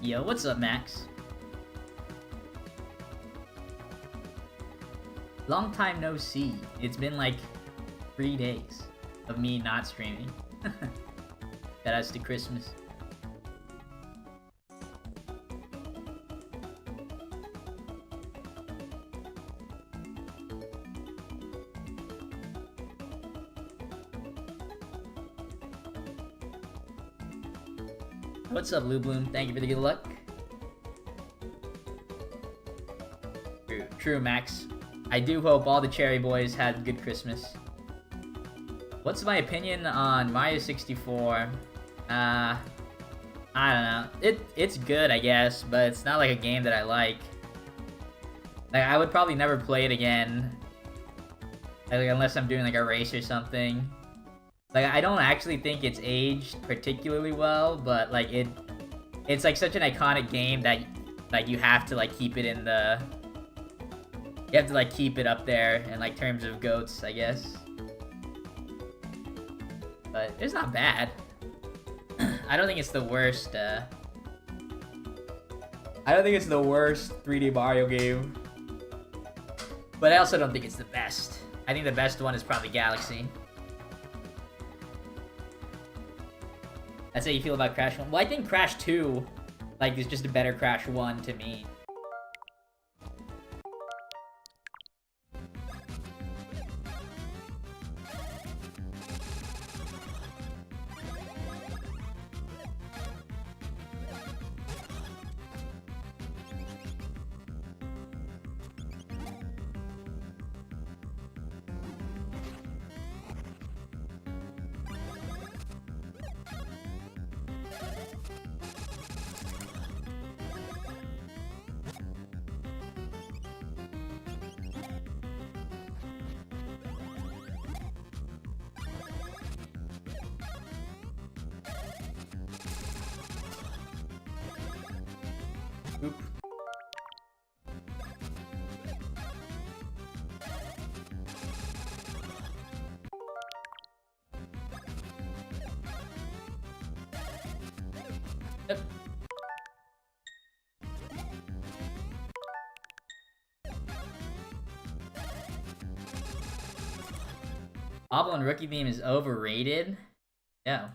Yo, what's up, Max? Long time no see. It's been like 3 days of me not streaming. That has to Christmas. What's up, Blue Bloom? Thank you for the good luck. True, Max. I do hope all the Cherry Boys had good Christmas. What's my opinion on Mario 64? I don't know. It's good, I guess, but it's not like a game that I like. Like, I would probably never play it again. Like, unless I'm doing like a race or something. Like, I don't actually think it's aged particularly well, but like it's like such an iconic game that like you have to like keep it in the you have to like keep it up there in like terms of GOATs, I guess. But it's not bad. I don't think it's the worst. I don't think it's the worst 3D Mario game. But I also don't think it's the best. I think the best one is probably Galaxy. That's how you feel about Crash 1. Well, I think Crash 2, like, is just a better Crash 1 to me. Oop. Yep. Obble and Rookie Beam is overrated? No.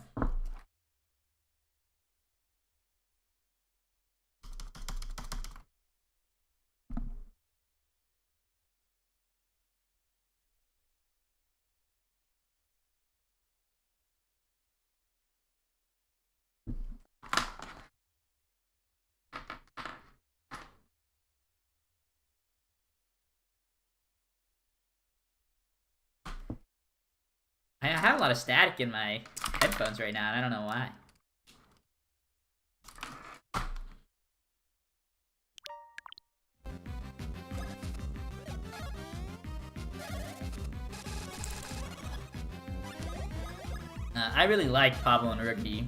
I have a lot of static in my headphones right now, and I don't know why. I really like Pablo and Rookie.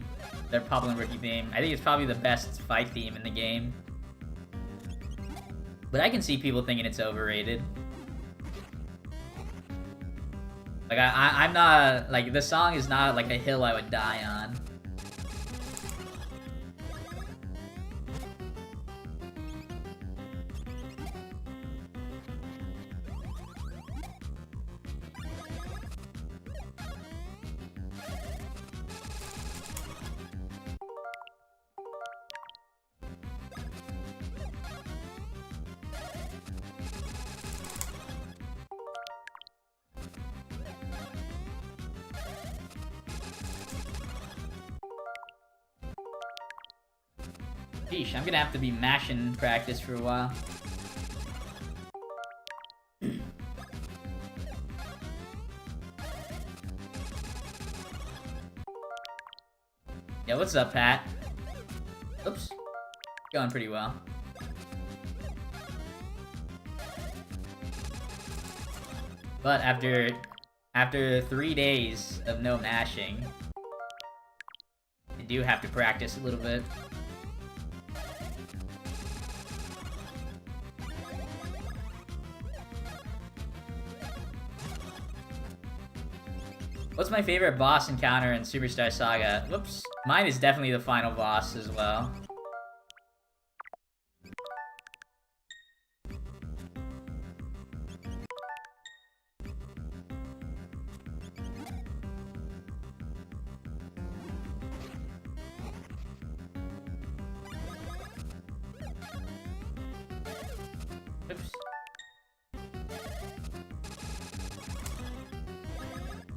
Their Pablo and Rookie theme. I think it's probably the best fight theme in the game. But I can see people thinking it's overrated. Like, I'm not, like, the song is not, like, a hill I would die on. Sheesh, I'm gonna have to be mashing practice for a while. Yeah, what's up, Pat? Oops. Going pretty well. But after 3 days of no mashing, I do have to practice a little bit. What's my favorite boss encounter in Superstar Saga? Whoops. Mine is definitely the final boss as well.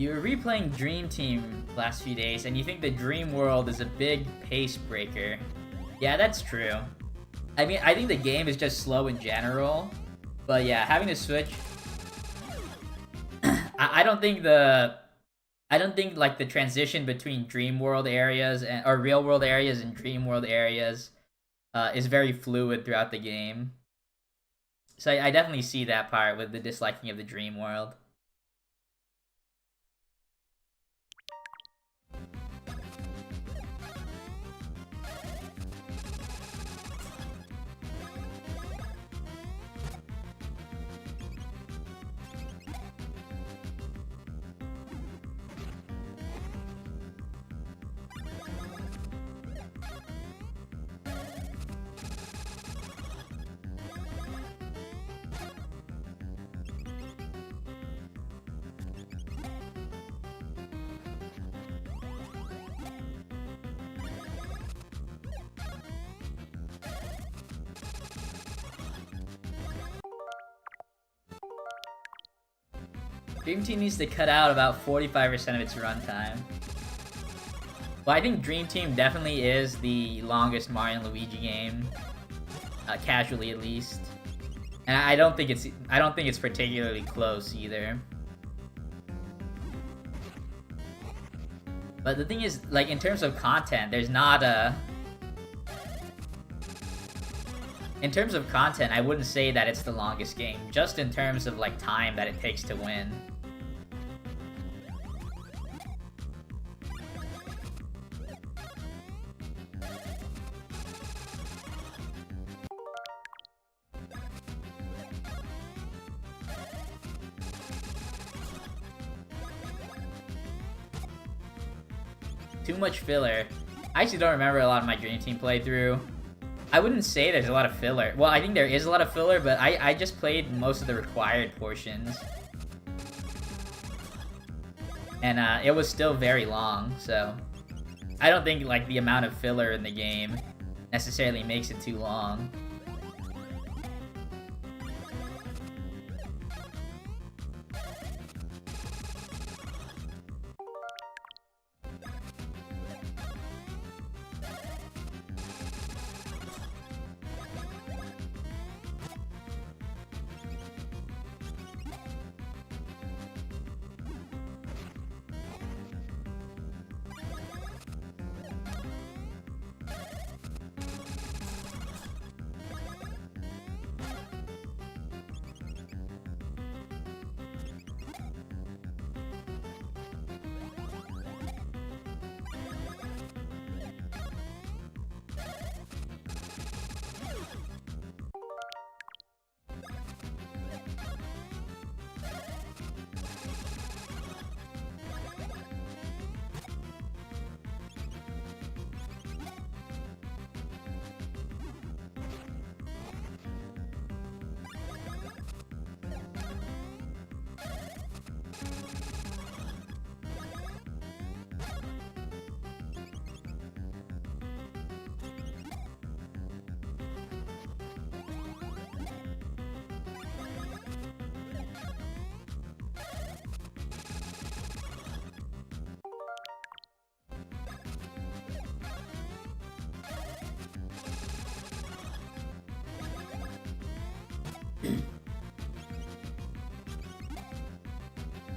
You were replaying Dream Team last few days, and you think the Dream World is a big pace breaker. Yeah, that's true. I mean, I think the game is just slow in general. But yeah, having to switch... I don't think like the transition between Dream World areas or Real World areas and Dream World areas is very fluid throughout the game. So I definitely see that part with the disliking of the Dream World. Dream Team needs to cut out about 45% of its runtime. Well, I think Dream Team definitely is the longest Mario and Luigi game, casually at least. And I don't think it's particularly close either. But the thing is, like, in terms of content, there's not a... In terms of content, I wouldn't say that it's the longest game, just in terms of, like, time that it takes to win. Too much filler. I actually don't remember a lot of my Dream Team playthrough. I wouldn't say there's a lot of filler. Well, I think there is a lot of filler, but I just played most of the required portions. And it was still very long, so... I don't think, like, the amount of filler in the game necessarily makes it too long.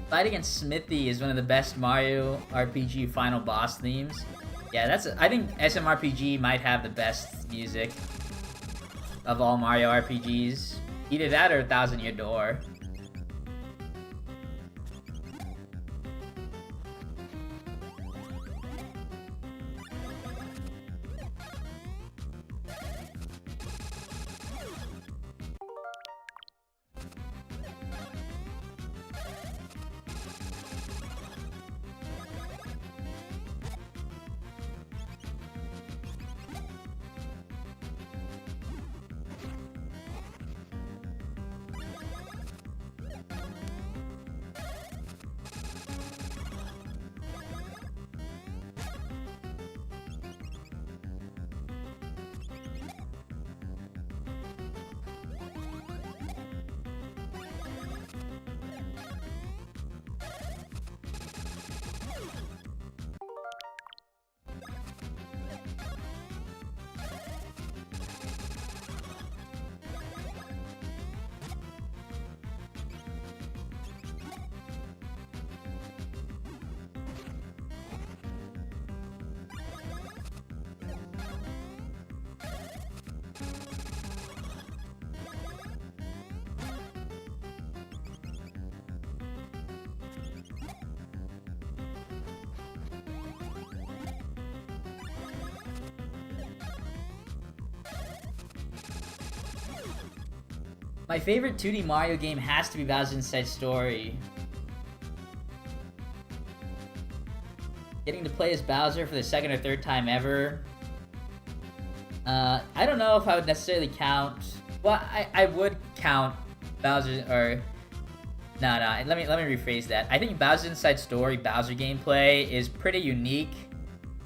Fight Against Smithy is one of the best Mario RPG final boss themes. Yeah, I think SMRPG might have the best music of all Mario RPGs. Either that or Thousand Year Door. My favorite 2D Mario game has to be Bowser's Inside Story. Getting to play as Bowser for the second or third time ever. I don't know if I would necessarily count... Well, I would count Bowser, or... No, let me rephrase that. I think Bowser's Inside Story Bowser gameplay is pretty unique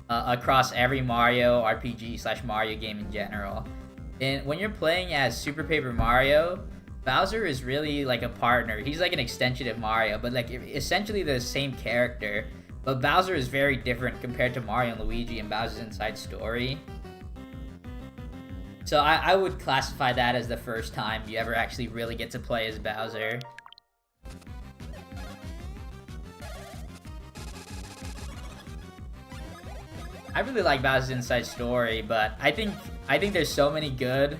across every Mario RPG / Mario game in general. And when you're playing as Super Paper Mario, Bowser is really like a partner. He's like an extension of Mario, but like essentially the same character. But Bowser is very different compared to Mario and Luigi and Bowser's Inside Story. So I would classify that as the first time you ever actually really get to play as Bowser. I really like Bowser's Inside Story, but I think there's so many good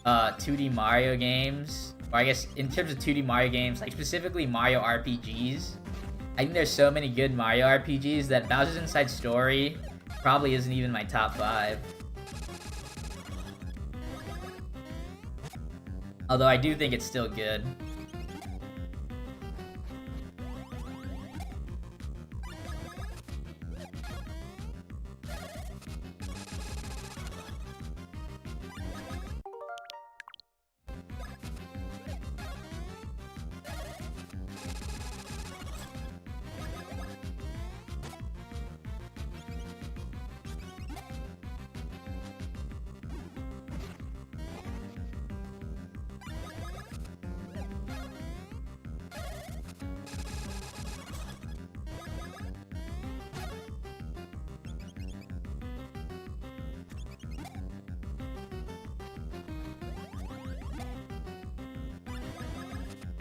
2D Mario games, or I guess in terms of 2D Mario games, like specifically Mario RPGs, I think there's so many good Mario RPGs that Bowser's Inside Story probably isn't even my top 5. Although I do think it's still good.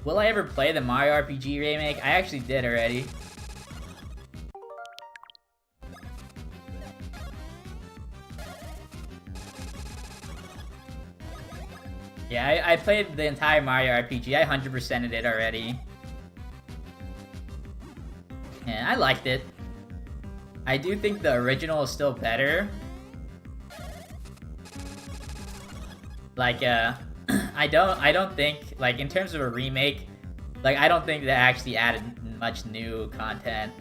Will I ever play the Mario RPG remake? I actually did already. Yeah, I played the entire Mario RPG. I 100%ed it already. And I liked it. I do think the original is still better. Like, I don't think, like, in terms of a remake, like, I don't think that actually added much new content.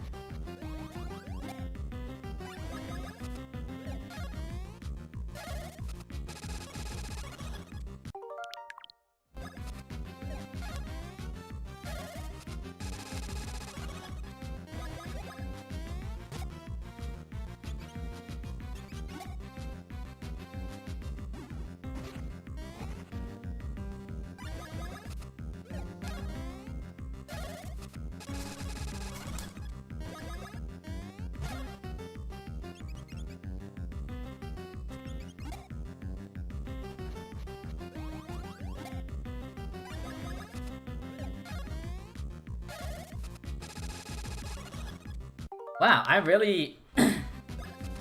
Wow, I really...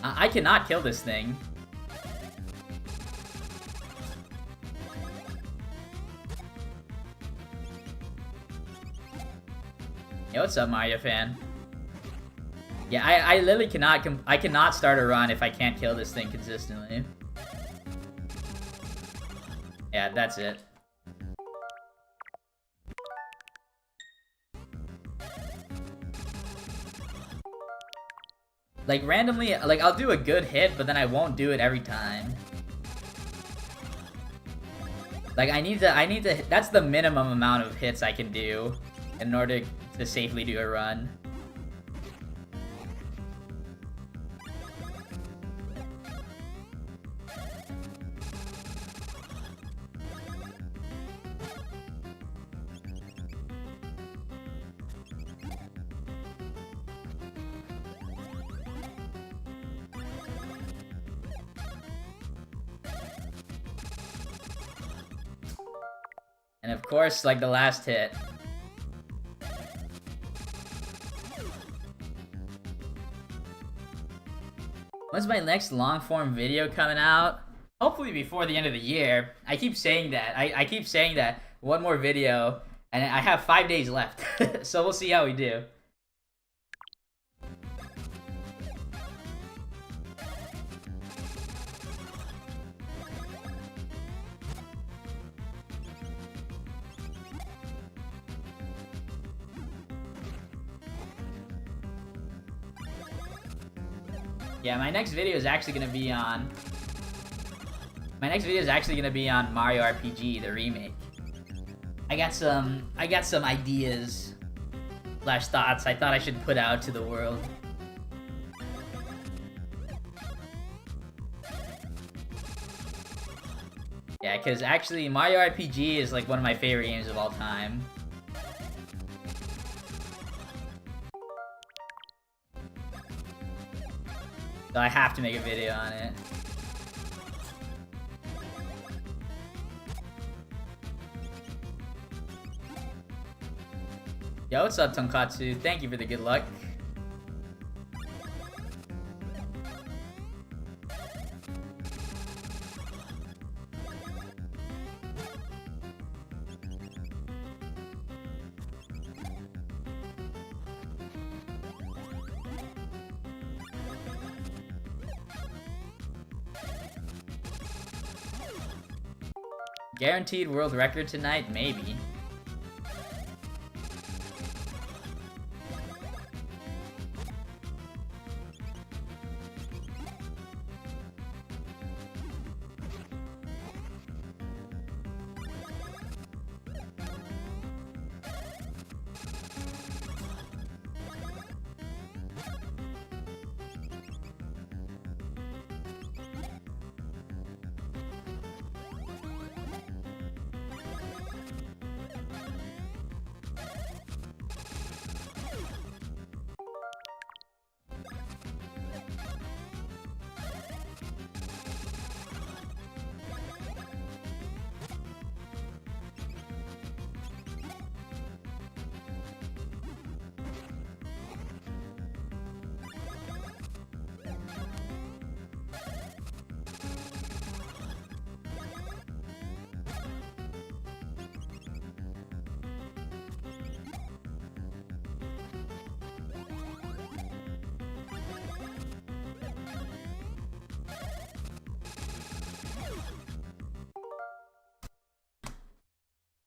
I cannot kill this thing. Yo, what's up, Mario fan? Yeah, I literally cannot start a run if I can't kill this thing consistently. Yeah, that's it. Like, randomly, like, I'll do a good hit, but then I won't do it every time. Like, I need to, that's the minimum amount of hits I can do in order to safely do a run. And of course, like the last hit. When's my next long-form video coming out? Hopefully before the end of the year. I keep saying that. I keep saying that. One more video, and I have 5 days left. So we'll see how we do. Yeah, my next video is actually gonna be on... My next video is actually gonna be on Mario RPG, the remake. I got some ideas / thoughts I thought I should put out to the world. Yeah, because actually Mario RPG is like one of my favorite games of all time. So I have to make a video on it. Yo, what's up, Tonkatsu? Thank you for the good luck. Guaranteed world record tonight? Maybe.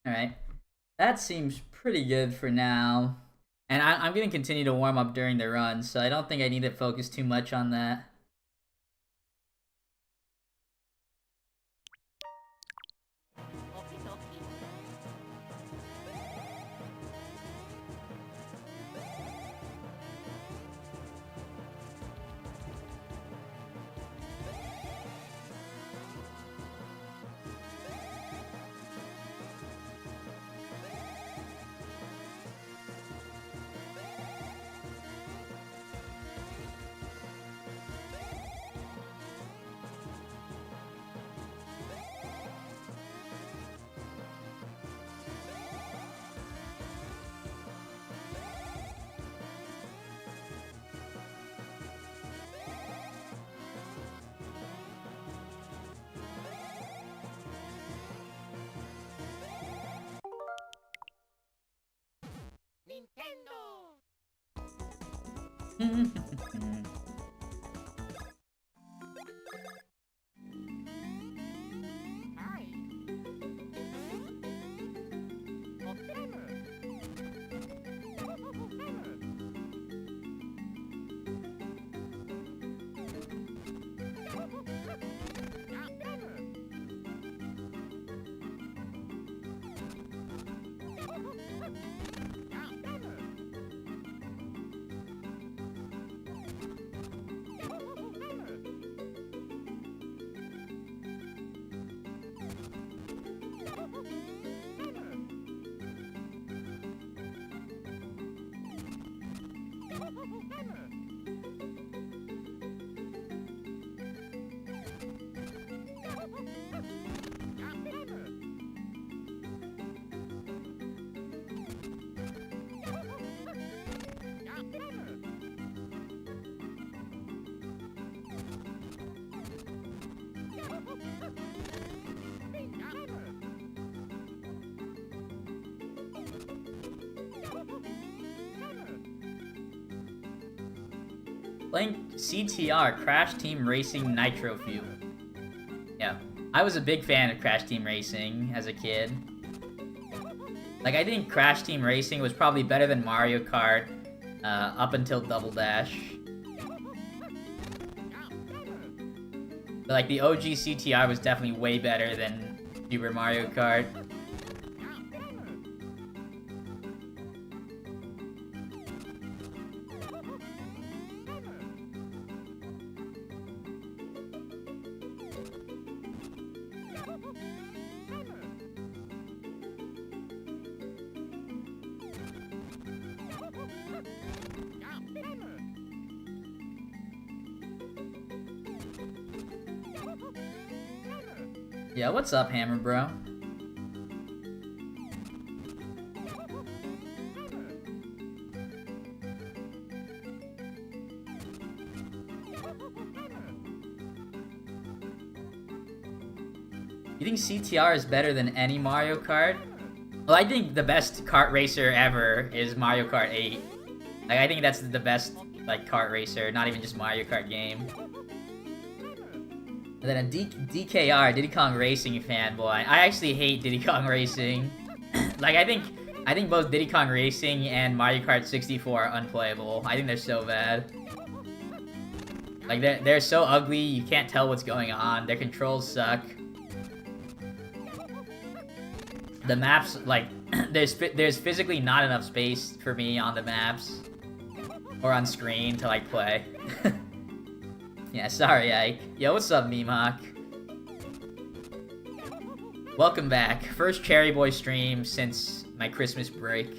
Alright. That seems pretty good for now. And I'm going to continue to warm up during the run, so I don't think I need to focus too much on that. Playing CTR, Crash Team Racing Nitro Fuel. Yeah, I was a big fan of Crash Team Racing as a kid. Like, I think Crash Team Racing was probably better than Mario Kart up until Double Dash. But, like, the OG CTR was definitely way better than Super Mario Kart. Yeah, what's up, Hammer Bro? You think CTR is better than any Mario Kart? Well, I think the best kart racer ever is Mario Kart 8. Like, I think that's the best, like, kart racer, not even just Mario Kart game. And then a DKR, Diddy Kong Racing fanboy. I actually hate Diddy Kong Racing. Like, I think both Diddy Kong Racing and Mario Kart 64 are unplayable. I think they're so bad. Like, they're so ugly, you can't tell what's going on. Their controls suck. The maps, like, there's physically not enough space for me on the maps. Or on screen to, like, play. Yeah, sorry, Ike. Yo, what's up, Meemhawk? Welcome back. First Cherry Boy stream since my Christmas break.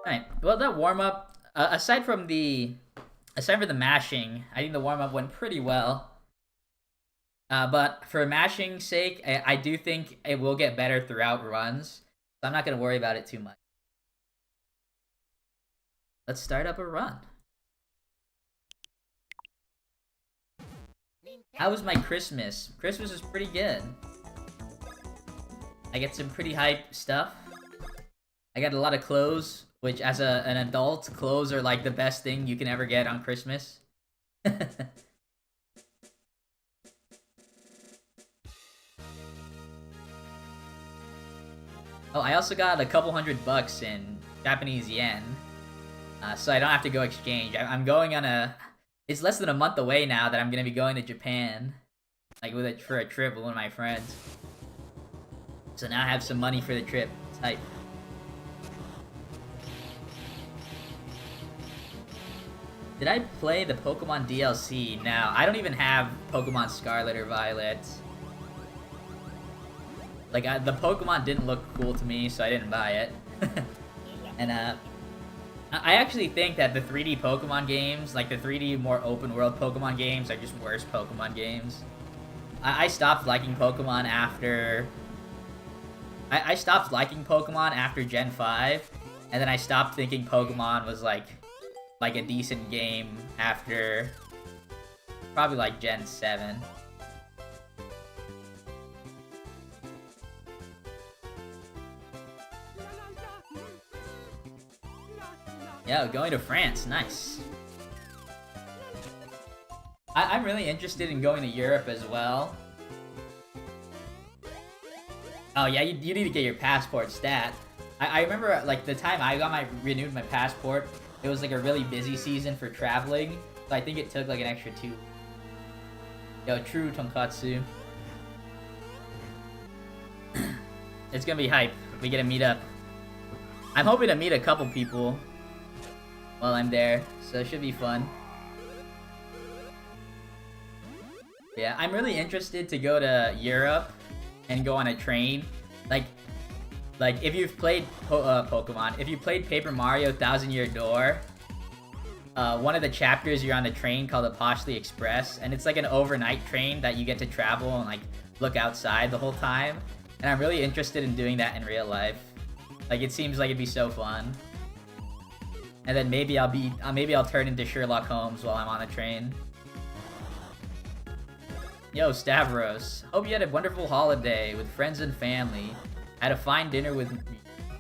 Alright, well, that warm-up, aside from the mashing, I think the warm-up went pretty well. But for mashing's sake, I do think it will get better throughout runs, so I'm not going to worry about it too much. Let's start up a run. How was my Christmas? Christmas was pretty good. I get some pretty hype stuff. I got a lot of clothes, which as an adult, clothes are like the best thing you can ever get on Christmas. Oh, I also got a couple $100 in Japanese yen. So I don't have to go exchange. I'm going on a... It's less than a month away now that I'm going to be going to Japan. Like, for a trip with one of my friends. So now I have some money for the trip. It's hype. Did I play the Pokemon DLC? No, I don't even have Pokemon Scarlet or Violet. Like, the Pokemon didn't look cool to me, so I didn't buy it. And, I actually think that the 3D Pokemon games, like the 3D more open-world Pokemon games, are just worse Pokemon games. I stopped liking Pokemon after... I stopped liking Pokemon after Gen 5, and then I stopped thinking Pokemon was, like a decent game after probably like Gen 7. Yeah, going to France, nice. I'm really interested in going to Europe as well. Oh yeah, you need to get your passport stat. I remember like the time I renewed my passport, it was like a really busy season for traveling, so I think it took like an extra 2. Yo, true Tonkatsu. It's gonna be hype. We get to meet up. I'm hoping to meet a couple people while I'm there, so it should be fun. Yeah, I'm really interested to go to Europe and go on a train. Like if you've played Pokemon, if you played Paper Mario Thousand Year Door, one of the chapters you're on the train called the Poshley Express, and it's like an overnight train that you get to travel and like look outside the whole time. And I'm really interested in doing that in real life. Like it seems like it'd be so fun. And then maybe I'll turn into Sherlock Holmes while I'm on the train. Yo, Stavros. Hope you had a wonderful holiday with friends and family. Had a fine dinner with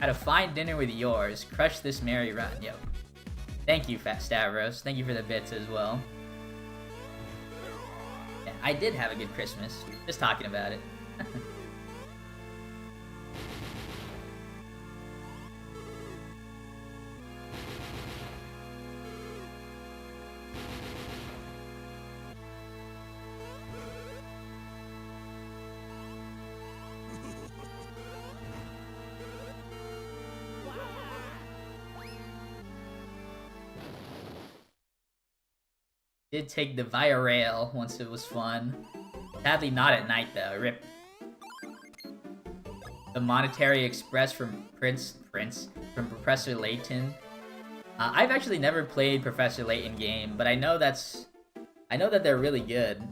Had a fine dinner with yours. Crush this merry run. Yo. Thank you, Fat Stavros. Thank you for the bits as well. Yeah, I did have a good Christmas. Just talking about it. Did take the Via Rail once it was fun. Sadly not at night though, rip. The Monetary Express from from Professor Layton. I've actually never played Professor Layton game, but I know that they're really good.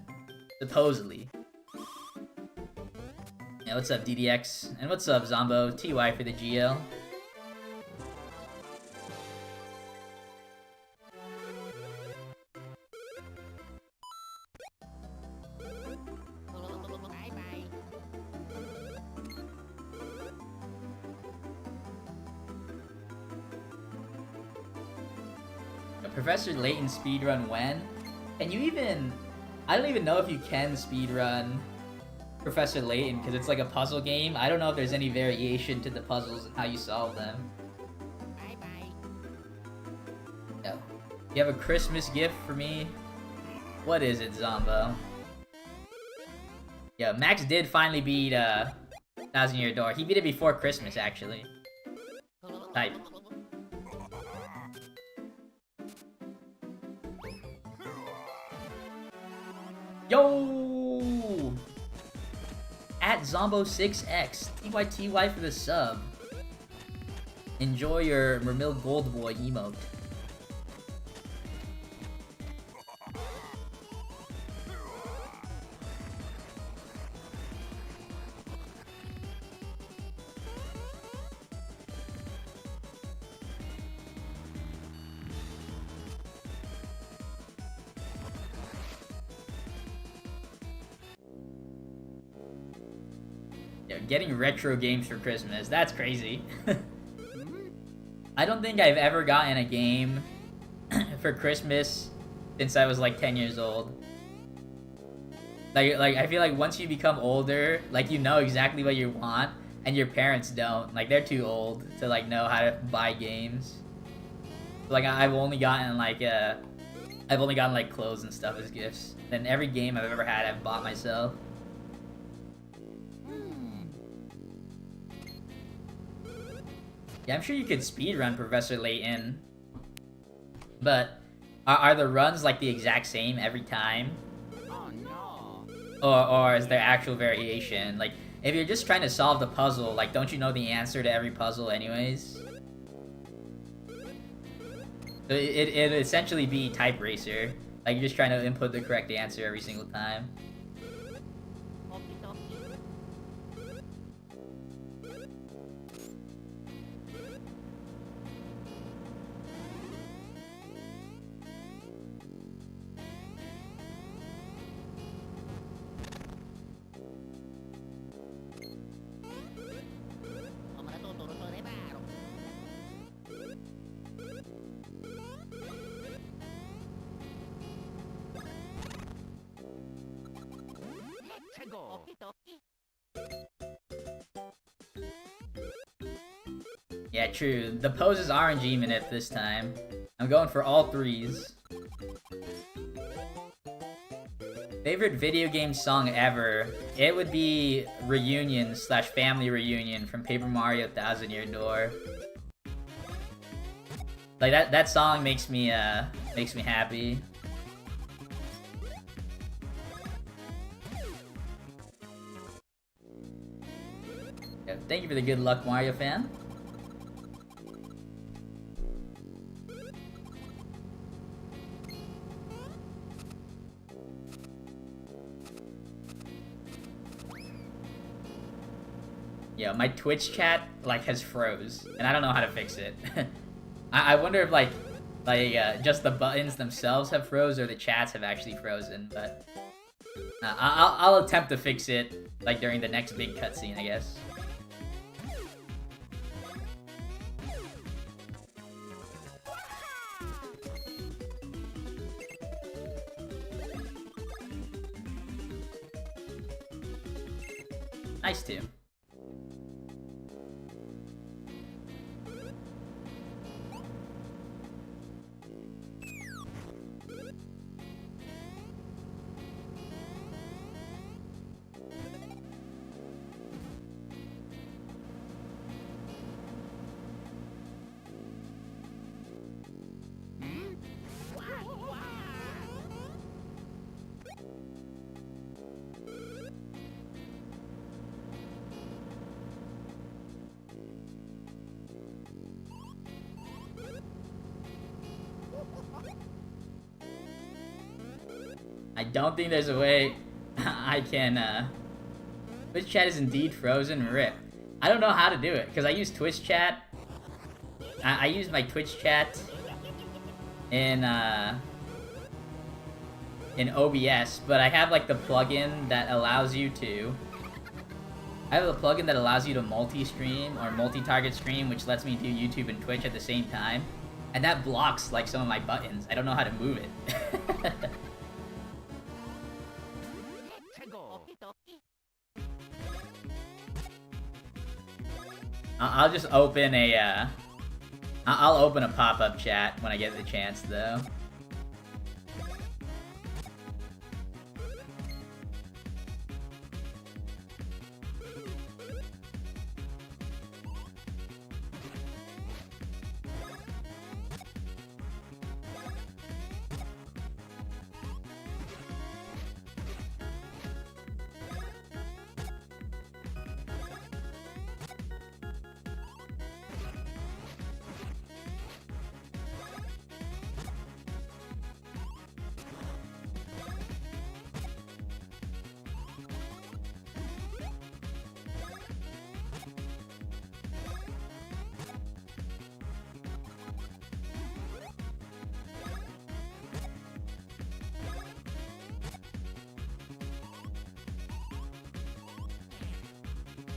Supposedly. Yeah, what's up DDX? And what's up Zombo? TY for the GL. Professor Layton speedrun when? And you even... I don't even know if you can speedrun Professor Layton, because it's like a puzzle game. I don't know if there's any variation to the puzzles and how you solve them. No. You have a Christmas gift for me? What is it, Zombo? Yeah, Max did finally beat, 1000 Year Door. He beat it before Christmas, actually. Type. Yo! At Zombo6X. TYTY for the sub. Enjoy your Mermil Gold Boy emote. Getting retro games for Christmas, that's crazy. I don't think I've ever gotten a game for Christmas since I was like 10 years old. Like I feel like once you become older, like you know exactly what you want, and your parents don't. Like they're too old to like know how to buy games. Like I've only gotten like clothes and stuff as gifts. And every game I've ever had, I've bought myself. Yeah, I'm sure you could speedrun Professor Layton. But are the runs like the exact same every time? Oh no. Or is there actual variation? Like, if you're just trying to solve the puzzle, like, don't you know the answer to every puzzle anyways? So it'd essentially be Type Racer. Like, you're just trying to input the correct answer every single time. Yeah, true. The poses aren't G-Minute this time. I'm going for all threes. Favorite video game song ever? It would be Reunion / Family Reunion from Paper Mario 1000 Year Door. Like that song makes me happy. Yeah, thank you for the good luck, Mario fan. Yeah, my Twitch chat like has froze, and I don't know how to fix it. I wonder if like just the buttons themselves have froze or the chats have actually frozen. But I'll attempt to fix it like during the next big cutscene, I guess. Nice too. I don't think there's a way I can, Twitch chat is indeed frozen. RIP. I don't know how to do it, because I use Twitch chat. I use my Twitch chat in OBS, but I have, like, the plugin that allows you to... I have a plugin that allows you to multi-stream, or multi-target stream, which lets me do YouTube and Twitch at the same time. And that blocks, like, some of my buttons. I don't know how to move it. I'll just open a, I'll open a pop-up chat when I get the chance, though.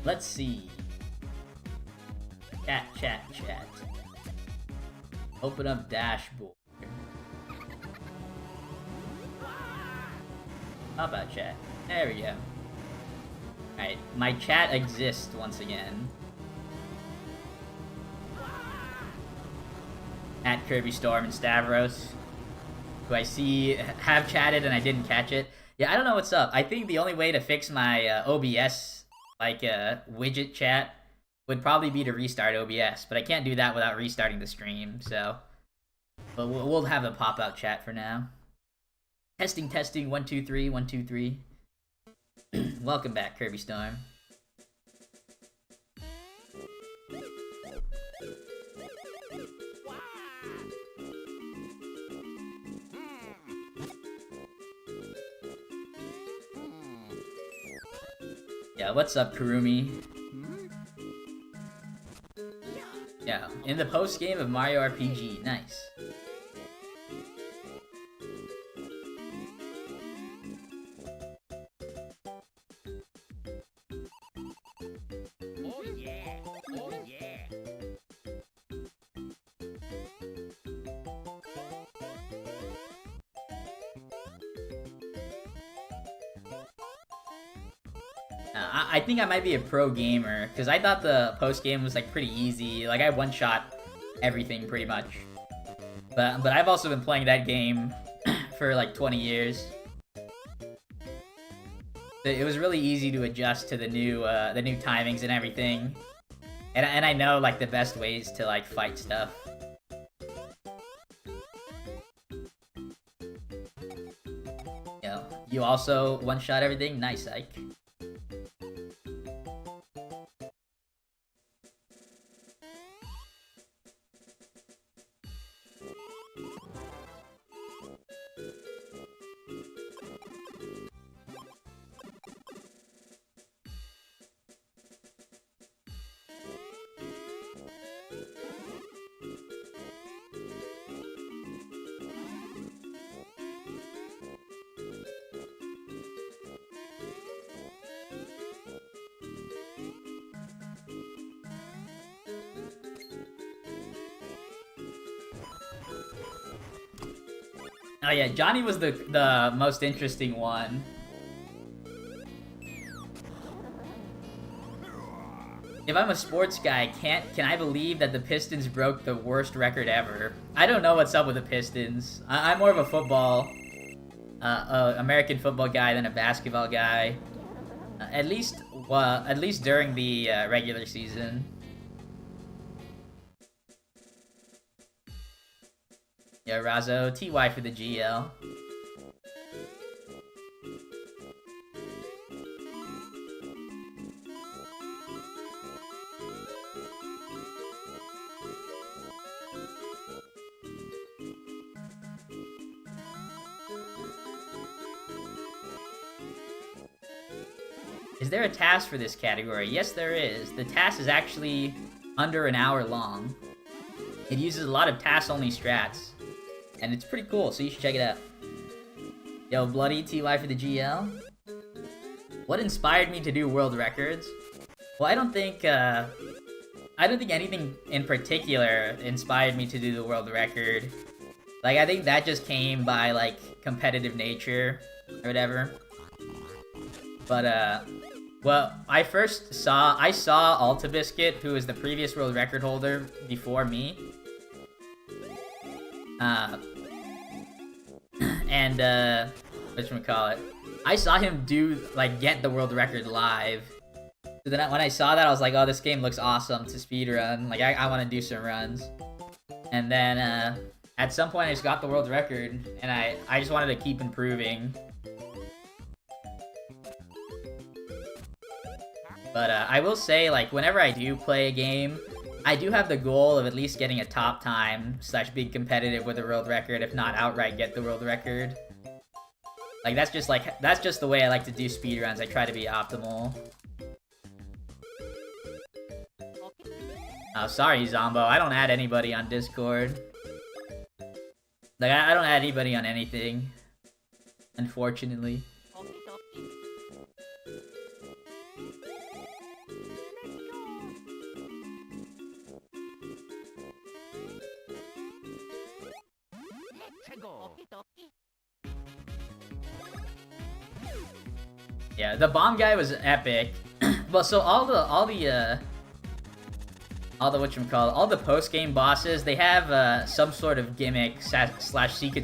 Let's see. Chat. Open up dashboard. How about chat? There we go. Alright, my chat exists once again. At Kirby Storm and Stavros, who I see have chatted and I didn't catch it. Yeah, I don't know what's up. I think the only way to fix my OBS widget chat would probably be to restart OBS, but I can't do that without restarting the stream, so... But we'll have a pop-out chat for now. Testing, 1, 2, 3, 1, 2, 3. Welcome back, Kirby Storm. Yeah, what's up, Kurumi? Yeah, in the post-game of Mario RPG. Nice. Oh yeah! Oh yeah! I think I might be a pro gamer, because I thought the post-game was, like, pretty easy. Like, I one-shot everything, pretty much. But I've also been playing that game for, like, 20 years. It was really easy to adjust to the new timings and everything. And I know, like, the best ways to, like, fight stuff. You also one-shot everything? Nice, Ike. Oh yeah, Johnny was the most interesting one. if I'm a sports guy, can I believe that the Pistons broke the worst record ever? I don't know what's up with the Pistons. I'm more of a football, American football guy than a basketball guy. At least during the regular season. Yeah, Razzo, TY for the GL. Is there a task for this category? Yes, there is. The task is actually under an hour long. It uses a lot of task-only strats. And it's pretty cool, so you should check it out. Yo, Bloody TY for the GL. What inspired me to do world records? Well, I don't think anything in particular inspired me to do the world record. Like, I think that just came by, like, competitive nature or whatever. But, well, I saw Alta Biscuit, who was the previous world record holder before me. Whatchamacallit, I saw him get the world record live. So then when I saw that, I was like, oh, this game looks awesome to speedrun. Like, I want to do some runs. And then, at some point I just got the world record, and I just wanted to keep improving. But, I will say, like, whenever I do play a game, I do have the goal of at least getting a top time / being competitive with a world record, if not outright get the world record. Like, that's just the way I like to do speedruns. I try to be optimal. Oh, sorry, Zombo. I don't add anybody on Discord. Like, I don't add anybody on anything. Unfortunately. Yeah, the bomb guy was epic. Well, so all the post-game bosses, they have some sort of gimmick / secret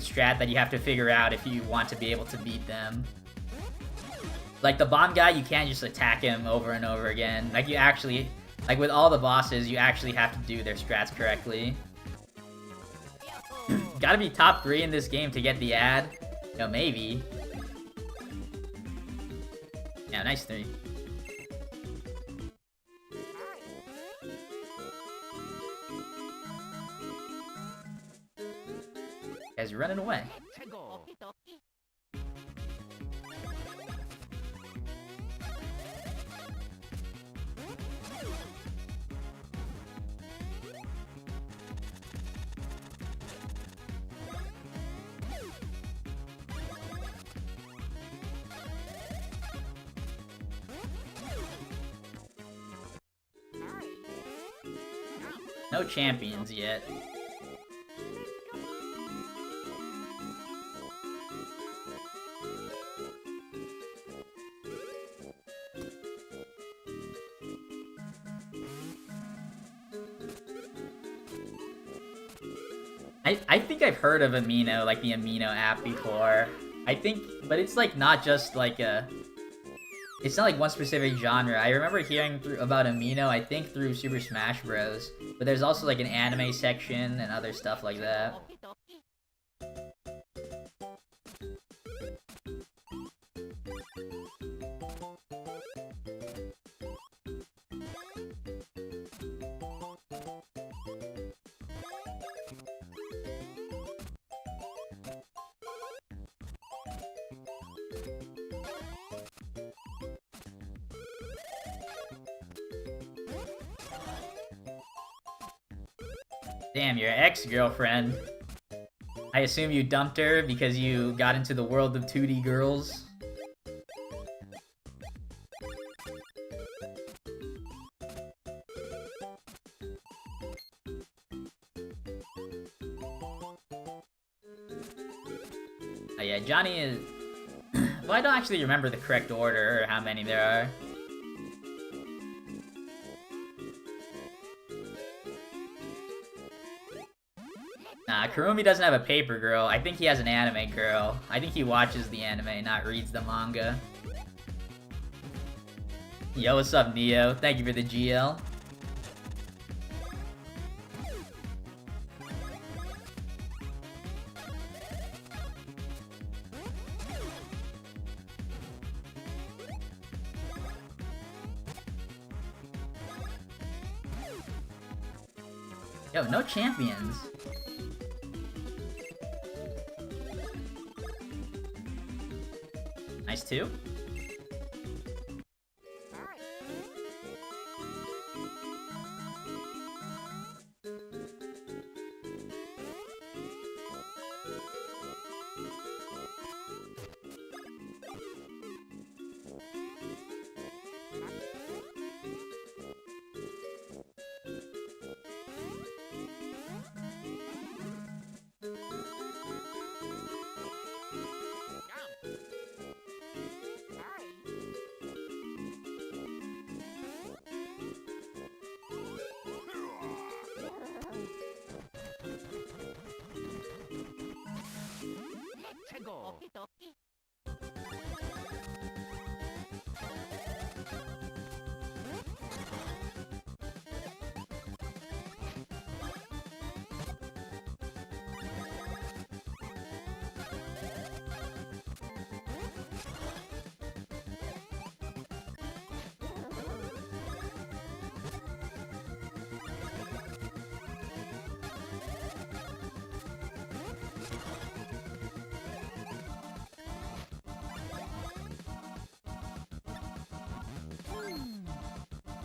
strat that you have to figure out if you want to be able to beat them. Like the bomb guy, you can't just attack him over and over again. Like, you actually, like with all the bosses, you actually have to do their strats correctly. Gotta be top 3 in this game to get the ad. You know, maybe. Yeah, nice 3. Guys, you're running away. No champions yet. I think I've heard of Amino, like the Amino app before. I think, but it's like not just like it's not like one specific genre. I remember hearing about Amino, I think through Super Smash Bros. But there's also like an anime section and other stuff like that. Damn, your ex-girlfriend. I assume you dumped her because you got into the world of 2D girls. Oh yeah, Johnny is... Well, I don't actually remember the correct order or how many there are. Nah, Kurumi doesn't have a paper girl. I think he has an anime girl. I think he watches the anime, not reads the manga. Yo, what's up, Neo? Thank you for the GL. Yo, no champions. Nice too.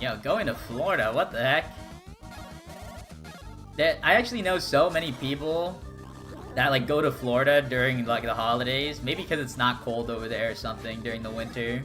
Yo, going to Florida, what the heck? I actually know so many people that like go to Florida during like the holidays. Maybe because it's not cold over there or something during the winter.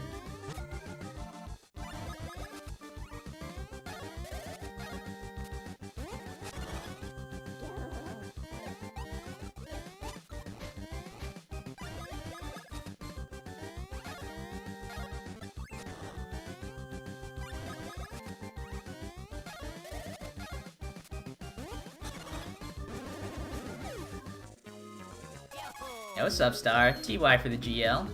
Yo, what's up, Star? TY for the GL.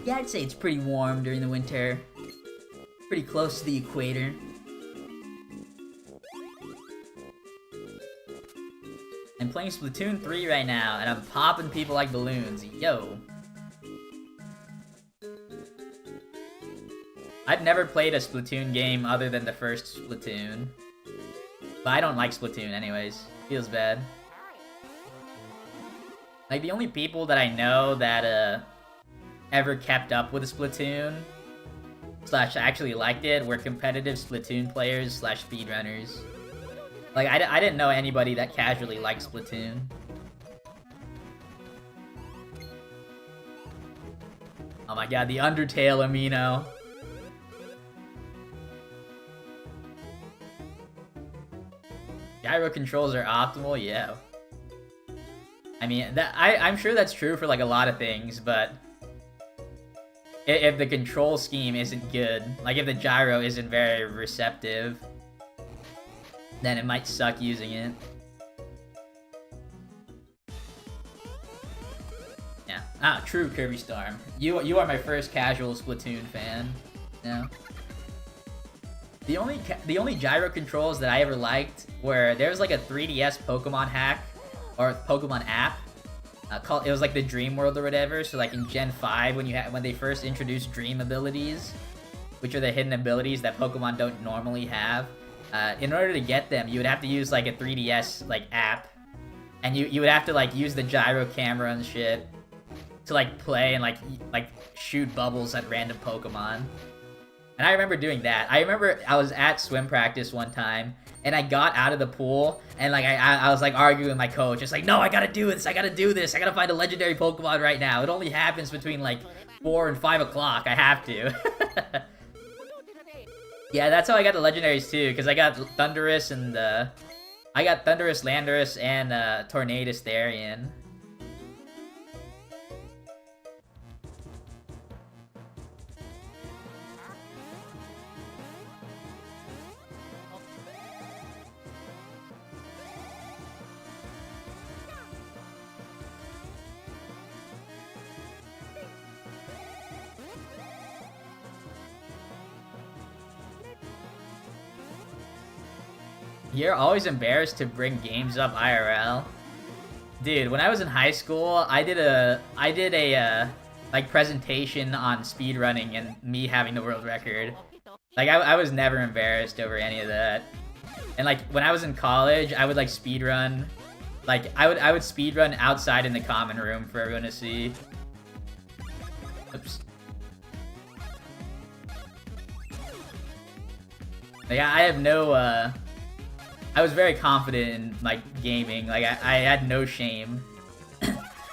Yeah, I'd say it's pretty warm during the winter. Pretty close to the equator. I'm playing Splatoon 3 right now, and I'm popping people like balloons. Yo. I've never played a Splatoon game other than the first Splatoon. But I don't like Splatoon anyways. Feels bad. Like, the only people that I know that, ever kept up with a Splatoon, slash actually liked it, were competitive Splatoon players slash speedrunners. Like, I didn't know anybody that casually liked Splatoon. Oh my god, the Undertale Amino. Gyro controls are optimal, yeah. I mean, I'm sure that's true for like a lot of things, but if the control scheme isn't good, like if the gyro isn't very receptive, then it might suck using it. Yeah. Ah, true, Kirby Storm. You are my first casual Splatoon fan. Yeah. The only gyro controls that I ever liked were there was like a 3DS Pokemon hack or Pokemon app called, it was like the Dream World or whatever. So like in Gen 5 when they first introduced Dream abilities, which are the hidden abilities that Pokemon don't normally have, in order to get them you would have to use like a 3DS like app, and you would have to like use the gyro camera and shit to like play and like shoot bubbles at random Pokemon. And I remember doing that. I remember I was at swim practice one time, and I got out of the pool, and like I was like arguing with my coach. It's like, no, I gotta do this. I gotta do this. I gotta find a legendary Pokemon right now. It only happens between like 4 and 5 o'clock. I have to. Yeah, that's how I got the legendaries too, because I got Thundurus and I got Thundurus, Landorus, and Tornadus Therian. You're always embarrassed to bring games up IRL? Dude, when I was in high school, I did a like presentation on speedrunning and me having the world record. Like I was never embarrassed over any of that. And like when I was in college, I would like speedrun. Like I would speedrun outside in the common room for everyone to see. Oops. Like I have no I was very confident in like gaming. Like I had no shame.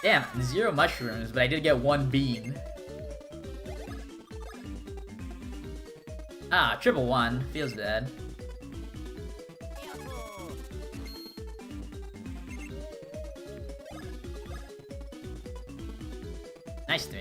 Damn, 0 mushrooms, but I did get 1 bean. Ah, triple 1. Feels bad. Nice 3.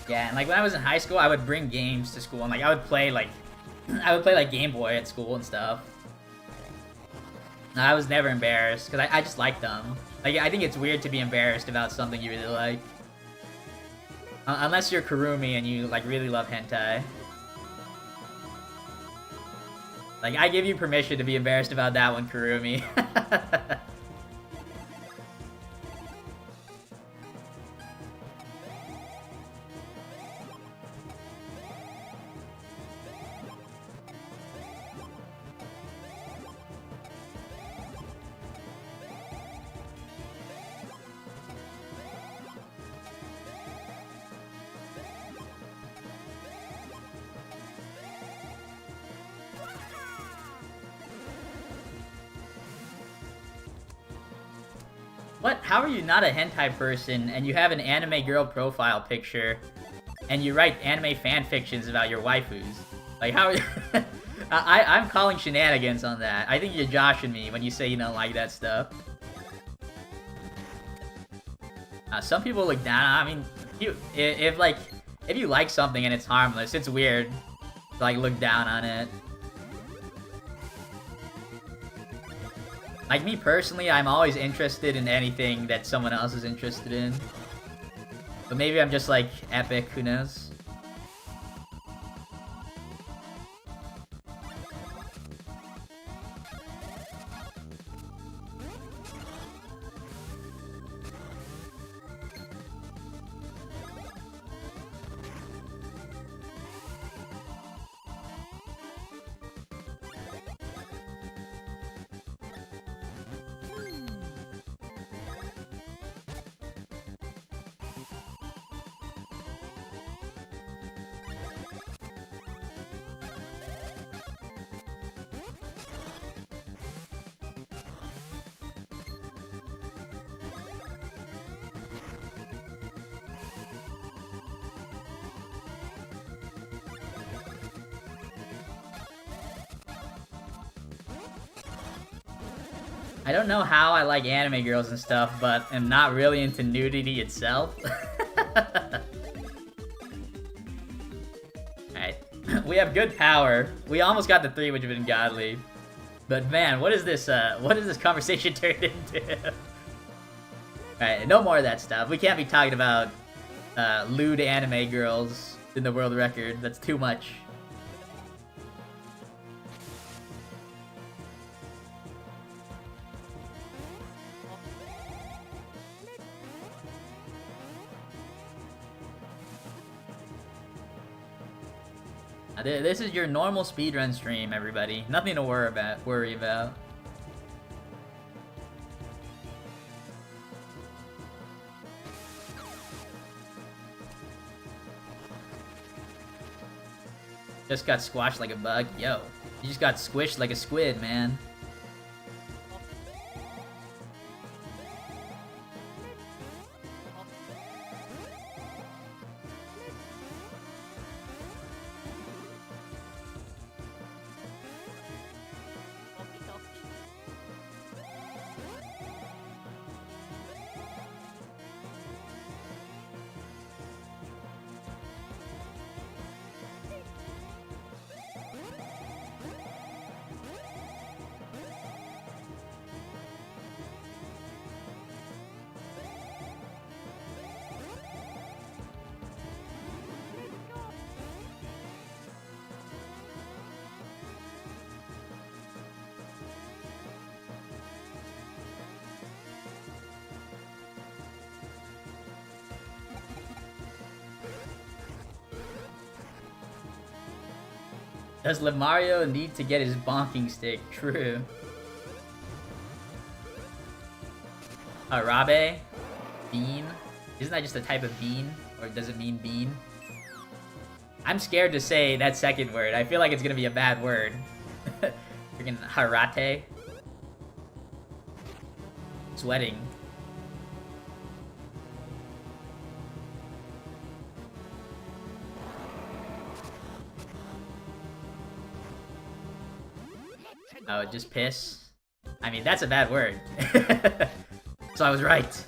Yeah, and like when I was in high school, I would bring games to school, and like I would play like Game Boy at school and stuff. And I was never embarrassed because I just liked them. Like I think it's weird to be embarrassed about something you really like, unless you're Kurumi and you like really love hentai. Like I give you permission to be embarrassed about that one, Kurumi. What? How are you not a hentai person and you have an anime girl profile picture and you write anime fan fictions about your waifus? Like how? I'm calling shenanigans on that. I think you're joshing me when you say you don't like that stuff. Some people look down. I mean, if you like something and it's harmless, it's weird to like look down on it. Like me personally, I'm always interested in anything that someone else is interested in. But maybe I'm just like epic, who knows? I don't know how I like anime girls and stuff, but am not really into nudity itself. Alright, we have good power. We almost got the 3, which would have been godly. But man, what is this conversation turned into? Alright, no more of that stuff. We can't be talking about lewd anime girls in the world record. That's too much. This is your normal speedrun stream, everybody. Nothing to worry about. Just got squashed like a bug. Yo, you just got squished like a squid, man. Does Mario need to get his bonking stick? True. Arabe? Bean? Isn't that just a type of bean? Or does it mean bean? I'm scared to say that second word. I feel like it's gonna be a bad word. Freaking harate. Sweating. Oh, just piss? I mean, that's a bad word. So I was right.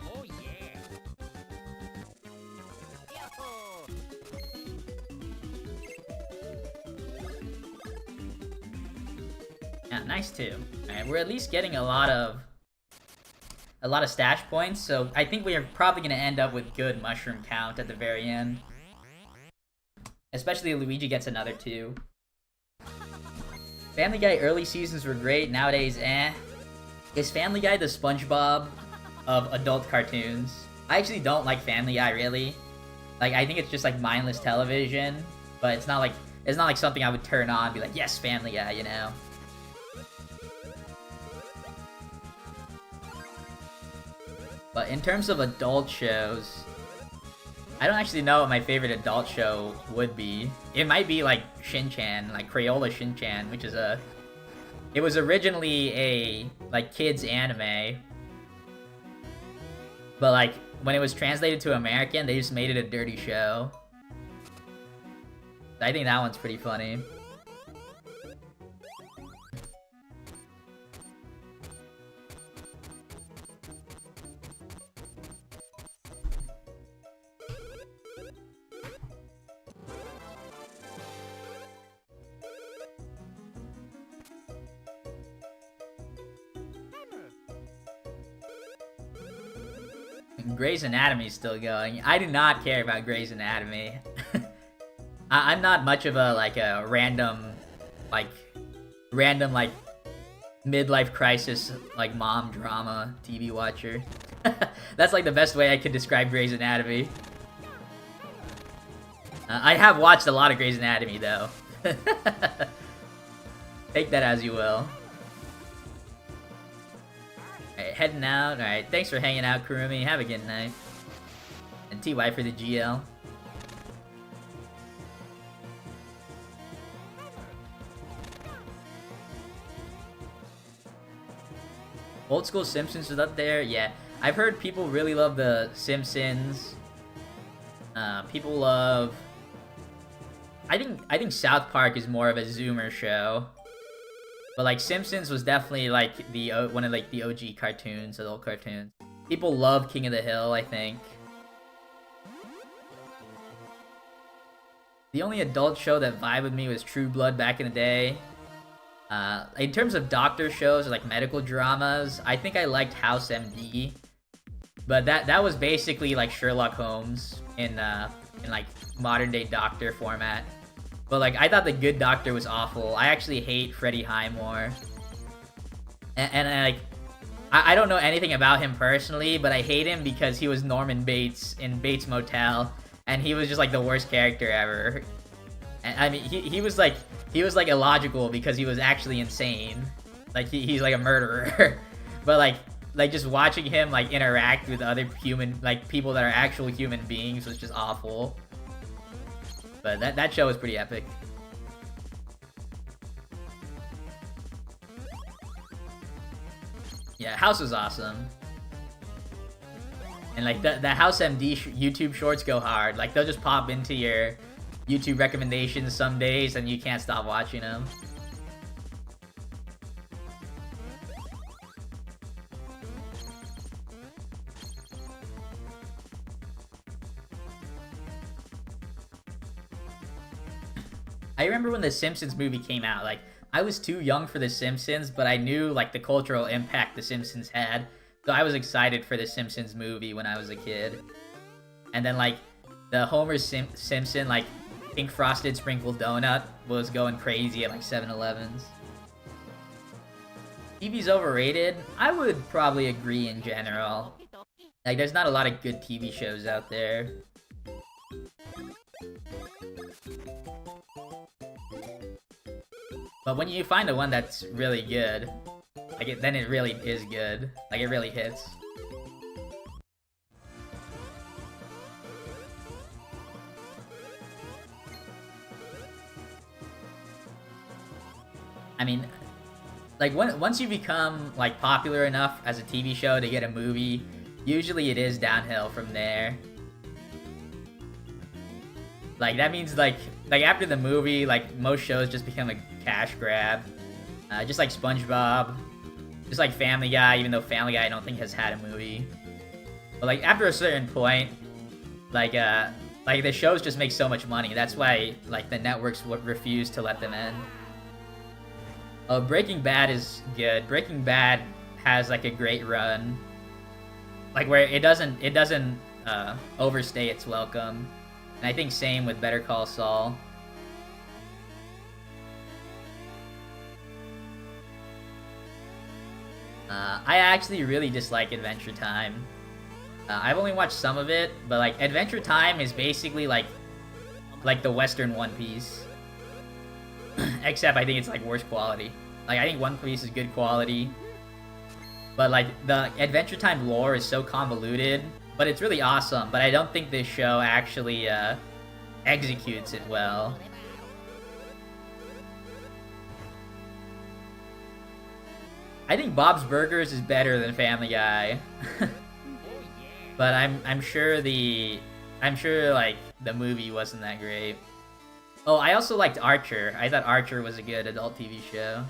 Oh yeah. Yahoo! Yeah, nice too. Alright, we're at least getting a lot of stash points, so I think we are probably gonna end up with good mushroom count at the very end. Especially if Luigi gets another 2. Family Guy early seasons were great, nowadays eh. Is Family Guy the SpongeBob of adult cartoons? I actually don't like Family Guy, really. Like, I think it's just like mindless television, but it's not like something I would turn on and be like, yes, Family Guy, you know? But in terms of adult shows, I don't actually know what my favorite adult show would be. It might be like Shin-Chan, like Crayola Shin-Chan, which is it was originally a like kids anime, but like when it was translated to American, they just made it a dirty show. I think that one's pretty funny. Grey's Anatomy's still going. I do not care about Grey's Anatomy. I'm not much of a random midlife crisis like mom drama TV watcher. That's like the best way I could describe Grey's Anatomy. I have watched a lot of Grey's Anatomy though. Take that as you will. Alright, heading out. Alright, thanks for hanging out, Kurumi. Have a good night. And TY for the GL. Old School Simpsons is up there? Yeah. I've heard people really love the Simpsons. People love... I think South Park is more of a Zoomer show. But like Simpsons was definitely like one of like the OG cartoons, adult cartoons. People love King of the Hill, I think. The only adult show that vibed with me was True Blood back in the day. In terms of doctor shows or like medical dramas, I think I liked House MD. But that was basically like Sherlock Holmes in like modern day doctor format. But like I thought The Good Doctor was awful. I actually hate Freddie Highmore. And I don't know anything about him personally, but I hate him because he was Norman Bates in Bates Motel, and he was just like the worst character ever. And I mean, he was like illogical because he was actually insane. Like he's like a murderer. But like just watching him like interact with other human, like people that are actual human beings, was just awful. But that show was pretty epic. Yeah, House was awesome. And like the House MD YouTube shorts go hard. Like they'll just pop into your YouTube recommendations some days and you can't stop watching them. I remember when the Simpsons movie came out, like I was too young for the Simpsons, but I knew like the cultural impact the Simpsons had. So I was excited for the Simpsons movie when I was a kid. And then like the Homer Simpson like pink frosted sprinkled donut was going crazy at like 7-Elevens. TV's overrated? I would probably agree in general. Like there's not a lot of good TV shows out there. But when you find the one that's really good, like then it really is good. Like it really hits. I mean, like once you become like popular enough as a TV show to get a movie, usually it is downhill from there. Like that means like after the movie, like most shows just become a cash grab. Just like SpongeBob, just like Family Guy, even though Family Guy I don't think has had a movie. But like after a certain point, like the shows just make so much money. That's why like the networks would refuse to let them end. Oh, Breaking Bad is good. Breaking Bad has like a great run, like where it doesn't overstay its welcome. And I think same with Better Call Saul. I actually really dislike Adventure Time. I've only watched some of it, but like Adventure Time is basically like the Western One Piece. Except I think it's like worse quality. Like I think One Piece is good quality, but like the Adventure Time lore is so convoluted, but it's really awesome. But I don't think this show actually executes it well. I think Bob's Burgers is better than Family Guy. But I'm sure like the movie wasn't that great. Oh, I also liked Archer. I thought Archer was a good adult TV show.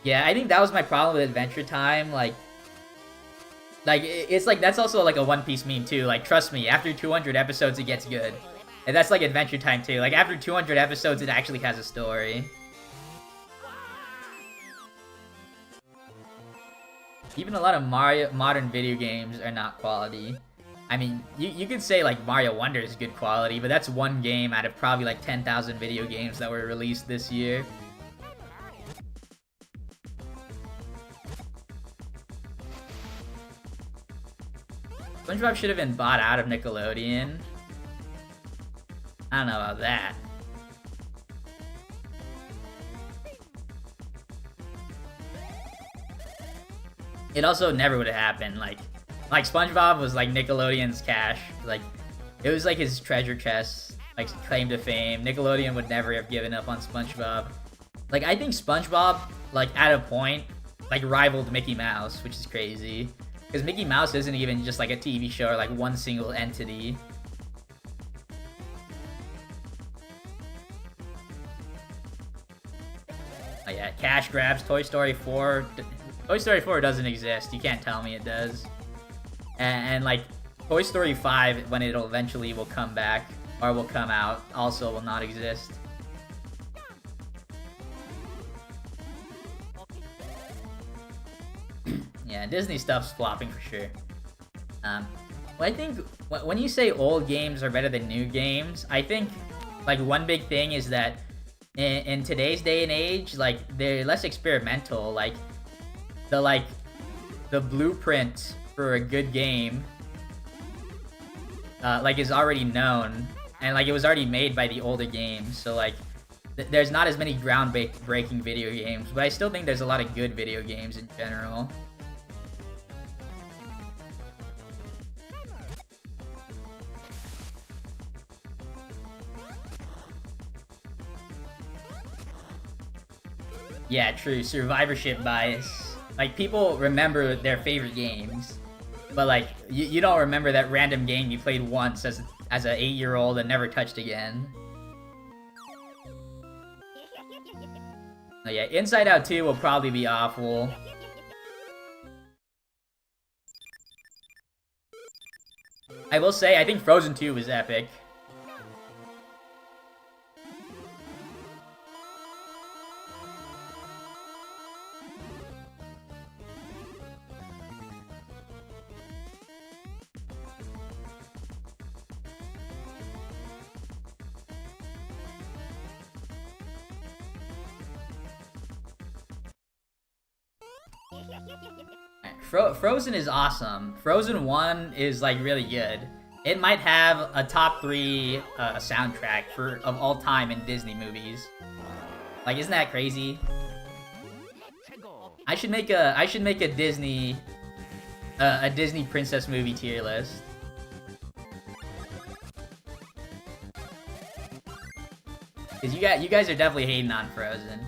Yeah, I think that was my problem with Adventure Time. Like it's like that's also like a One Piece meme too. Like trust me, after 200 episodes it gets good. And that's like Adventure Time too. Like after 200 episodes it actually has a story. Even a lot of modern video games are not quality. I mean, you could say like Mario Wonder is good quality, but that's one game out of probably like 10,000 video games that were released this year. SpongeBob should have been bought out of Nickelodeon. I don't know about that. It also never would have happened. Like SpongeBob was like Nickelodeon's cash. Like it was like his treasure chest, like claim to fame. Nickelodeon would never have given up on SpongeBob. Like I think SpongeBob, like at a point, like rivaled Mickey Mouse, which is crazy. Because Mickey Mouse isn't even just like a TV show or like one single entity. Oh yeah, cash grabs, Toy Story 4. Toy Story 4 doesn't exist. You can't tell me it does. And like Toy Story 5, when it'll eventually will come back or will come out, also will not exist. Yeah, Disney stuff's flopping for sure. Well, I think when you say old games are better than new games, I think like one big thing is that in today's day and age, like they're less experimental. Like the blueprint for a good game like is already known, and like it was already made by the older games. So like there's not as many groundbreaking video games, but I still think there's a lot of good video games in general. Yeah, true. Survivorship bias. Like, people remember their favorite games, but like, you don't remember that random game you played once as an 8-year-old and never touched again. Oh yeah, Inside Out 2 will probably be awful. I will say, I think Frozen 2 was epic. Frozen is awesome. Frozen 1 is like really good. It might have a top 3 soundtrack of all time in Disney movies. Like, isn't that crazy? I should make a Disney princess movie tier list. Cause you guys are definitely hating on Frozen.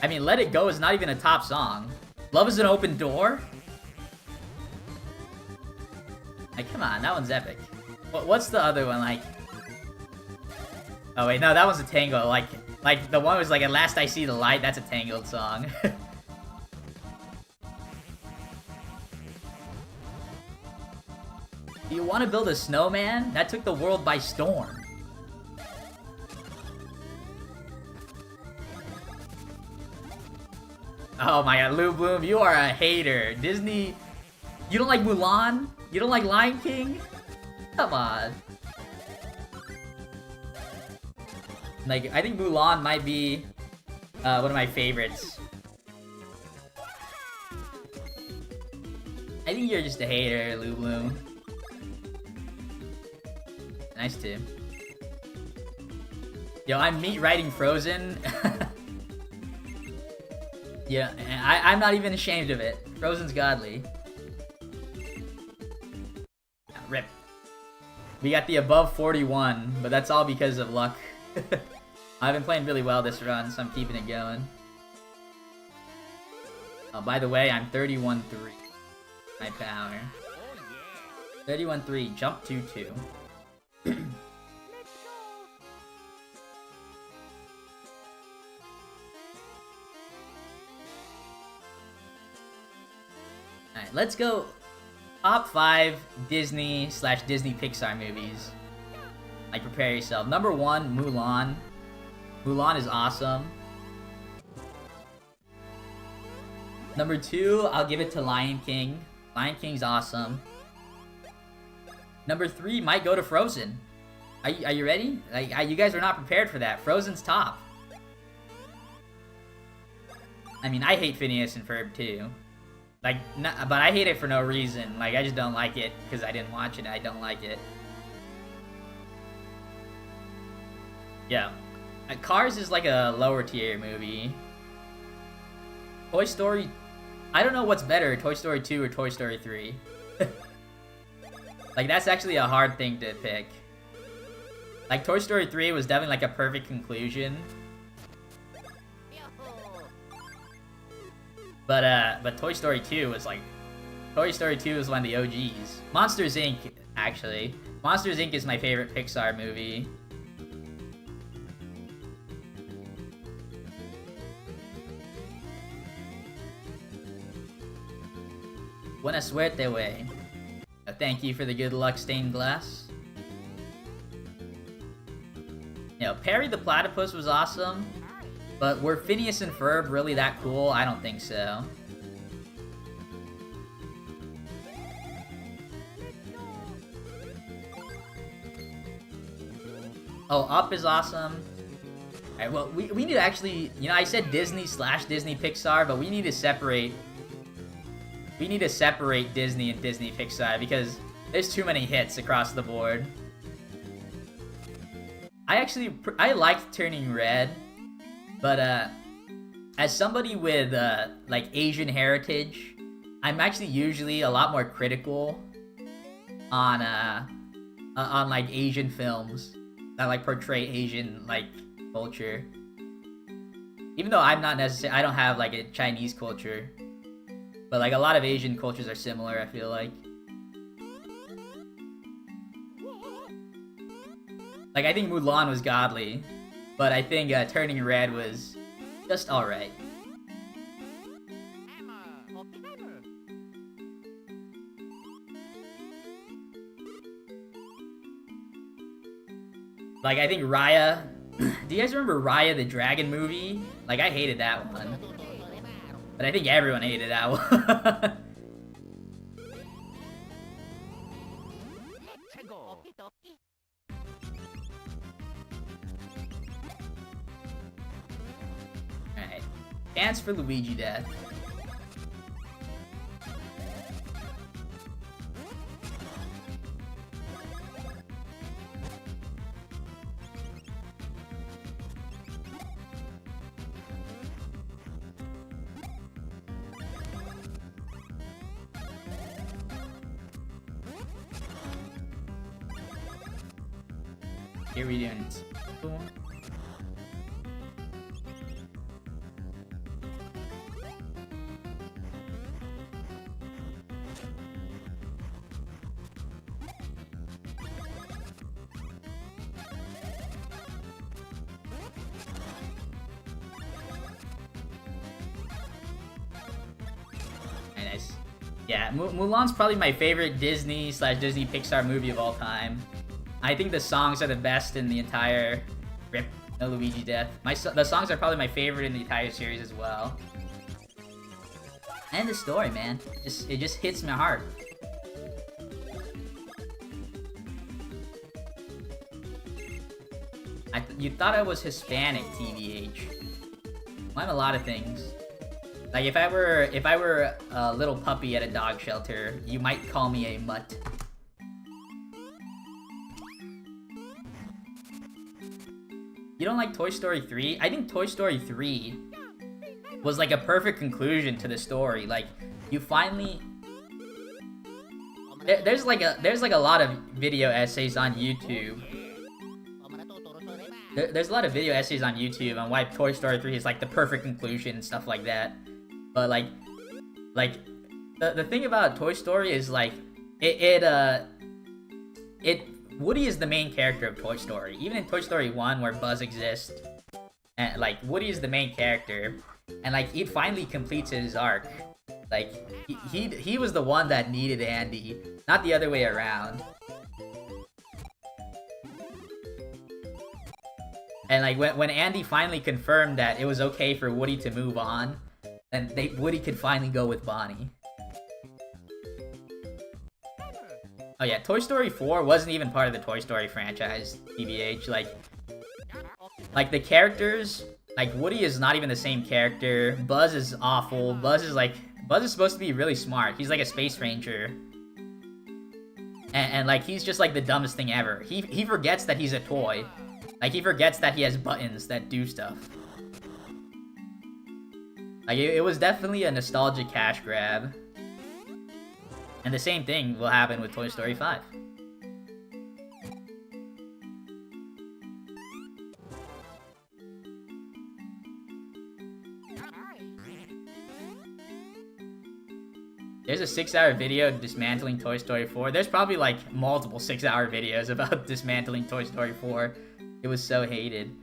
I mean, Let It Go is not even a top song. Love is an Open Door? Like, come on, that one's epic. What's the other one, like? Oh wait, no, that one's a Tangled. Like the one was like, At Last I See the Light, that's a Tangled song. Do you want to build a snowman? That took the world by storm. Oh my god, Lou Bloom, you are a hater. Disney... You don't like Mulan? You don't like Lion King? Come on. Like, I think Mulan might be one of my favorites. I think you're just a hater, Lou Bloom. Nice too. Yo, I'm meat writing Frozen. Yeah, I'm not even ashamed of it. Frozen's godly. Rip. We got the above 41, but that's all because of luck. I've been playing really well this run, so I'm keeping it going. Oh, by the way, I'm 31-3. My power. 31-3, jump 2-2. Alright, let's go top 5 Disney/Disney Pixar movies. Like, prepare yourself. Number 1, Mulan. Mulan is awesome. Number 2, I'll give it to Lion King. Lion King's awesome. Number 3 might go to Frozen. Are you ready? Like, you guys are not prepared for that. Frozen's top. I mean, I hate Phineas and Ferb too. Like, but I hate it for no reason. Like, I just don't like it because I didn't watch it and I don't like it. Yeah. Cars is like a lower tier movie. Toy Story... I don't know what's better, Toy Story 2 or Toy Story 3. Like, that's actually a hard thing to pick. Like, Toy Story 3 was definitely like a perfect conclusion. But Toy Story 2 was like... Toy Story 2 is one of the OGs. Monsters, Inc., actually. Monsters, Inc. is my favorite Pixar movie. Buena suerte, way. Thank you for the good luck, stained glass. You know, Perry the Platypus was awesome. But were Phineas and Ferb really that cool? I don't think so. Oh, Up is awesome. Alright, well, we need to actually... You know, I said Disney/Disney Pixar, but we need to separate... We need to separate Disney and Disney Pixar because there's too many hits across the board. I liked Turning Red. But, as somebody with, like, Asian heritage, I'm actually usually a lot more critical on, like, Asian films that, like, portray Asian, like, culture. Even though I'm not necessarily, I don't have like a Chinese culture, but like a lot of Asian cultures are similar, I feel like. Like, I think Mulan was godly, but I think Turning Red was just alright. Like, I think Raya... Do you guys remember Raya the Dragon movie? Like, I hated that one. But I think everyone hated that one. Alright. Dance for Luigi Death. Here we doing it. Very nice. Yeah, Mulan's probably my favorite Disney/Disney Pixar movie of all time. I think the songs are the best in the entire RIP No Luigi Death. The songs are probably my favorite in the entire series as well. And the story, man. It just hits my heart. You thought I was Hispanic, TVH. Well, I'm a lot of things. Like if I were a little puppy at a dog shelter, you might call me a mutt. You don't like Toy Story 3? I think Toy Story 3 was like a perfect conclusion to the story. Like, you finally... There's like a lot of video essays on YouTube. There's a lot of video essays on YouTube on why Toy Story 3 is like the perfect conclusion and stuff like that. But like the thing about Toy Story is like Woody is the main character of Toy Story. Even in Toy Story 1, where Buzz exists, and like Woody is the main character, and like he finally completes his arc. Like he was the one that needed Andy, not the other way around. And like when Andy finally confirmed that it was okay for Woody to move on, then Woody could finally go with Bonnie. Oh yeah, Toy Story 4 wasn't even part of the Toy Story franchise, TBH. Like the characters, like Woody is not even the same character. Buzz is awful. Buzz is supposed to be really smart. He's like a space ranger. And like he's just like the dumbest thing ever. He forgets that he's a toy. Like he forgets that he has buttons that do stuff. Like it was definitely a nostalgic cash grab. And the same thing will happen with Toy Story 5. There's a 6-hour video dismantling Toy Story 4. There's probably like multiple 6-hour videos about dismantling Toy Story 4. It was so hated.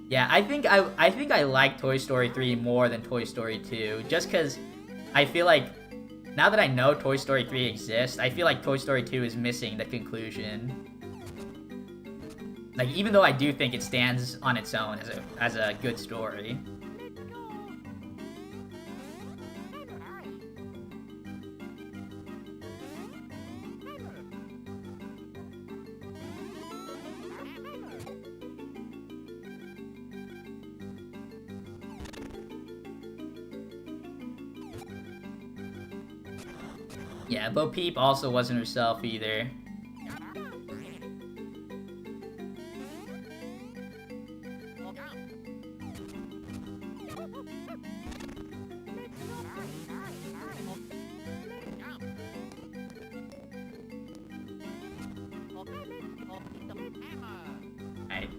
Yeah, I think I like Toy Story 3 more than Toy Story 2, just because I feel like now that I know Toy Story 3 exists, I feel like Toy Story 2 is missing the conclusion. Like, even though I do think it stands on its own as a good story. Yeah, Bo Peep also wasn't herself either. Alright.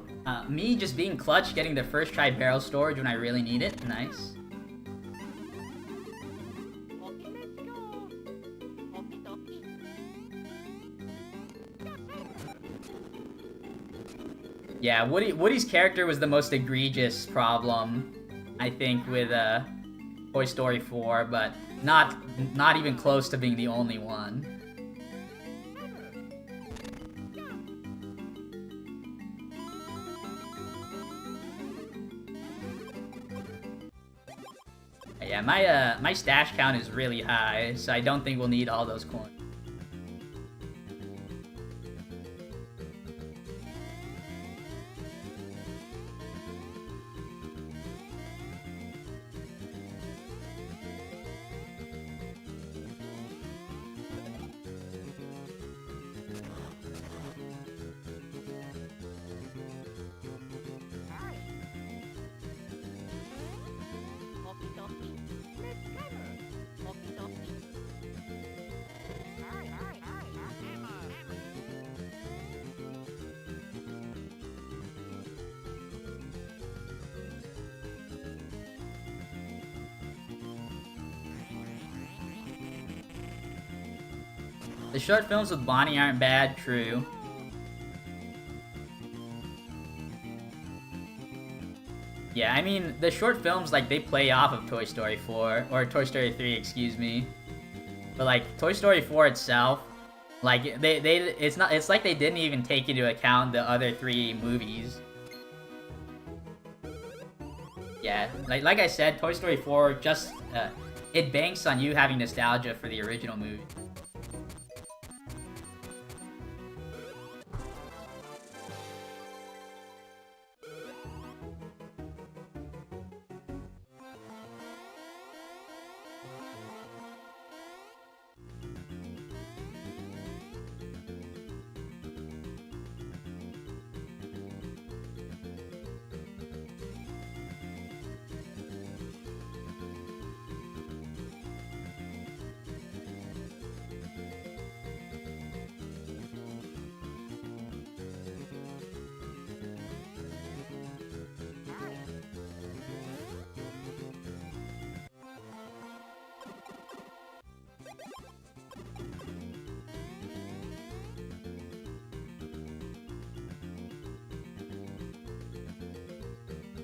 Me just being clutch, getting the first try barrel storage when I really need it. Nice. Yeah, Woody's character was the most egregious problem, I think, with Toy Story 4, but not even close to being the only one. Yeah, my stash count is really high, so I don't think we'll need all those coins. The short films with Bonnie aren't bad, true. Yeah, I mean, the short films, like, they play off of Toy Story 4, or Toy Story 3, excuse me. But, like, Toy Story 4 itself, like, it's like they didn't even take into account the other 3 movies. Yeah, like I said, Toy Story 4 just, it banks on you having nostalgia for the original movie.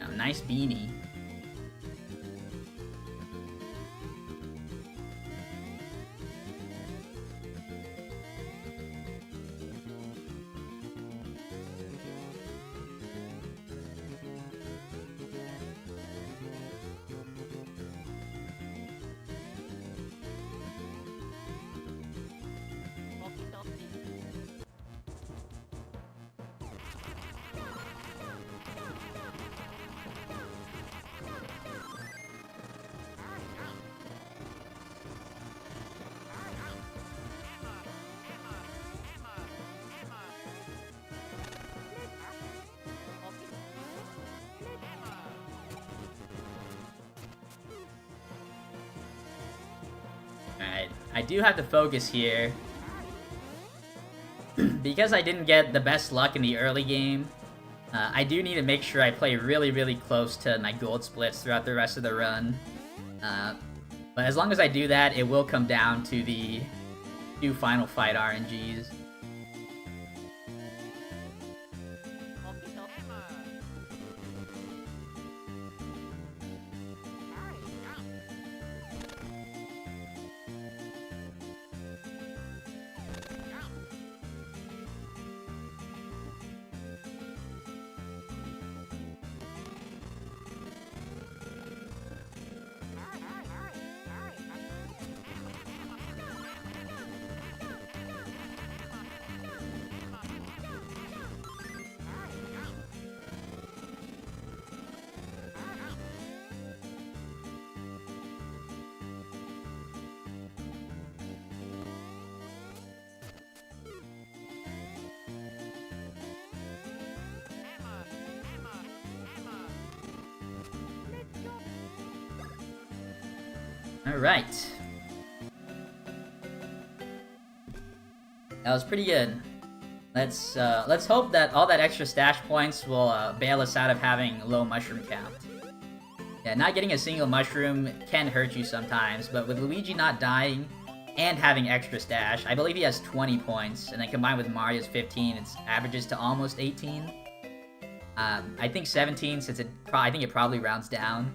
Oh, nice beanie. Alright, I do have to focus here. Because I didn't get the best luck in the early game, I do need to make sure I play really, really close to my gold splits throughout the rest of the run. But as long as I do that, it will come down to the 2 Final Fight RNGs. Alright. That was pretty good. Let's hope that all that extra stash points will bail us out of having low mushroom count. Yeah, not getting a single mushroom can hurt you sometimes, but with Luigi not dying and having extra stash, I believe he has 20 points, and then combined with Mario's 15, it averages to almost 18. I think 17, since I think it probably rounds down,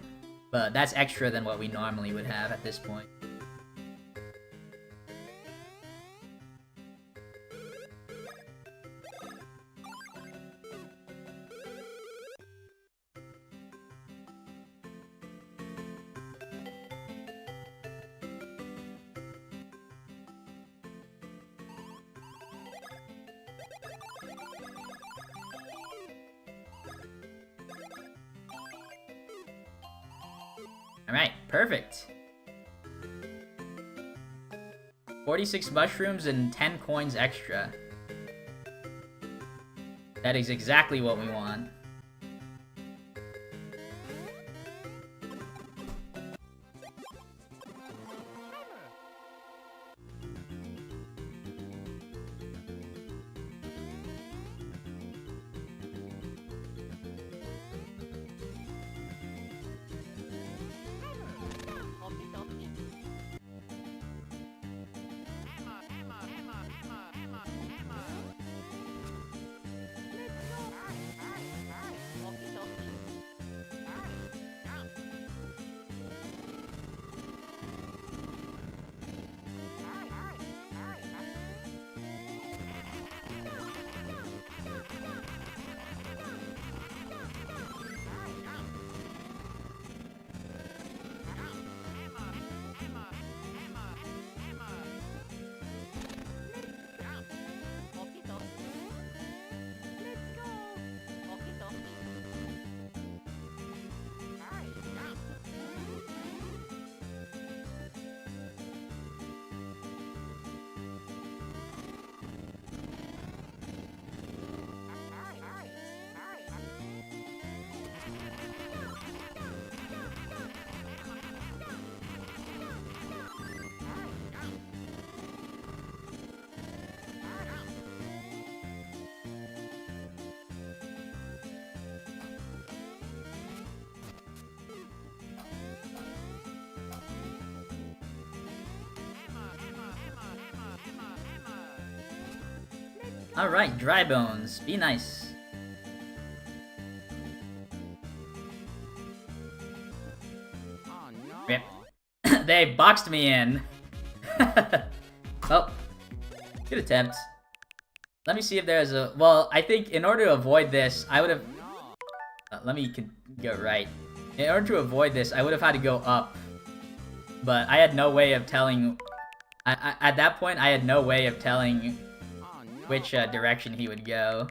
but that's extra than what we normally would have at this point. Alright, perfect. 46 mushrooms and 10 coins extra. That is exactly what we want. Alright, dry bones. Be nice. Oh no. Rip. They boxed me in. Well, good attempt. Let me see if there's a... Well, I think in order to avoid this, I would have... let me go right. In order to avoid this, I would have had to go up. But I had no way of telling... at that point, I had no way of telling which direction he would go.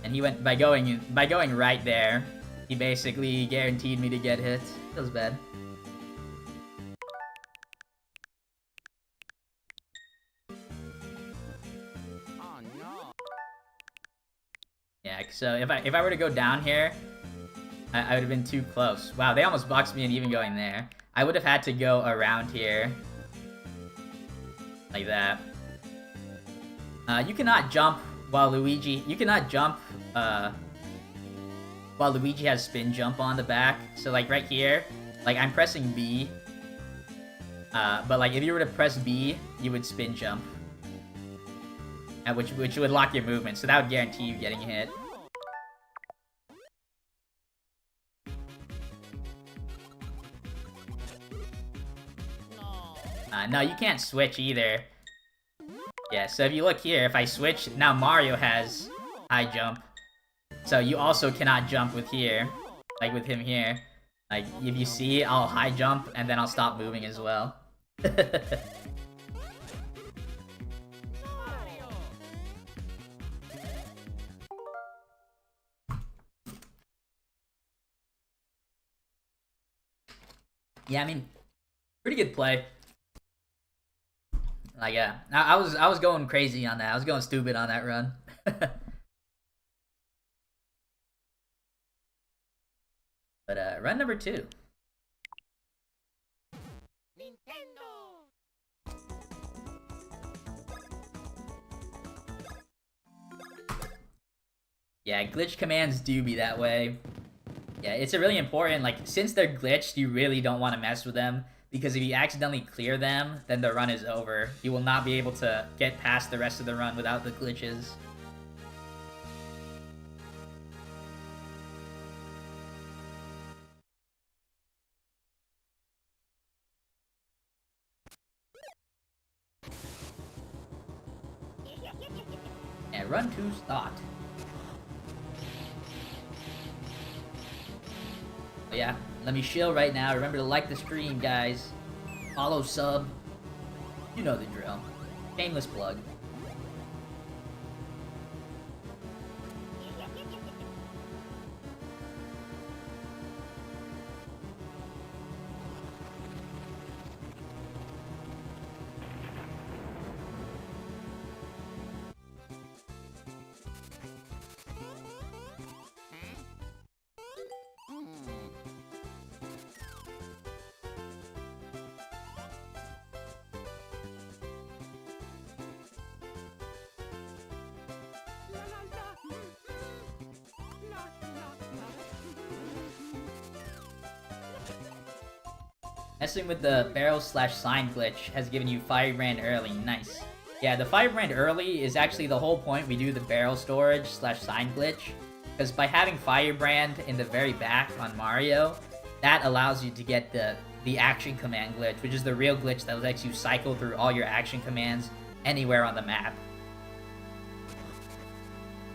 And he went... By going right there, he basically guaranteed me to get hit. Feels bad. Yeah, so if I were to go down here, I would have been too close. Wow, they almost boxed me in even going there. I would have had to go around here. Like that. You cannot jump while Luigi... You cannot jump, while Luigi has spin jump on the back. So, like, right here, like, I'm pressing B. But, like, if you were to press B, you would spin jump. Which would lock your movement, so that would guarantee you getting hit. No, you can't switch either. Yeah, so if you look here, if I switch, now Mario has high jump. So you also cannot jump with here, like with him here. Like, if you see, I'll high jump, and then I'll stop moving as well. Yeah, I mean, pretty good play. Like, yeah, I was going crazy on that. I was going stupid on that run. But run number 2. Nintendo. Yeah, glitch commands do be that way. Yeah, it's a really important, like, since they're glitched, you really don't want to mess with them, because if you accidentally clear them, then the run is over. You will not be able to get past the rest of the run without the glitches. And run to start. But yeah, let me chill right now. Remember to like the stream, guys. Follow, sub. You know the drill. Shameless plug. Messing with the barrel/sign glitch has given you Firebrand early. Nice. Yeah, the Firebrand early is actually the whole point we do the barrel storage/sign glitch. Because by having Firebrand in the very back on Mario, that allows you to get the action command glitch, which is the real glitch that lets you cycle through all your action commands anywhere on the map.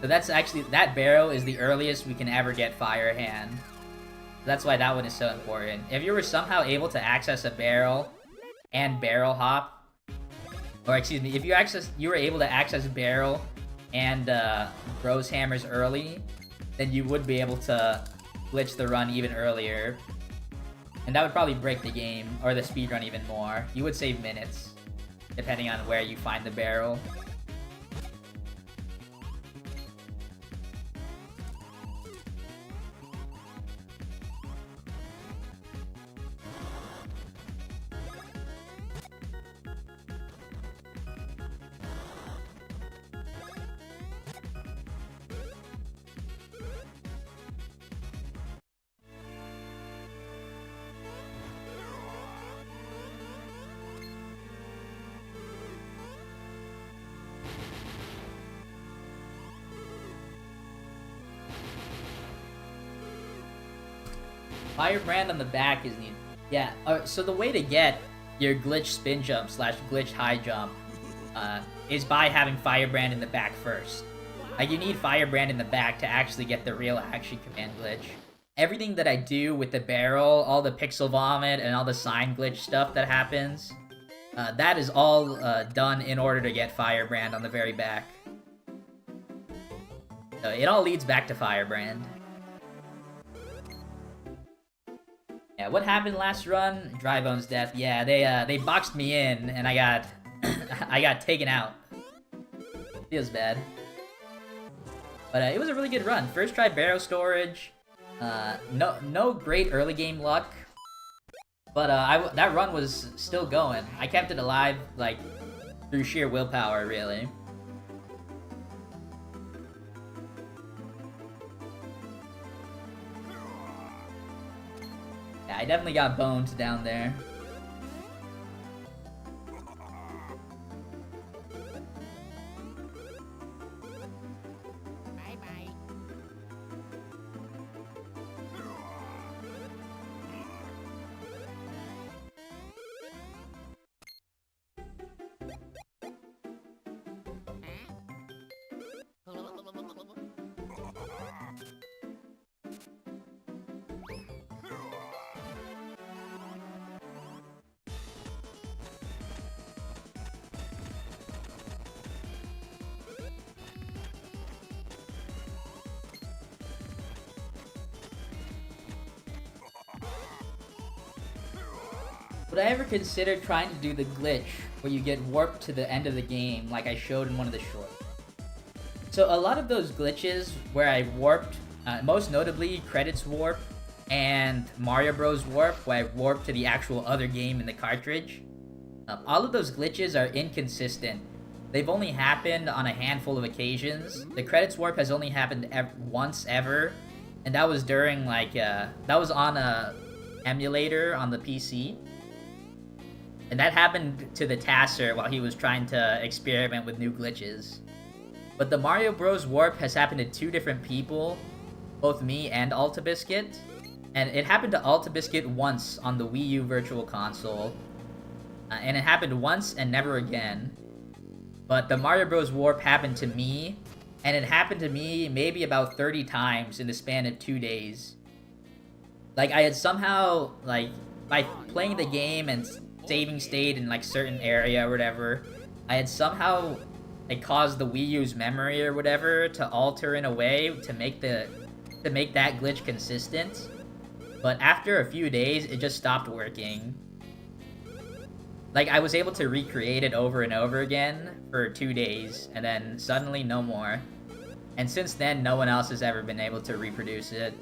So that's actually, that barrel is the earliest we can ever get Fire Hand. That's why that one is so important. If you were somehow able to access a barrel and barrel hop, or excuse me, if you were able to access barrel and Bros Hammers early, then you would be able to glitch the run even earlier. And that would probably break the game, or the speedrun even more. You would save minutes, depending on where you find the barrel. Firebrand on the back is needed. Yeah, so the way to get your glitch spin jump / glitch high jump is by having Firebrand in the back first. Like, you need Firebrand in the back to actually get the real action command glitch. Everything that I do with the barrel, all the pixel vomit, and all the sign glitch stuff that happens, that is all done in order to get Firebrand on the very back. So it all leads back to Firebrand. Yeah, what happened last run? Drybone's death. Yeah, they boxed me in, and I got I got taken out. Feels bad. But it was a really good run. First try barrel storage. No great early game luck. But that run was still going. I kept it alive, like, through sheer willpower, really. Yeah, I definitely got boned down there. Would I ever consider trying to do the glitch where you get warped to the end of the game like I showed in one of the shorts? So a lot of those glitches where I warped, most notably Credits Warp and Mario Bros. Warp, where I warped to the actual other game in the cartridge, all of those glitches are inconsistent they've only happened on a handful of occasions. The credits warp has only happened once ever, and that was during like that was on a emulator on the PC, and that happened to the Tasser while he was trying to experiment with new glitches. But the Mario Bros. Warp has happened to 2 different people, both me and AltaBiscuit, and it happened to AltaBiscuit once on the Wii U Virtual Console, and it happened once and never again. But the Mario Bros. Warp happened to me, and it happened to me maybe about 30 times in the span of 2 days. Like, I had somehow, like, by playing the game and saving state in, like, certain area or whatever, I had somehow, like, caused the Wii U's memory or whatever to alter in a way to make that glitch consistent. But after a few days, it just stopped working. Like, I was able to recreate it over and over again for 2 days, and then suddenly no more. And since then, no one else has ever been able to reproduce it.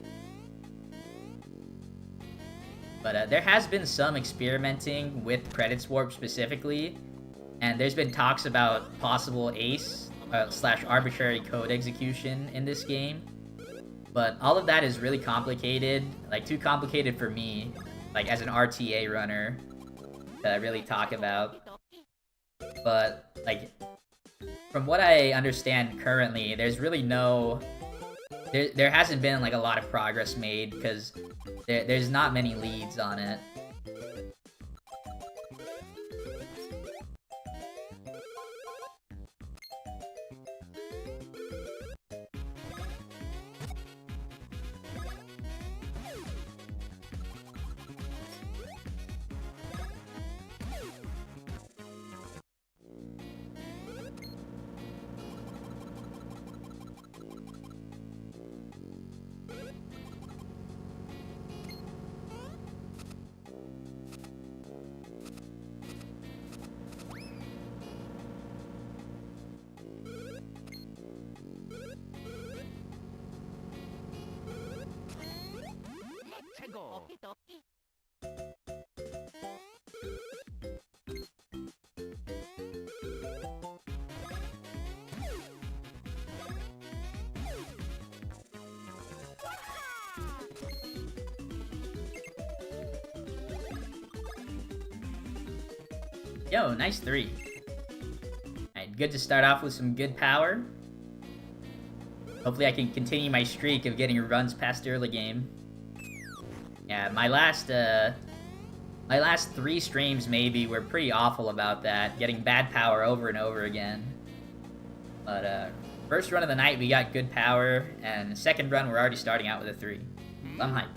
But there has been some experimenting with credits warp specifically, and there's been talks about possible ace / arbitrary code execution in this game. But all of that is really complicated, like too complicated for me, like as an RTA runner, to really talk about. But like, from what I understand currently, there's really no... There hasn't been like a lot of progress made because there's not many leads on it. Yo, nice 3. Alright, good to start off with some good power. Hopefully I can continue my streak of getting runs past early game. Yeah, my last 3 streams maybe were pretty awful about that, getting bad power over and over again. But first run of the night we got good power, and second run we're already starting out with a 3. So I'm hyped.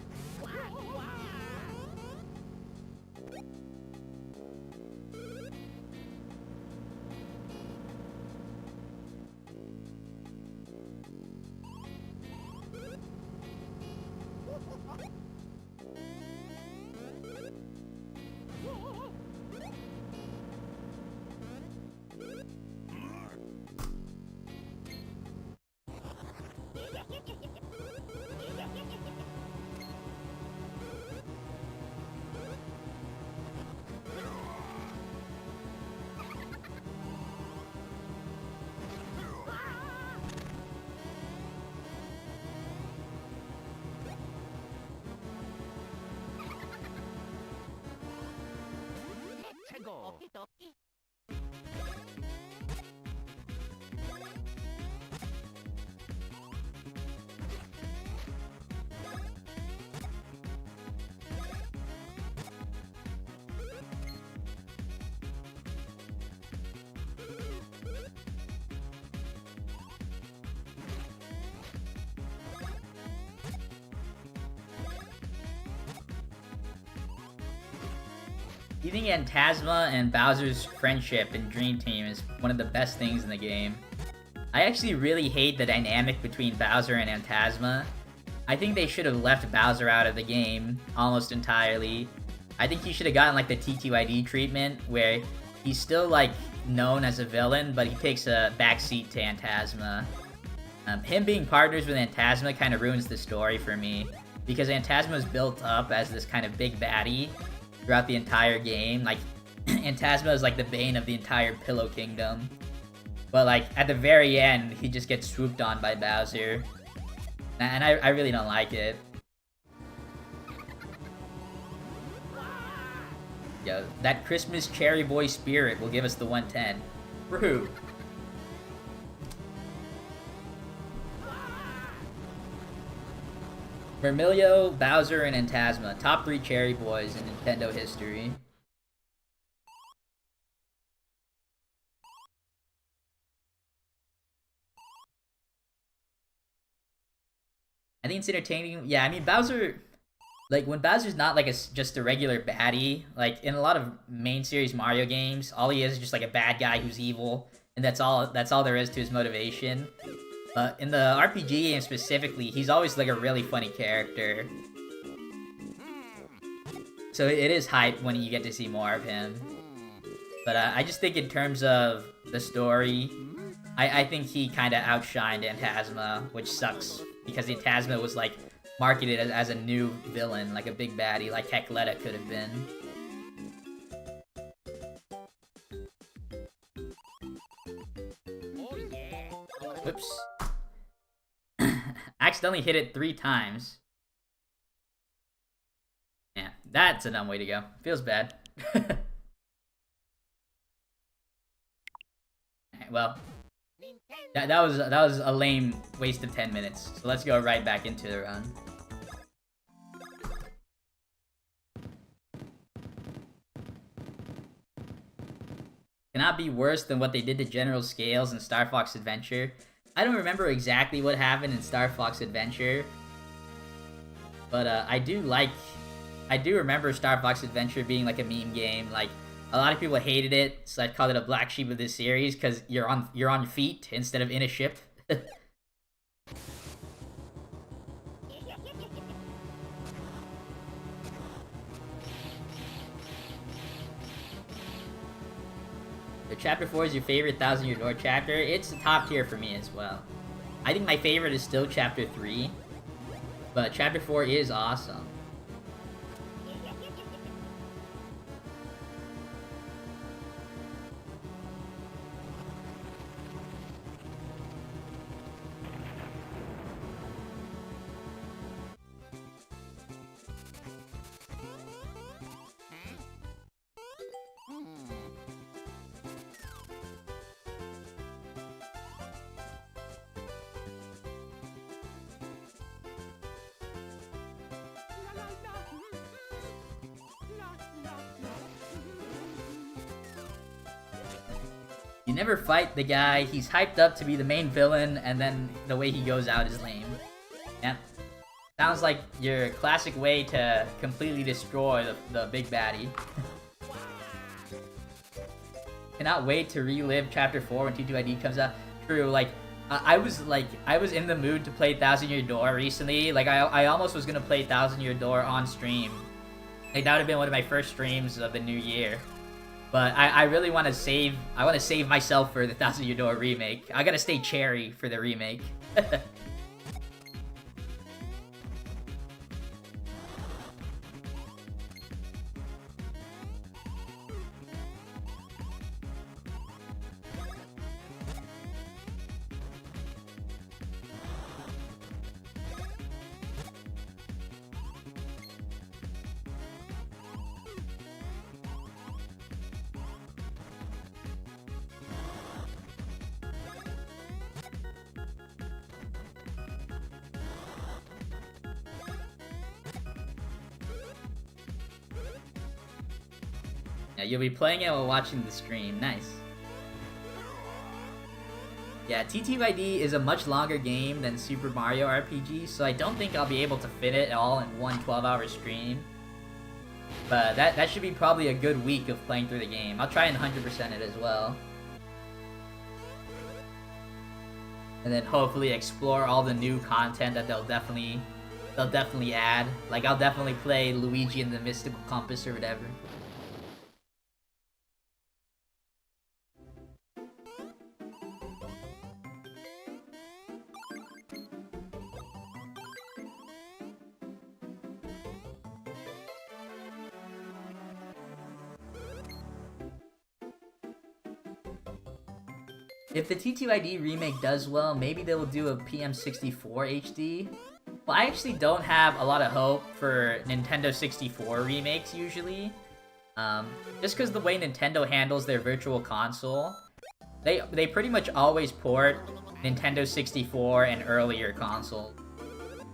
I think Phantasma and Bowser's friendship in Dream Team is one of the best things in the game. I actually really hate the dynamic between Bowser and Phantasma. I think they should have left Bowser out of the game almost entirely. I think he should have gotten like the TTYD treatment where he's still like known as a villain, but he takes a backseat to Phantasma. Him being partners with Phantasma kind of ruins the story for me, because Phantasma is built up as this kind of big baddie throughout the entire game. Like, Phantasma is like the bane of the entire Pillow Kingdom. But like at the very end, he just gets swooped on by Bowser, and I really don't like it. Yo, that Christmas cherry boy spirit will give us the 110. Woohoo! Vermilio, Bowser, and Phantasma. Top 3 cherry boys in Nintendo history. I think it's entertaining. Yeah, I mean, Bowser... Like, when Bowser's not, like, just a regular baddie, like, in a lot of main series Mario games, all he is just, like, a bad guy who's evil, and that's all there is to his motivation. In the RPG game specifically, he's always, like, a really funny character. So it is hype when you get to see more of him. But I just think in terms of the story, I think he kind of outshined Phantasma, which sucks, because Phantasma was, like, marketed as a new villain, like a big baddie, like Hecletta could have been. Whoops. Accidentally hit it 3 times. Yeah, that's a dumb way to go. Feels bad. Alright, well, that was a lame waste of 10 minutes. So let's go right back into the run. Cannot be worse than what they did to General Scales in Star Fox Adventure. I don't remember exactly what happened in Star Fox Adventure, but I do remember Star Fox Adventure being like a meme game. Like, a lot of people hated it, so I called it a black sheep of this series because you're on feet instead of in a ship. So Chapter 4 is your favorite Thousand Year Door chapter. It's top tier for me as well. I think my favorite is still Chapter 3, but Chapter 4 is awesome. You never fight the guy, he's hyped up to be the main villain, and then the way he goes out is lame. Yeah. Sounds like your classic way to completely destroy the big baddie. Cannot wait to relive Chapter 4 when T2ID comes out. True, like, I was in the mood to play Thousand Year Door recently. Like, I almost was gonna play Thousand Year Door on stream. Like, that would have been one of my first streams of the new year. But I really want to save myself for the Thousand Year Door remake. I gotta stay cherry for the remake. Yeah, you'll be playing it while watching the stream. Nice. Yeah, TTYD is a much longer game than Super Mario RPG, so I don't think I'll be able to fit it all in one 12-hour stream. But that should be probably a good week of playing through the game. I'll try and 100% it as well. And then hopefully explore all the new content that they'll definitely add. Like, I'll definitely play Luigi and the Mystical Compass or whatever. If the TTYD remake does well, maybe they will do a PM64 HD. But I actually don't have a lot of hope for Nintendo 64 remakes usually. Just because the way Nintendo handles their virtual console, they pretty much always port Nintendo 64 and earlier consoles.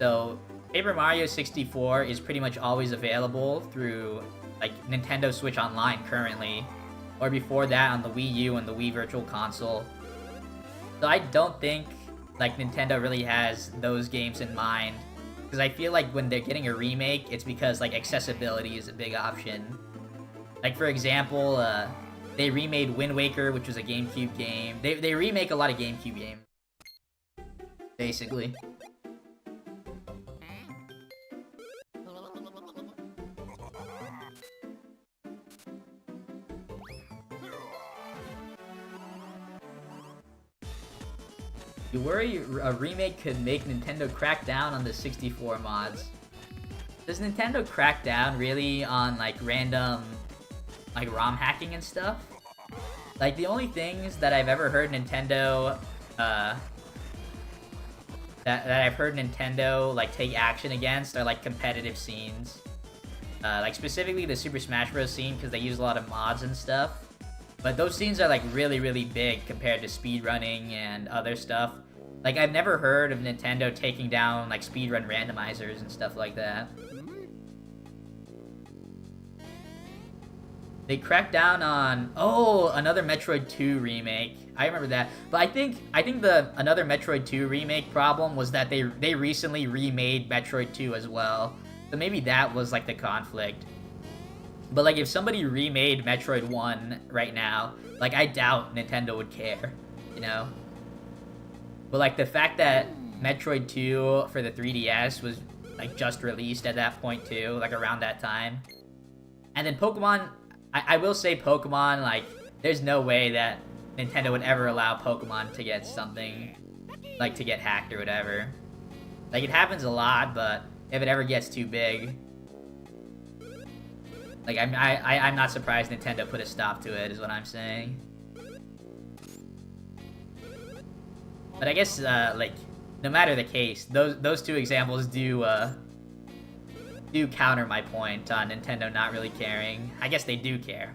So Paper Mario 64 is pretty much always available through like Nintendo Switch Online currently, or before that on the Wii U and the Wii Virtual Console. So I don't think like Nintendo really has those games in mind, because I feel like when they're getting a remake, it's because like accessibility is a big option. Like for example, they remade Wind Waker, which was a GameCube game. They remake a lot of GameCube games, basically. You worry a remake could make Nintendo crack down on the 64 mods. Does Nintendo crack down really on like random like ROM hacking and stuff? Like the only things that I've ever heard Nintendo that I've heard Nintendo like take action against are like competitive scenes. Like specifically the Super Smash Bros. Scene, because they use a lot of mods and stuff. But those scenes are like really, really big compared to speedrunning and other stuff. Like I've never heard of Nintendo taking down like speedrun randomizers and stuff like that. They cracked down on another Metroid 2 remake. I remember that. But I think another Metroid 2 remake problem was that they recently remade Metroid 2 as well. So maybe that was like the conflict. But like if somebody remade Metroid 1 right now, like I doubt Nintendo would care, you know? But like the fact that Metroid 2 for the 3DS was like just released at that point too, like around that time. And then Pokemon, I will say Pokemon, like there's no way that Nintendo would ever allow Pokemon to get something, like to get hacked or whatever. Like it happens a lot, but if it ever gets too big, like I'm not surprised Nintendo put a stop to it, is what I'm saying. But I guess like no matter the case, those two examples do counter my point on Nintendo not really caring. I guess they do care.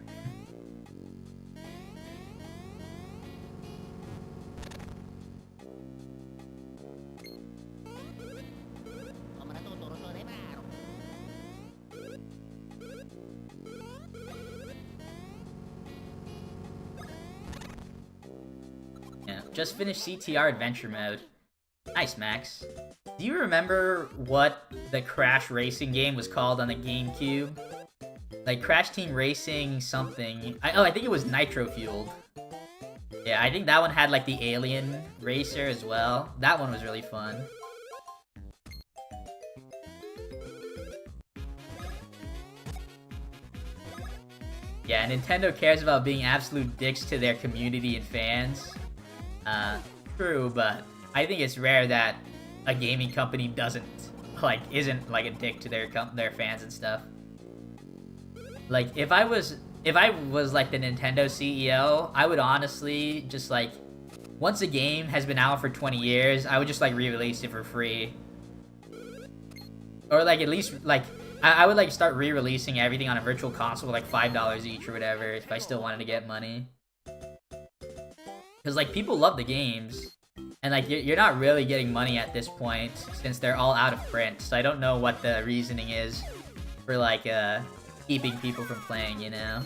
Just finished CTR Adventure Mode. Nice, Max. Do you remember what the Crash Racing game was called on the GameCube? Like Crash Team Racing something. I think it was Nitro Fueled. Yeah, I think that one had like the Alien Racer as well. That one was really fun. Yeah, Nintendo cares about being absolute dicks to their community and fans. True, but I think it's rare that a gaming company isn't like a dick to their fans and stuff. Like if I was like the Nintendo CEO, I would honestly just like, once a game has been out for 20 years, I would just like re-release it for free. Or like at least like I would like start re-releasing everything on a virtual console for like $5 each or whatever if I still wanted to get money. Because, like, people love the games, and, like, you're not really getting money at this point, since they're all out of print, so I don't know what the reasoning is for, like, keeping people from playing, you know?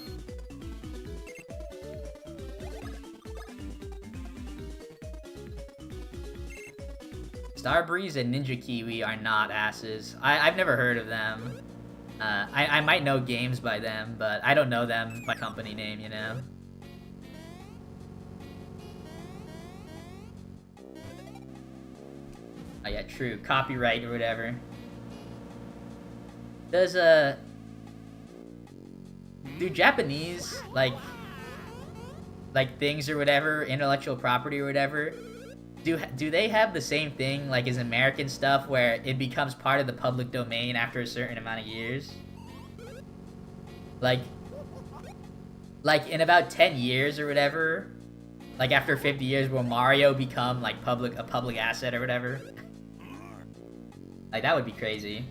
Starbreeze and Ninja Kiwi are not asses. I've never heard of them. I might know games by them, but I don't know them by company name, you know? Oh yeah, true. Copyright or whatever. Does, do Japanese, like things or whatever, intellectual property or whatever, do they have the same thing, like, as American stuff, where it becomes part of the public domain after a certain amount of years? Like, in about 10 years or whatever, Like after 50 years, will Mario become like a public asset or whatever? Like that would be crazy.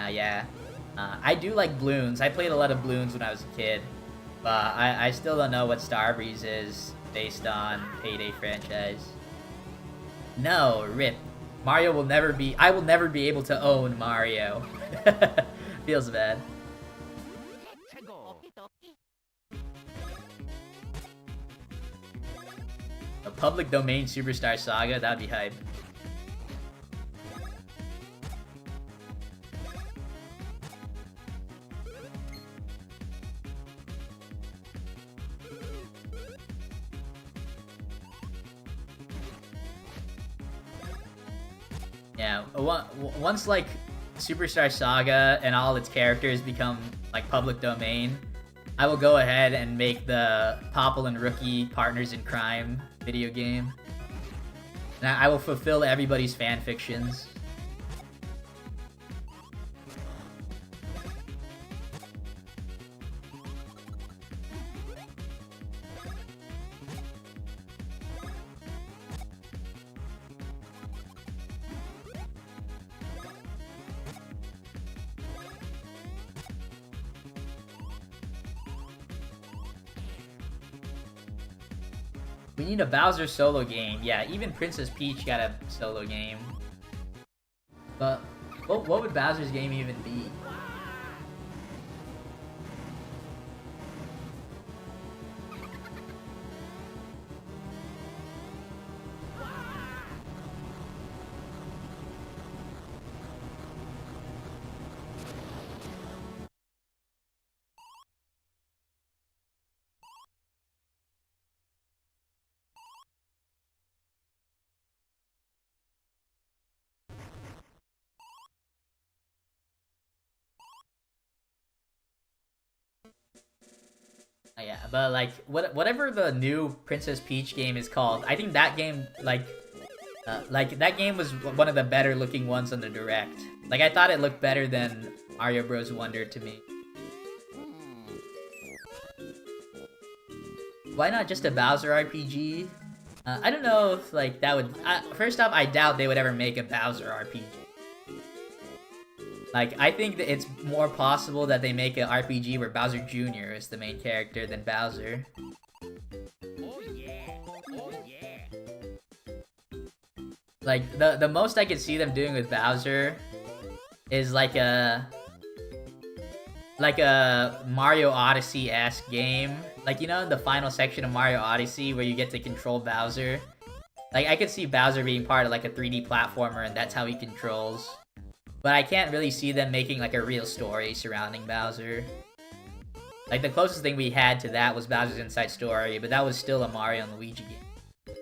Yeah. I do like Bloons. I played a lot of Bloons when I was a kid. But I still don't know what Starbreeze is based on Payday franchise. No, rip. Mario will never be... I will never be able to own Mario. Feels bad. A public domain Superstar Saga? That'd be hype. Yeah, once like Superstar Saga and all its characters become like public domain, I will go ahead and make the Popple and Rookie partners in crime video game. And I will fulfill everybody's fan fictions. We need a Bowser solo game. Yeah, even Princess Peach got a solo game. But what would Bowser's game even be? Yeah, but like whatever the new Princess Peach game is called, I think that game like that game was one of the better looking ones on the Direct. Like I thought it looked better than Mario Bros. Wonder to me. Why not just a Bowser RPG? I don't know if like that would. First off, I doubt they would ever make a Bowser RPG. Like, I think that it's more possible that they make an RPG where Bowser Jr. is the main character than Bowser. Oh yeah. Oh yeah. Like, the most I could see them doing with Bowser is like a Mario Odyssey-esque game. Like, you know, in the final section of Mario Odyssey where you get to control Bowser? Like, I could see Bowser being part of like a 3D platformer and that's how he controls. But I can't really see them making like a real story surrounding Bowser. Like the closest thing we had to that was Bowser's Inside Story, but that was still a Mario and Luigi game.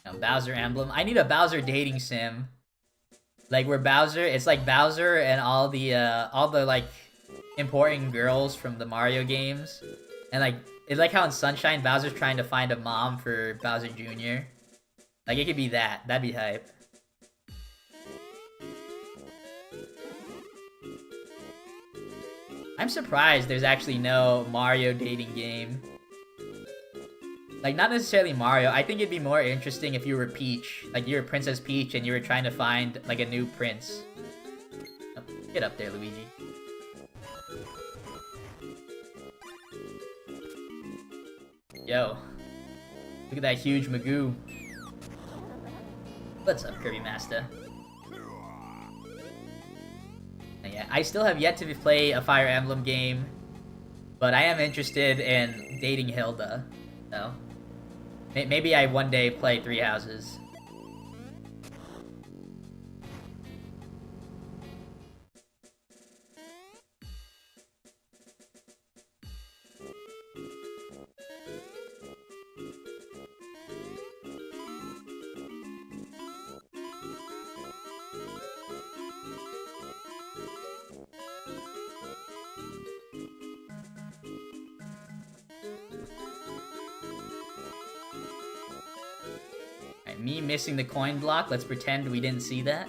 Now, Bowser Emblem. I need a Bowser dating sim. Like where Bowser, it's like Bowser and all the like important girls from the Mario games. And like, it's like how in Sunshine, Bowser's trying to find a mom for Bowser Jr. Like, it could be that. That'd be hype. I'm surprised there's actually no Mario dating game. Like, not necessarily Mario. I think it'd be more interesting if you were Peach. Like, you were Princess Peach and you were trying to find, like, a new prince. Oh, get up there, Luigi. Yo. Look at that huge Magoo. What's up, Kirby Master? Yeah, I still have yet to play a Fire Emblem game, but I am interested in dating Hilda. So, maybe I one day play Three Houses. me missing the coin block, let's pretend we didn't see that.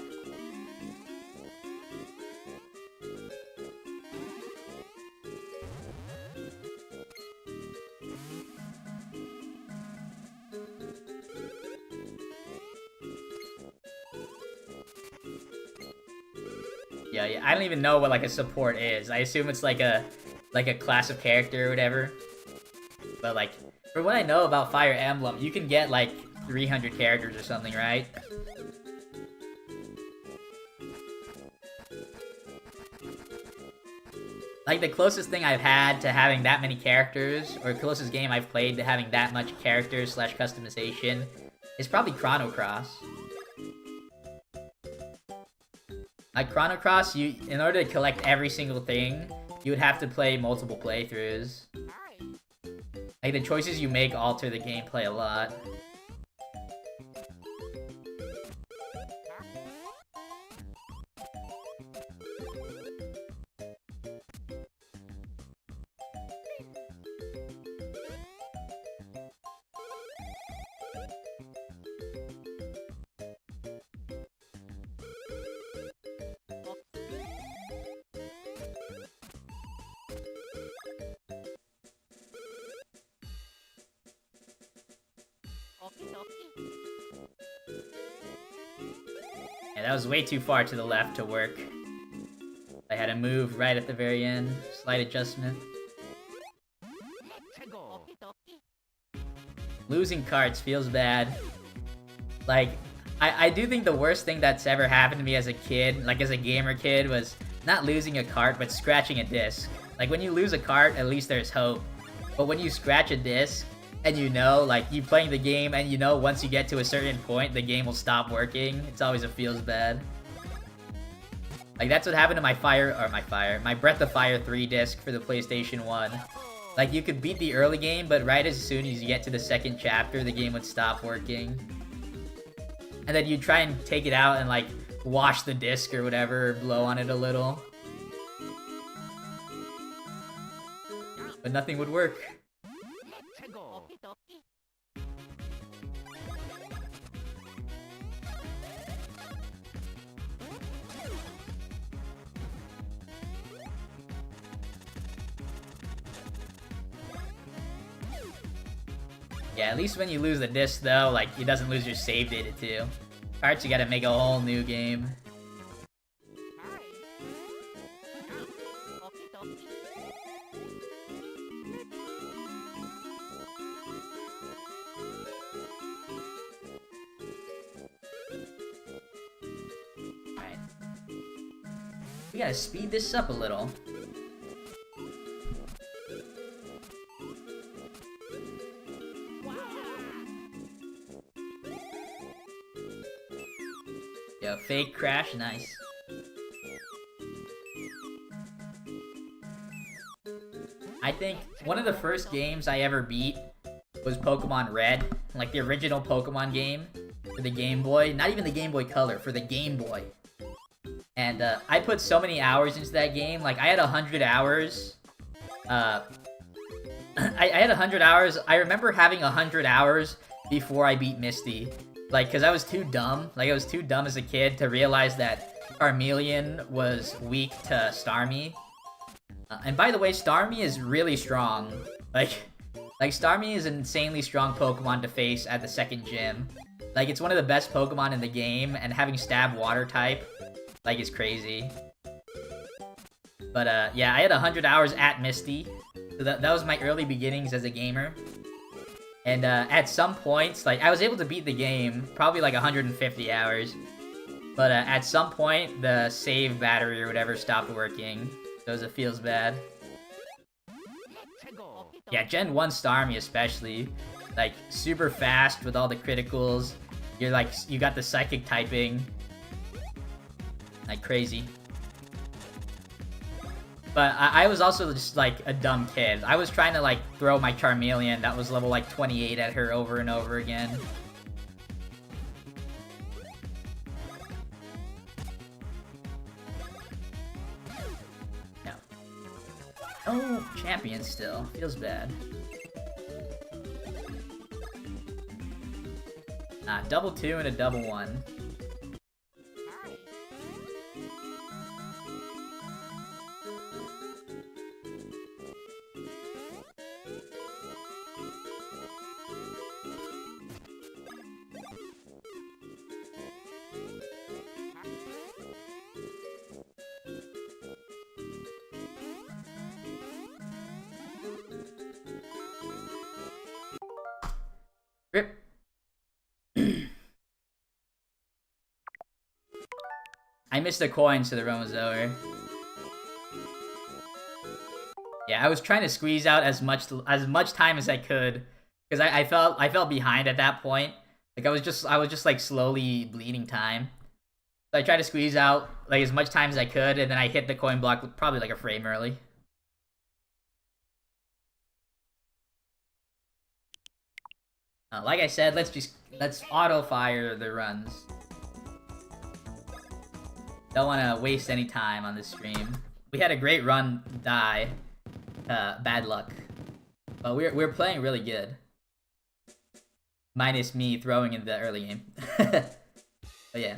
Yeah, I don't even know what like a support is. I assume it's like a class of character or whatever. But like, for what I know about Fire Emblem, you can get like 300 characters or something, right? Like, the closest thing I've had to having that many characters, or closest game I've played to having that much characters slash customization, is probably Chrono Cross. Like, Chrono Cross, in order to collect every single thing, you would have to play multiple playthroughs. Like, the choices you make alter the gameplay a lot. Yeah, that was way too far to the left to work. I had to move right at the very end. Slight adjustment. Losing carts feels bad. Like, I do think the worst thing that's ever happened to me as a kid, like as a gamer kid, was not losing a cart, but scratching a disc. Like, when you lose a cart, at least there's hope. But when you scratch a disc, and you know, like, you playing the game, and you know once you get to a certain point, the game will stop working, it's always a feels bad. Like, that's what happened to my Breath of Fire 3 disc for the PlayStation 1. Like, you could beat the early game, but right as soon as you get to the second chapter, the game would stop working. And then you'd try and take it out and, like, wash the disc or whatever, or blow on it a little. But nothing would work. Yeah, at least when you lose the disc, though, like, it doesn't lose your save data, too. Cards, you gotta make a whole new game. Alright. We gotta speed this up a little. Yo, fake crash, nice. I think one of the first games I ever beat was Pokemon Red, like the original Pokemon game for the Game Boy. Not even the Game Boy Color, for the Game Boy. And I put so many hours into that game. Like, I had 100 hours. I had 100 hours. I remember having 100 hours before I beat Misty. Like, because I was too dumb. Like, I was too dumb as a kid to realize that Charmeleon was weak to Starmie. And by the way, Starmie is really strong. Like Starmie is an insanely strong Pokemon to face at the second gym. Like, it's one of the best Pokemon in the game, and having Stab Water type, like, is crazy. But, yeah, I had 100 hours at Misty. So that was my early beginnings as a gamer. And, at some points, like, I was able to beat the game, probably like 150 hours. But, at some point, the save battery or whatever stopped working. So it feels bad. Yeah, Gen 1 Starmie especially. Like, super fast with all the criticals. You're like, you got the psychic typing. Like, crazy. But I was also just, like, a dumb kid. I was trying to, like, throw my Charmeleon that was level, like, 28 at her over and over again. No. Oh, champion still. Feels bad. Double 2 and a double 1. Rip. I missed a coin, so the run was over. Yeah, I was trying to squeeze out as much time as I could, because I felt behind at that point. Like I was just like slowly bleeding time. So I tried to squeeze out like as much time as I could, and then I hit the coin block probably like a frame early. Like I said, let's auto fire the runs. Don't want to waste any time on this stream. We had a great run die. Bad luck. But we're playing really good. Minus me throwing in the early game. But yeah.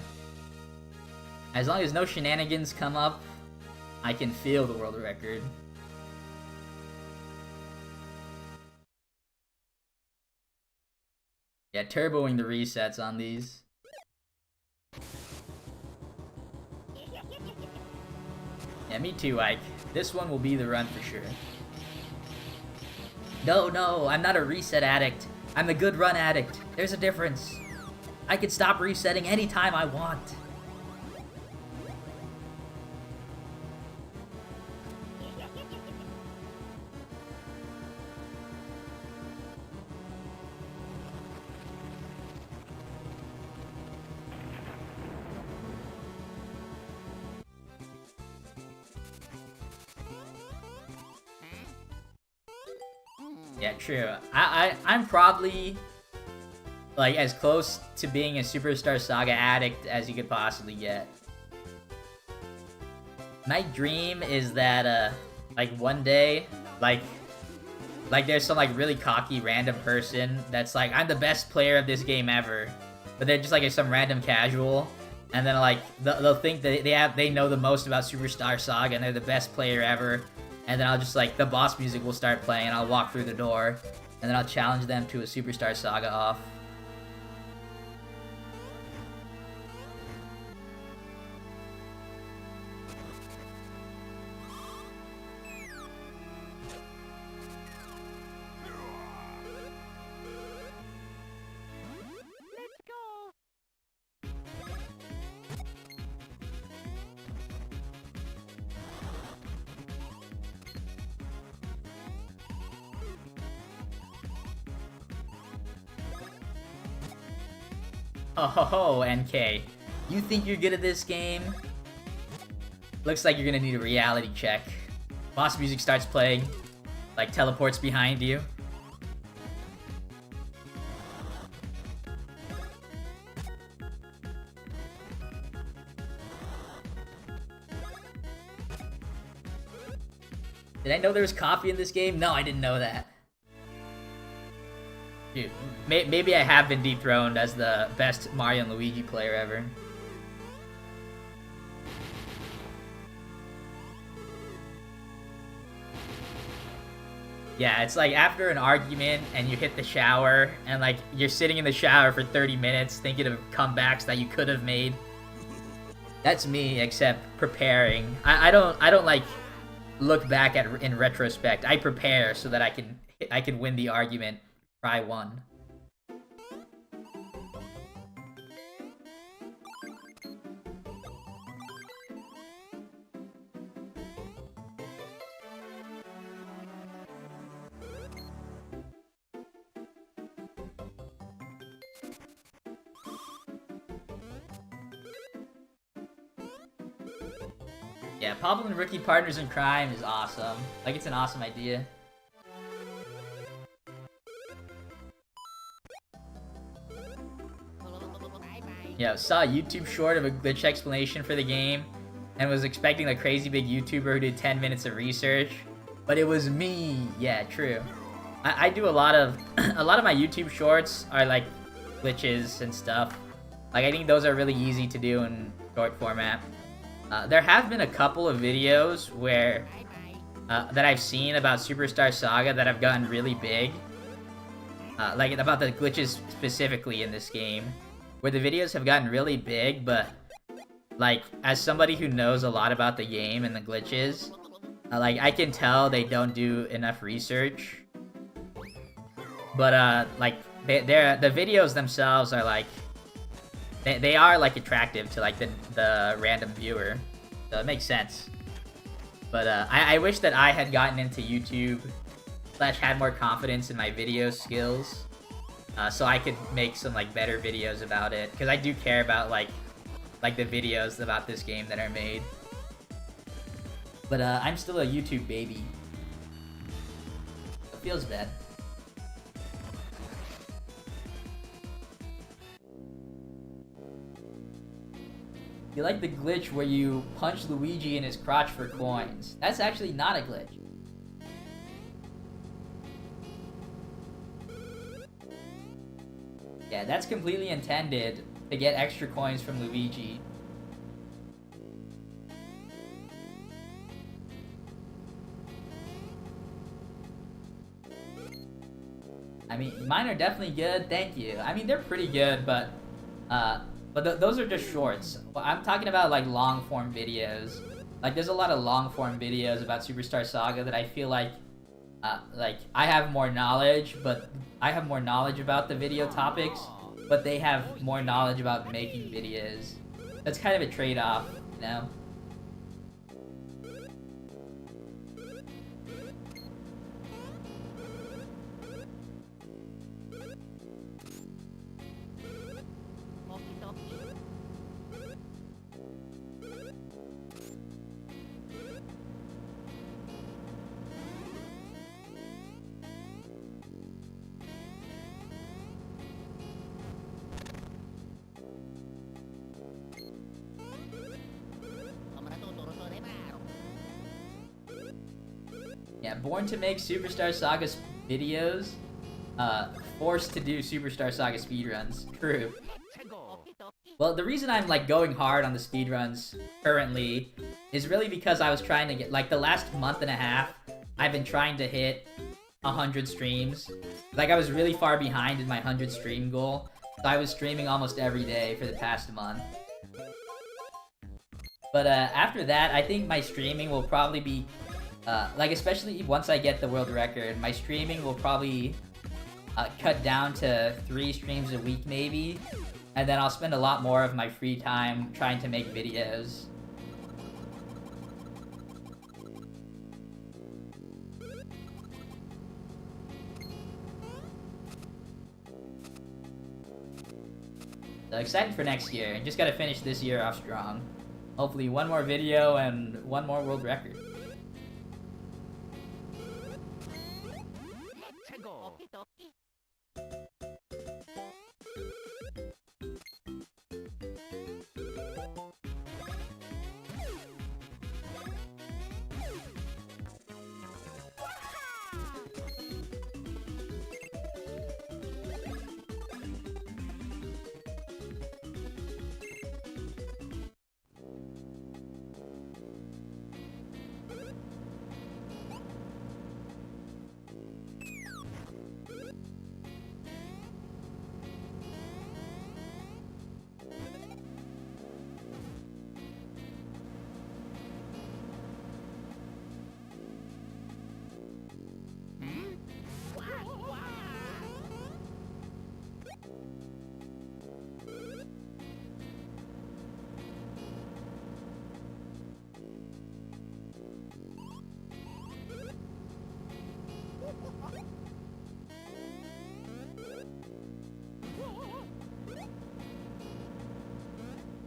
As long as no shenanigans come up, I can feel the world record. Yeah, turboing the resets on these. Yeah, me too, Ike. This one will be the run for sure. No, I'm not a reset addict. I'm the good run addict. There's a difference. I can stop resetting anytime I want. Yeah, true. I'm probably like as close to being a Superstar Saga addict as you could possibly get. My dream is that like one day, like there's some like really cocky random person that's like, I'm the best player of this game ever, but they're just like some random casual, and then like they'll think that they know the most about Superstar Saga and they're the best player ever. And then I'll just like, the boss music will start playing and I'll walk through the door. And then I'll challenge them to a Superstar Saga off. Oh, NK. You think you're good at this game? Looks like you're gonna need a reality check. Boss music starts playing, like teleports behind you. Did I know there was coffee in this game? No, I didn't know that. Dude, maybe I have been dethroned as the best Mario and Luigi player ever. Yeah, it's like after an argument and you hit the shower and like you're sitting in the shower for 30 minutes thinking of comebacks that you could have made. That's me, except preparing. I don't like look back at in retrospect. I prepare so that I can win the argument. Try one. Yeah, Pablo and Rookie partners in crime is awesome. Like, it's an awesome idea. Yeah, saw a YouTube short of a glitch explanation for the game and was expecting a crazy big YouTuber who did 10 minutes of research, but it was me. Yeah, true. I do a lot of my YouTube shorts are like glitches and stuff. Like, I think those are really easy to do in short format. There have been a couple of videos where that I've seen about Superstar Saga that have gotten really big. Like, about the glitches specifically in this game. Where the videos have gotten really big, but, like, as somebody who knows a lot about the game and the glitches, like, I can tell they don't do enough research. But, like, the videos themselves are, like, they are, like, attractive to, like, the random viewer. So it makes sense. But, I wish that I had gotten into YouTube, / had more confidence in my video skills. So I could make some, like, better videos about it. Because I do care about, like the videos about this game that are made. But, I'm still a YouTube baby. It feels bad. You like the glitch where you punch Luigi in his crotch for coins. That's actually not a glitch. Yeah, that's completely intended to get extra coins from Luigi. I mean, mine are definitely good, thank you. I mean, they're pretty good, but those are just shorts. I'm talking about, like, long-form videos. Like, there's a lot of long-form videos about Superstar Saga that I feel like, I have more knowledge, but I have more knowledge about the video topics, but they have more knowledge about making videos. That's kind of a trade-off, you know? Yeah, born to make Superstar Saga videos, forced to do Superstar Saga speedruns. True. Well, the reason I'm, like, going hard on the speedruns currently is really because I was trying to get, like, the last month and a half, I've been trying to hit 100 streams. Like, I was really far behind in my 100 stream goal, so I was streaming almost every day for the past month. But, after that, I think my streaming will probably be, like, especially once I get the world record, my streaming will probably cut down to 3 streams a week, maybe. And then I'll spend a lot more of my free time trying to make videos. So excited for next year. Just gotta finish this year off strong. Hopefully one more video and one more world record.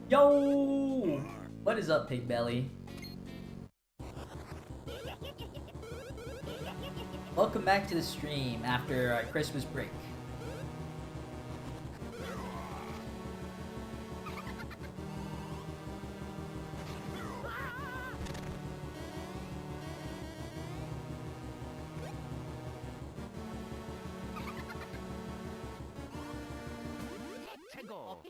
Yo! What is up, Pig Belly? Welcome back to the stream after our Christmas break. go.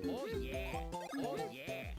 Oh yeah! Oh yeah!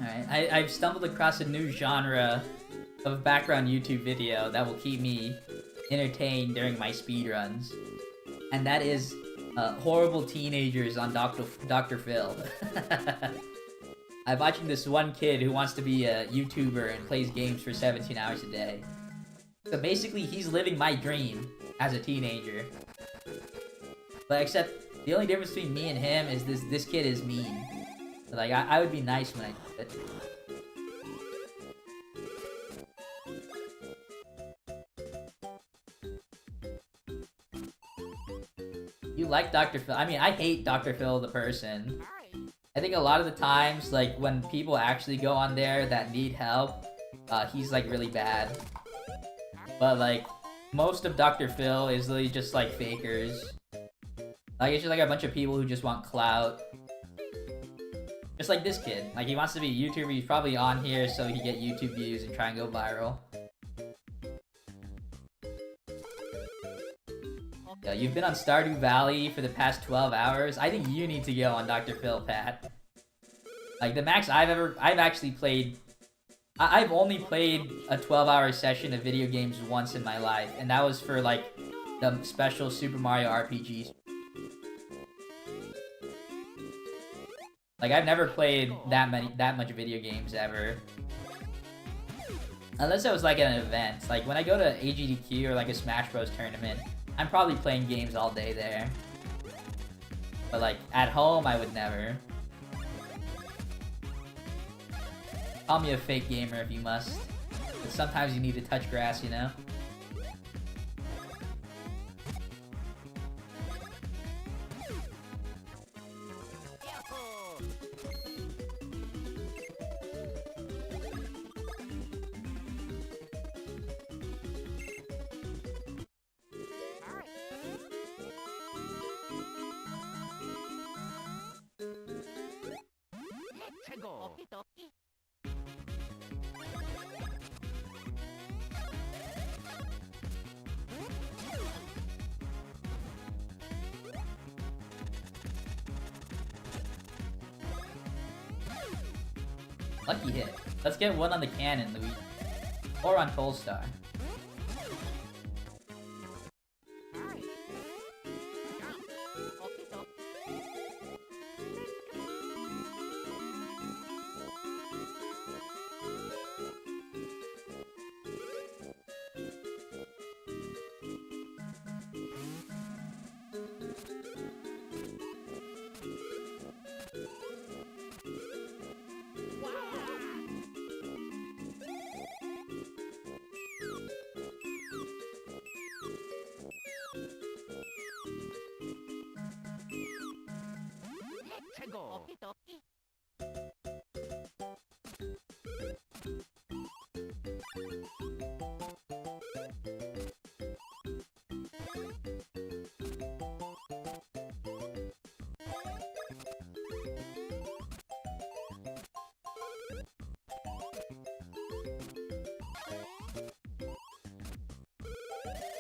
Alright, I've stumbled across a new genre of background YouTube video that will keep me entertained during my speedruns. And that is horrible teenagers on Dr. Phil. I'm watching this one kid who wants to be a YouTuber and plays games for 17 hours a day. So basically, he's living my dream as a teenager. But except, the only difference between me and him is this kid is mean. So like, I would be nice when I do it. You like Dr. Phil? I mean, I hate Dr. Phil the person. I think a lot of the times, like, when people actually go on there that need help, he's, like, really bad. But, like, most of Dr. Phil is literally just, like, fakers. Like, it's just, like, a bunch of people who just want clout. Just like this kid. Like, he wants to be a YouTuber, he's probably on here so he can get YouTube views and try and go viral. Yo, you've been on Stardew Valley for the past 12 hours. I think you need to go on Dr. Phil, Pat. Like, the max I've actually played... I've only played a 12-hour session of video games once in my life, and that was for, like, the special Super Mario RPG. Like, I've never played that much video games ever. Unless it was, like, an event. Like, when I go to AGDQ or, like, a Smash Bros. Tournament, I'm probably playing games all day there. But, like, at home, I would never. Call me a fake gamer if you must. But sometimes you need to touch grass, you know? Lucky hit. Let's get one on the cannon, Louis. Or on Polestar.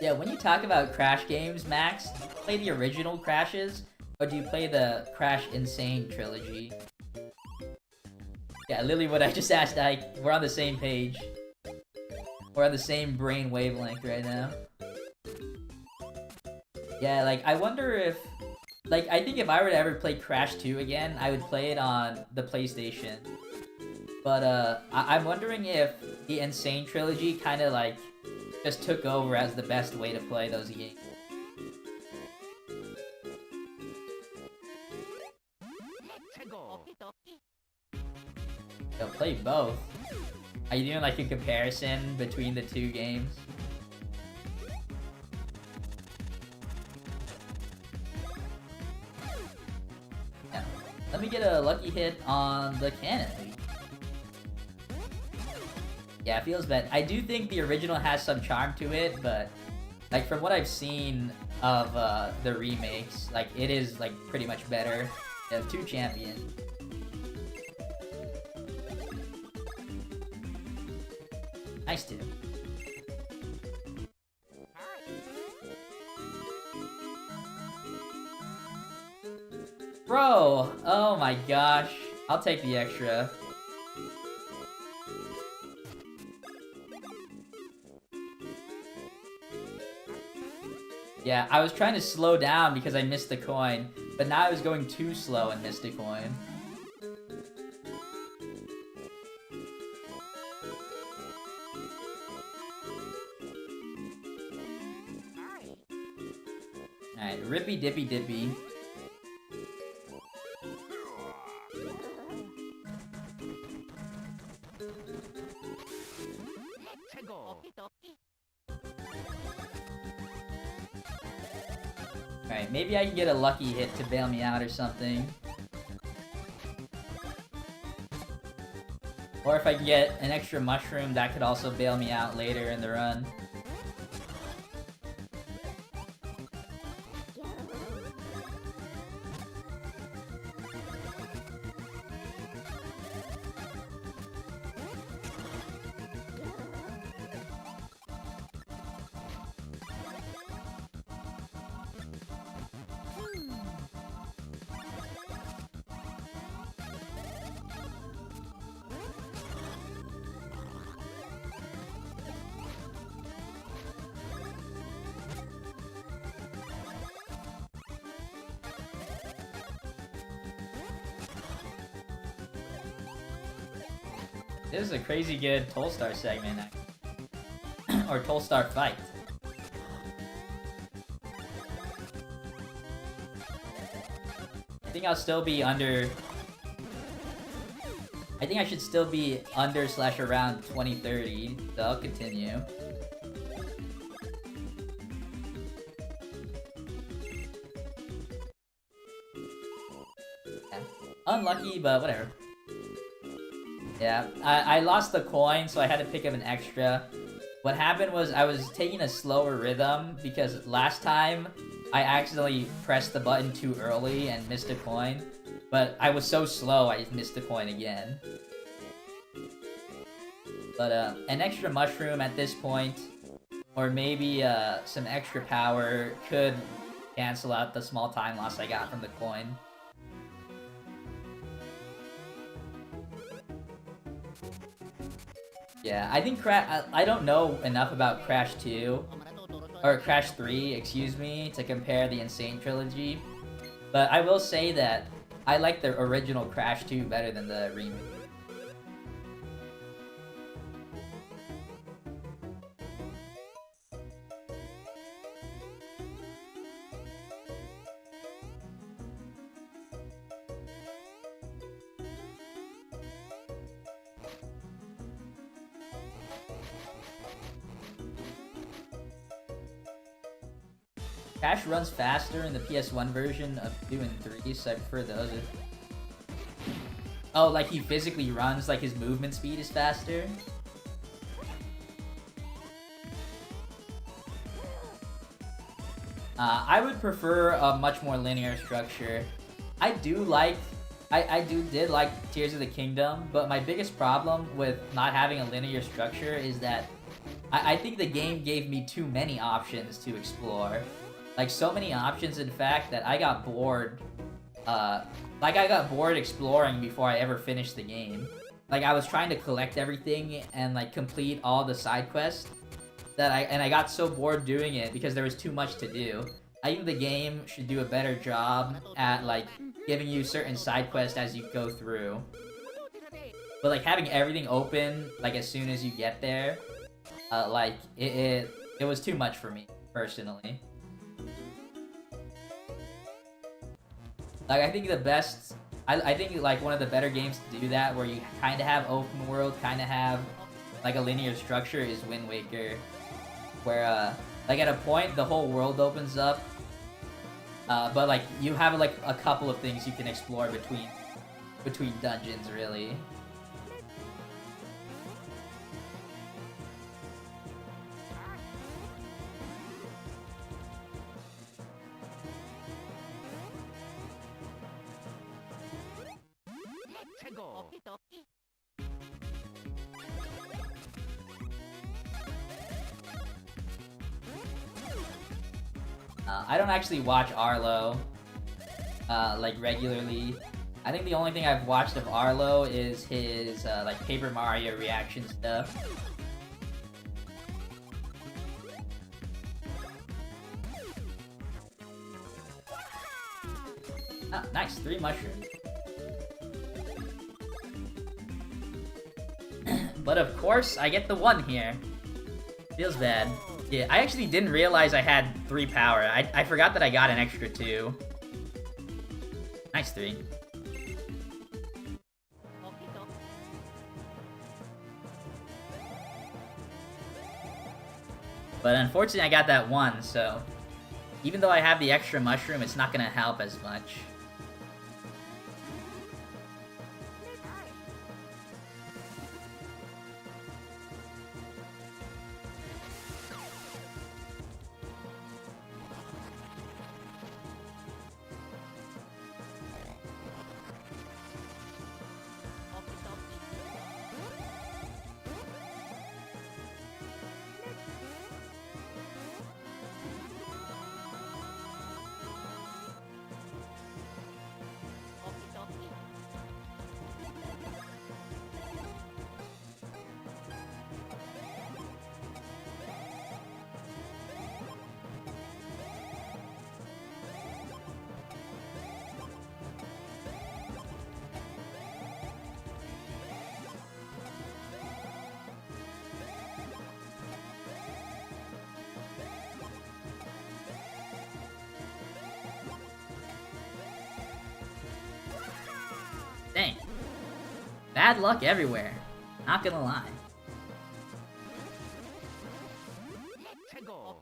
Yeah, when you talk about Crash games, Max, do you play the original Crashes, or do you play the Crash Insane trilogy? Yeah, literally what I just asked, Ike. We're on the same page. We're on the same brain wavelength right now. Yeah, like, I wonder if... Like, I think if I were to ever play Crash 2 again, I would play it on the PlayStation. But, I'm wondering if the Insane trilogy kind of, like, just took over as the best way to play those games. Yo, play both. Are you doing like a comparison between the two games? Yeah. Let me get a lucky hit on the cannon. Yeah, it feels bad. I do think the original has some charm to it, but like from what I've seen of the remakes, like it is like pretty much better. Yeah, 2 champion. Nice too. Bro! Oh my gosh. I'll take the extra. Yeah, I was trying to slow down because I missed the coin, but now I was going too slow and missed a coin. Rippy Dippy Dippy. Alright, maybe I can get a lucky hit to bail me out or something. Or if I can get an extra mushroom, that could also bail me out later in the run. This is a crazy good Tolstar segment, or Tolstar fight. I think I'll still be under... I think I should still be under / around 2030, so I'll continue. Yeah. Unlucky, but whatever. Yeah, I lost the coin, so I had to pick up an extra. What happened was I was taking a slower rhythm because last time I accidentally pressed the button too early and missed a coin. But I was so slow, I missed the coin again. But an extra mushroom at this point, or maybe some extra power could cancel out the small time loss I got from the coin. Yeah, I think I don't know enough about Crash 2, or Crash 3, excuse me, to compare the Insane Trilogy. But I will say that I like the original Crash 2 better than the remake. Crash runs faster in the PS1 version of 2 and 3, so I prefer those. Oh, like he physically runs, like his movement speed is faster? I would prefer a much more linear structure. I did like Tears of the Kingdom, but my biggest problem with not having a linear structure is that I think the game gave me too many options to explore. Like, so many options, in fact, that I got bored. I got bored exploring before I ever finished the game. Like, I was trying to collect everything and, like, complete all the side quests. I got so bored doing it because there was too much to do. I think the game should do a better job at, like, giving you certain side quests as you go through. But, like, having everything open, like, as soon as you get there, like, it was too much for me, personally. Like, I think the best... I think, like, one of the better games to do that, where you kind of have open world, kind of have, like, a linear structure, is Wind Waker. Where, like, at a point, the whole world opens up, but, like, you have, like, a couple of things you can explore between dungeons, really. I don't actually watch Arlo, like, regularly. I think the only thing I've watched of Arlo is his, like, Paper Mario reaction stuff. Ah, nice, 3 mushrooms. But of course, I get the 1 here. Feels bad. Yeah, I actually didn't realize I had 3 power. I forgot that I got an extra 2. Nice 3. But unfortunately I got that 1, so... Even though I have the extra mushroom, it's not gonna help as much. Dang. Bad luck everywhere. Not gonna lie. Let's go.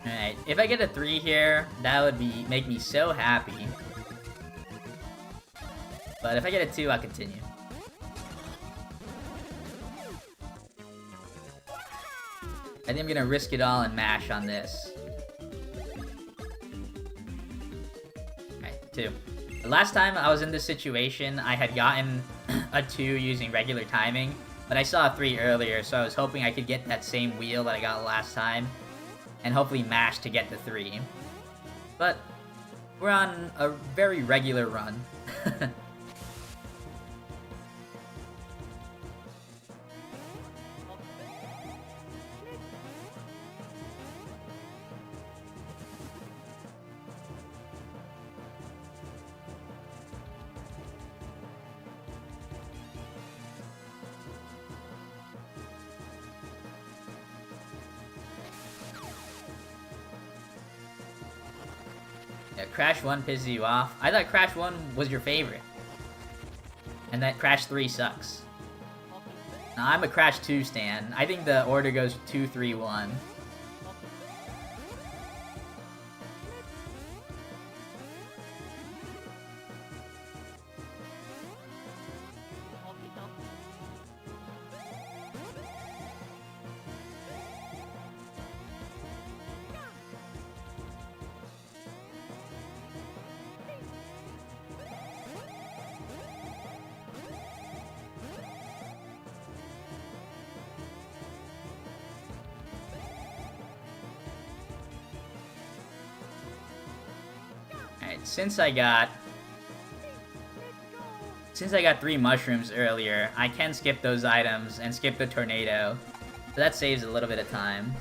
Alright, if I get a 3 here, that would make me so happy. But if I get a 2, I'll continue. I think I'm gonna risk it all and mash on this. Alright, 2. The last time I was in this situation, I had gotten a 2 using regular timing, but I saw a 3 earlier, so I was hoping I could get that same wheel that I got last time, and hopefully mash to get the 3. But we're on a very regular run. Yeah, Crash 1 pisses you off. I thought Crash 1 was your favorite. And that Crash 3 sucks. Now, I'm a Crash 2 stan. I think the order goes 2, 3, 1. Alright, since I got 3 mushrooms earlier, I can skip those items and skip the tornado. So that saves a little bit of time.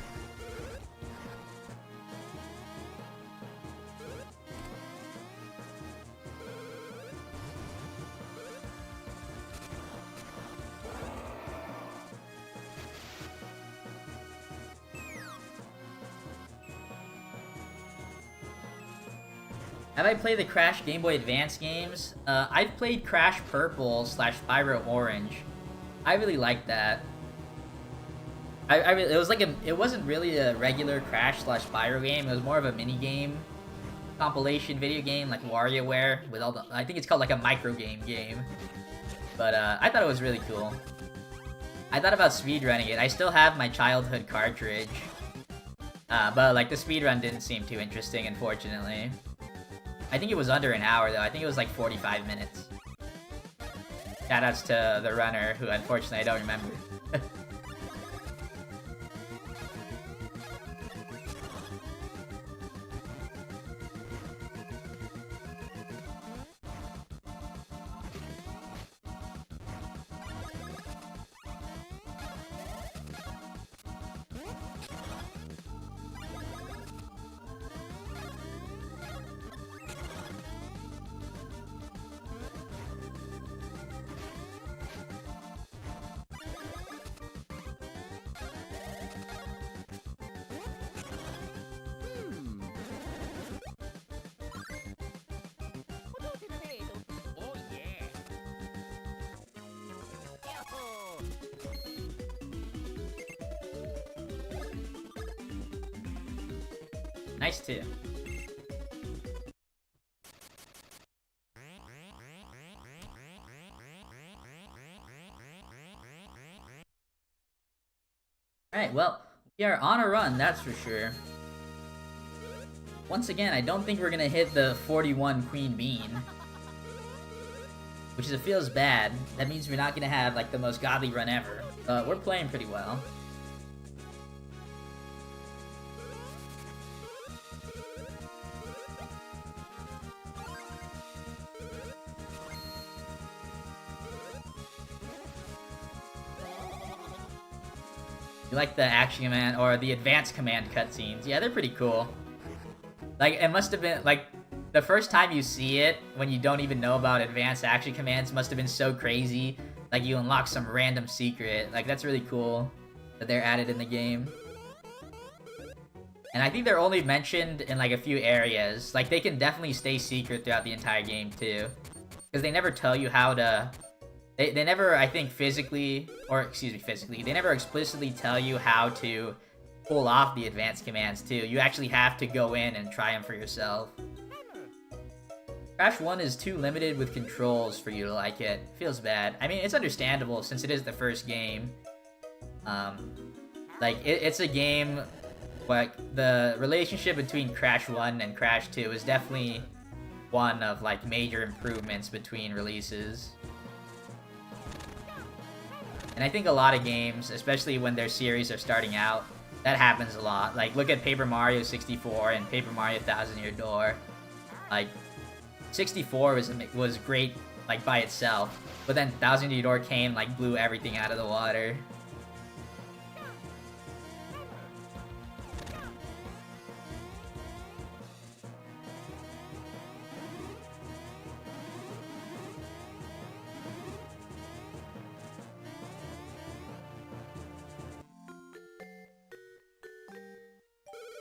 Have I played the Crash Game Boy Advance games? I've played Crash Purple / Spyro Orange. I really liked that. It was like it wasn't really a regular Crash / Spyro game. It was more of a mini game compilation video game like WarioWare with all the. I think it's called like a micro game. But I thought it was really cool. I thought about speedrunning it. I still have my childhood cartridge, but like the speedrun didn't seem too interesting, unfortunately. I think it was under an hour though. I think it was like 45 minutes. Shoutouts to the runner, who unfortunately I don't remember. Oh yeah. Yahoo! Nice too. Alright, well, we are on a run, that's for sure. Once again, I don't think we're gonna hit the 41 Queen Bean. Which feels bad. That means we're not gonna have like the most godly run ever. But we're playing pretty well. You like the action command or the advanced command cutscenes? Yeah, they're pretty cool. Like, it must have been, like, the first time you see it, when you don't even know about advanced action commands, must have been so crazy. Like, you unlock some random secret. Like, that's really cool that they're added in the game. And I think they're only mentioned in, like, a few areas. Like, they can definitely stay secret throughout the entire game, too. Because they never tell you how to... They never, I think, physically, they never explicitly tell you how to pull off the advanced commands, too. You actually have to go in and try them for yourself. Crash 1 is too limited with controls for you to like it. Feels bad. I mean, it's understandable since it is the first game. Like, it's a game, like, the relationship between Crash 1 and Crash 2 is definitely one of, like, major improvements between releases. And I think a lot of games, especially when their series are starting out, that happens a lot. Like, look at Paper Mario 64 and Paper Mario Thousand Year Door. Like, 64 was great, like, by itself. But then Thousand Year Door came, like, blew everything out of the water.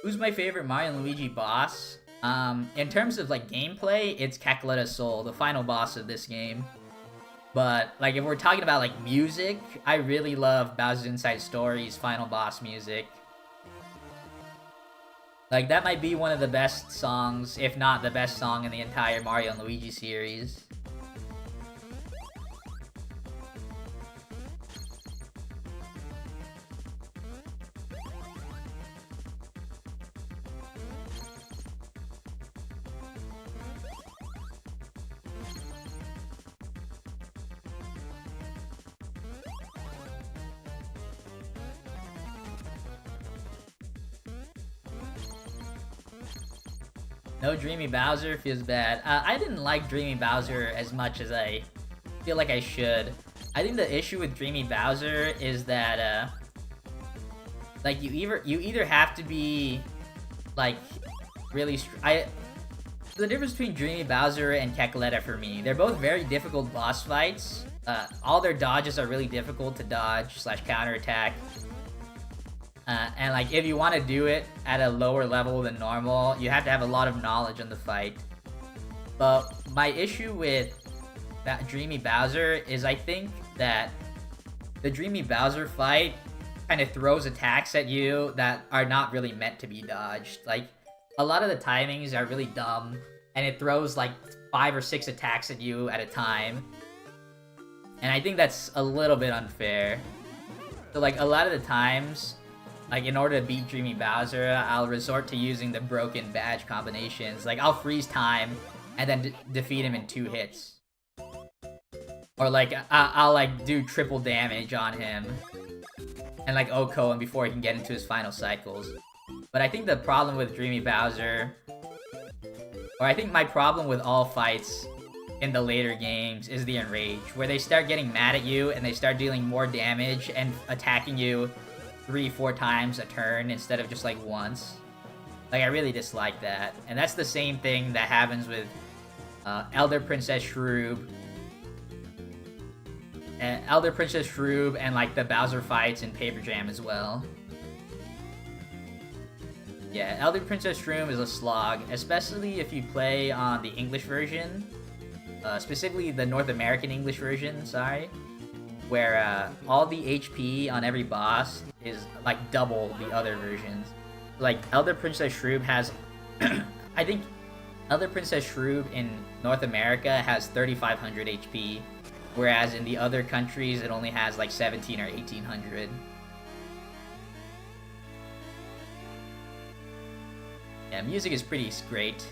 Who's my favorite Mario and Luigi boss? In terms of, like, gameplay, it's Kakaleta Soul, the final boss of this game. But, like, if we're talking about, like, music, I really love Bowser's Inside Story's final boss music. Like, that might be one of the best songs, if not the best song in the entire Mario and Luigi series. No Dreamy Bowser feels bad. I didn't like Dreamy Bowser as much as I feel like I should. I think the issue with Dreamy Bowser is that, like, you either have to be, like, really... The difference between Dreamy Bowser and Kakaleta for me, they're both very difficult boss fights. All their dodges are really difficult to dodge / counterattack. And, like, if you want to do it at a lower level than normal, you have to have a lot of knowledge on the fight. But my issue with that Dreamy Bowser is I think that the Dreamy Bowser fight kind of throws attacks at you that are not really meant to be dodged. Like, a lot of the timings are really dumb, and it throws like 5 or 6 attacks at you at a time. And I think that's a little bit unfair. So like, a lot of the times, like, in order to beat Dreamy Bowser, I'll resort to using the broken badge combinations. Like, I'll freeze time, and then defeat him in 2 hits. Or like, I'll like do triple damage on him. And like Oko him before he can get into his final cycles. But I think the problem with Dreamy Bowser, or I think my problem with all fights in the later games, is the Enrage, where they start getting mad at you and they start dealing more damage and attacking you 3-4 times a turn instead of just like once. Like, I really dislike that. And that's the same thing that happens with Elder Princess Shroob. Elder Princess Shroob and like the Bowser fights in Paper Jam as well. Yeah, Elder Princess Shroob is a slog, especially if you play on the English version. Specifically the North American English version, sorry. Where all the HP on every boss is like double the other versions. Like, Elder Princess Shroob has... I think Elder Princess Shroob in North America has 3,500 HP. Whereas in the other countries, it only has like 17 or 1,800. Yeah, music is pretty great.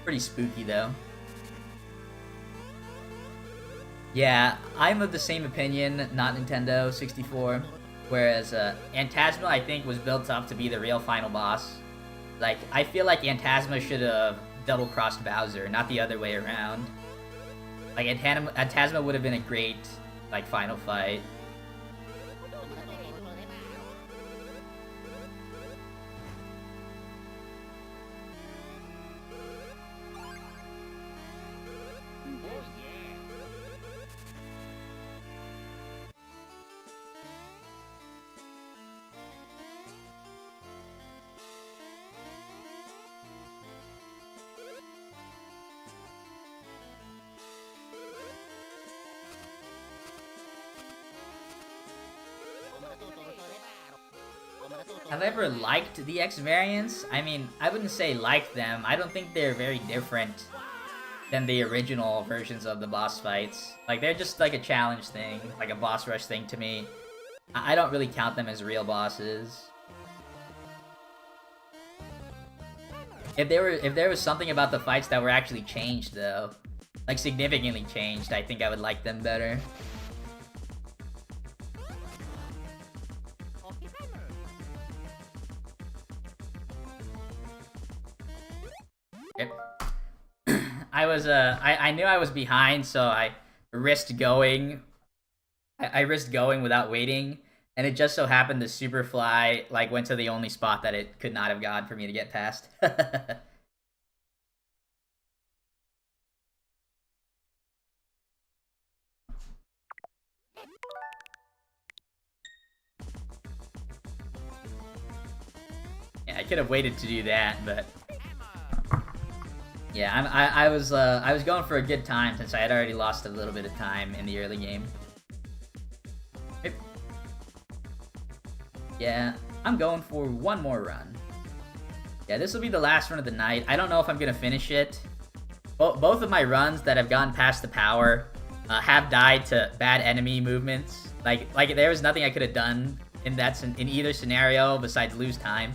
Pretty spooky, though. Yeah, I'm of the same opinion, not Nintendo 64. Whereas Phantasma, I think, was built up to be the real final boss. Like, I feel like Phantasma should have double-crossed Bowser, not the other way around. Like, Phantasma would have been a great, like, final fight. Have I ever liked the X variants? I mean, I wouldn't say like them. I don't think they're very different than the original versions of the boss fights. Like, they're just like a challenge thing, like a boss rush thing to me. I don't really count them as real bosses. If there was something about the fights that were actually changed, though, like significantly changed, I think I would like them better. I knew I was behind, so I risked going. I risked going without waiting, and it just so happened the Superfly like went to the only spot that it could not have gone for me to get past. Yeah, I could have waited to do that, but yeah, I was going for a good time since I had already lost a little bit of time in the early game. Yeah, I'm going for one more run. Yeah, this will be the last run of the night. I don't know if I'm gonna finish it. Both of my runs that have gone past the power have died to bad enemy movements. Like there was nothing I could have done in either scenario besides lose time.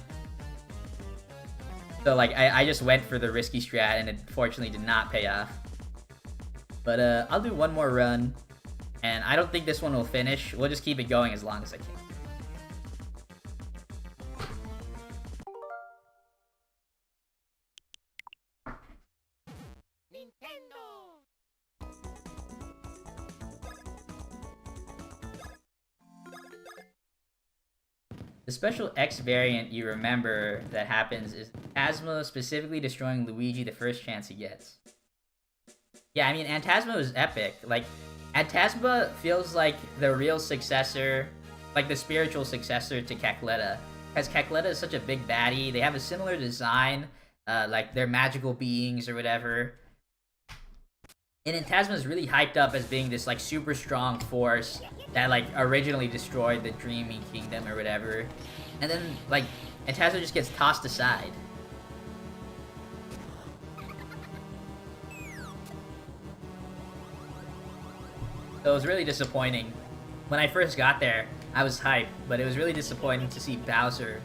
So like I just went for the risky strat and it fortunately did not pay off. But I'll do one more run, and I don't think this one will finish. We'll just keep it going as long as I can. The special X variant you remember that happens is Phantasma specifically destroying Luigi the first chance he gets. Yeah, I mean, Phantasma was epic. Like, Phantasma feels like the real successor, like the spiritual successor to Cackletta. Because Cackletta is such a big baddie. They have a similar design, like they're magical beings or whatever. And Intasma is really hyped up as being this like super strong force that like originally destroyed the Dreaming Kingdom or whatever. And then like Intasma just gets tossed aside. So it was really disappointing. When I first got there, I was hyped, but it was really disappointing to see Bowser,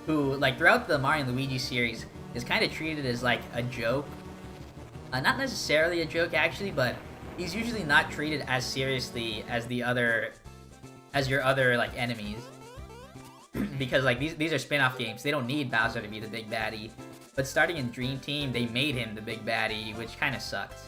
who, like, throughout the Mario and Luigi series, is kind of treated as, like, a joke. Not necessarily a joke, actually, but he's usually not treated as seriously as your other, like, enemies. Because, like, these are spin-off games. They don't need Bowser to be the big baddie. But starting in Dream Team, they made him the big baddie, which kind of sucked.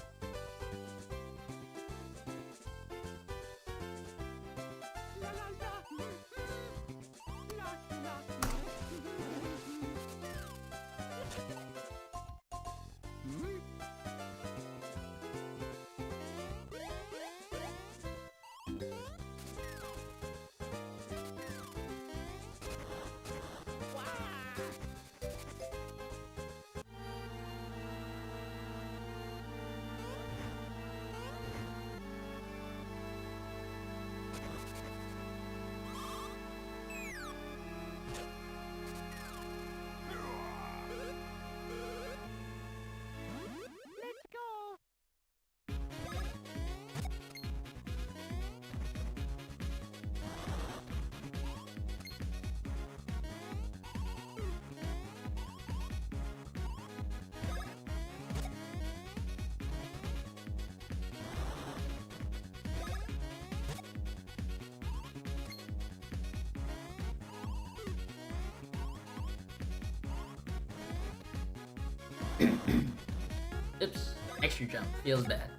Oops, extra jump, feels bad.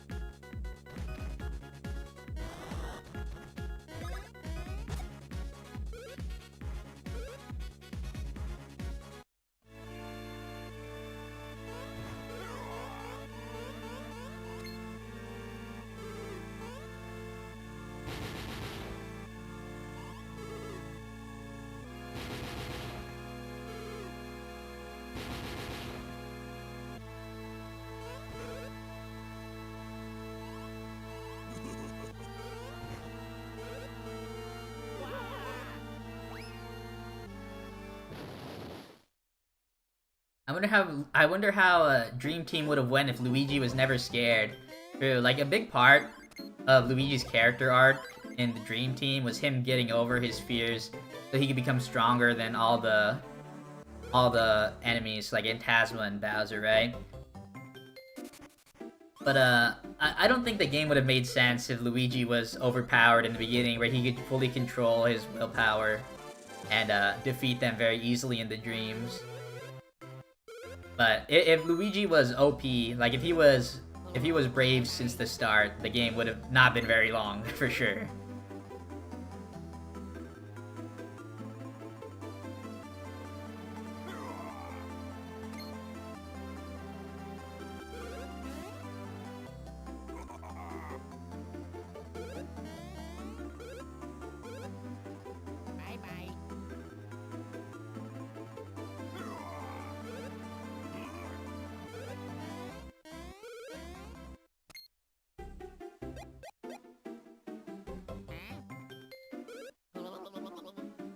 I wonder how Dream Team would have went if Luigi was never scared. True, like a big part of Luigi's character arc in the Dream Team was him getting over his fears so he could become stronger than all the enemies like Intasma and Bowser, right? But I don't think the game would have made sense if Luigi was overpowered in the beginning, where he could fully control his willpower and defeat them very easily in the dreams. But if Luigi was OP, like if he was brave since the start, the game would have not been very long for sure. Bye-bye.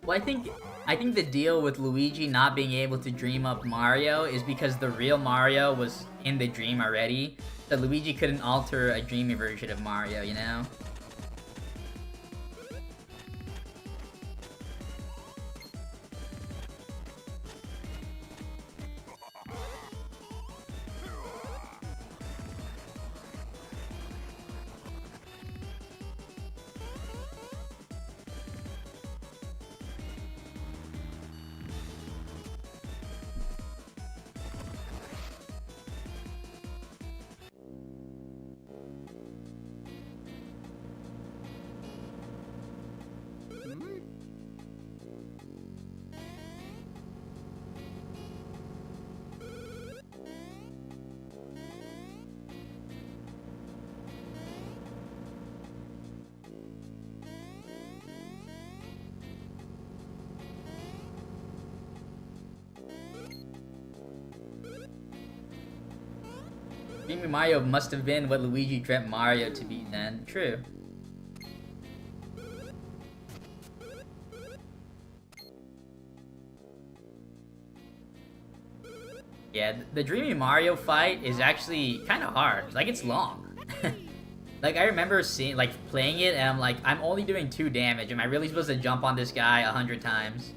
Well, I think the deal with Luigi not being able to dream up Mario is because the real Mario was in the dream already, so Luigi couldn't alter a dreamy version of Mario, you know? Dreamy Mario must have been what Luigi dreamt Mario to be then. True. Yeah, the Dreamy Mario fight is actually kind of hard. Like, it's long. Like, I remember seeing, like, playing it, and I'm like, I'm only doing 2 damage. Am I really supposed to jump on this guy 100 times?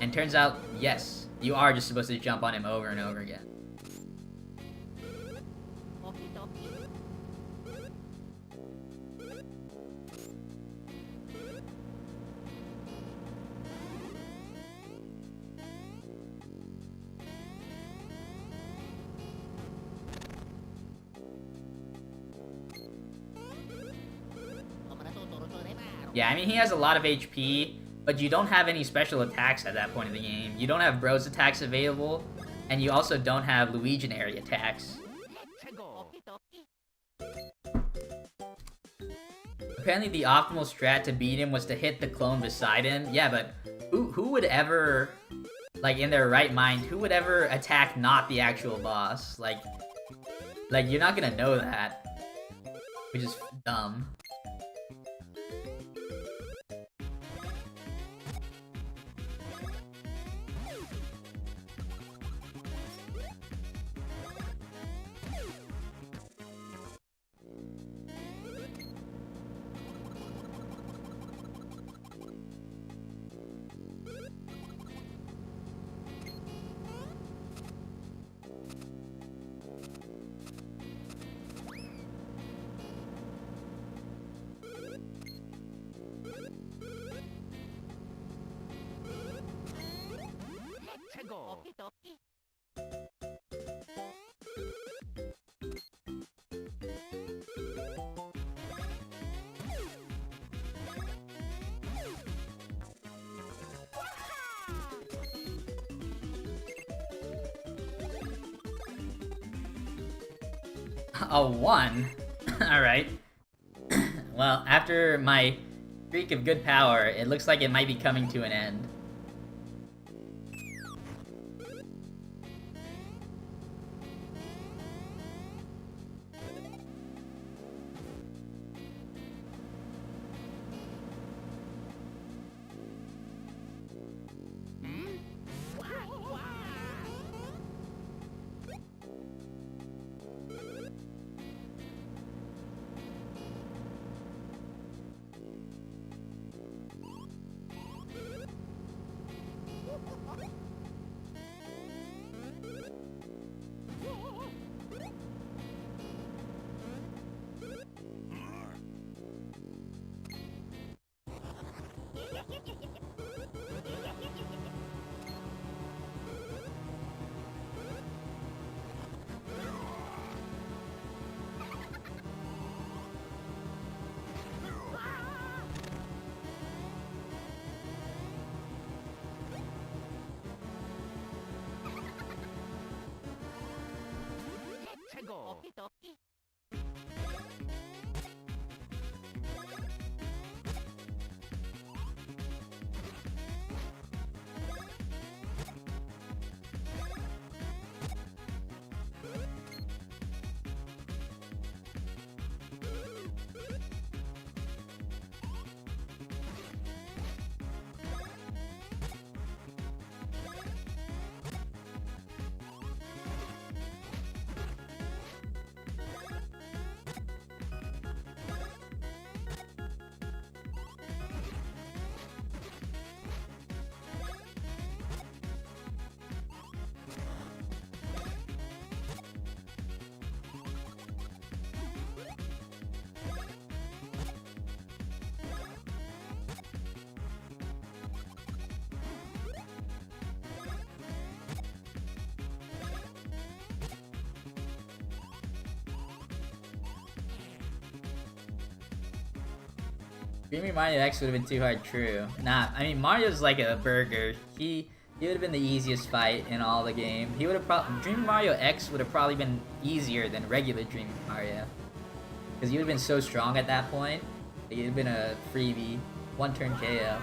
And turns out, yes, you are just supposed to jump on him over and over again. Yeah, I mean, he has a lot of HP, but you don't have any special attacks at that point in the game. You don't have Bros attacks available, and you also don't have Luiginary attacks. Apparently the optimal strat to beat him was to hit the clone beside him. Yeah, but who would ever, like, in their right mind, who would ever attack not the actual boss? Like, you're not gonna know that. Which is dumb. A 1? Alright. Well, after my streak of good power, it looks like it might be coming to an end. Dreamy Mario X would have been too hard, true. Nah, I mean, Mario's like a burger. He would have been the easiest fight in all the game. He would have probably... Dreamy Mario X would have probably been easier than regular Dreamy Mario. Because he would have been so strong at that point. He would have been a freebie. One-turn KO.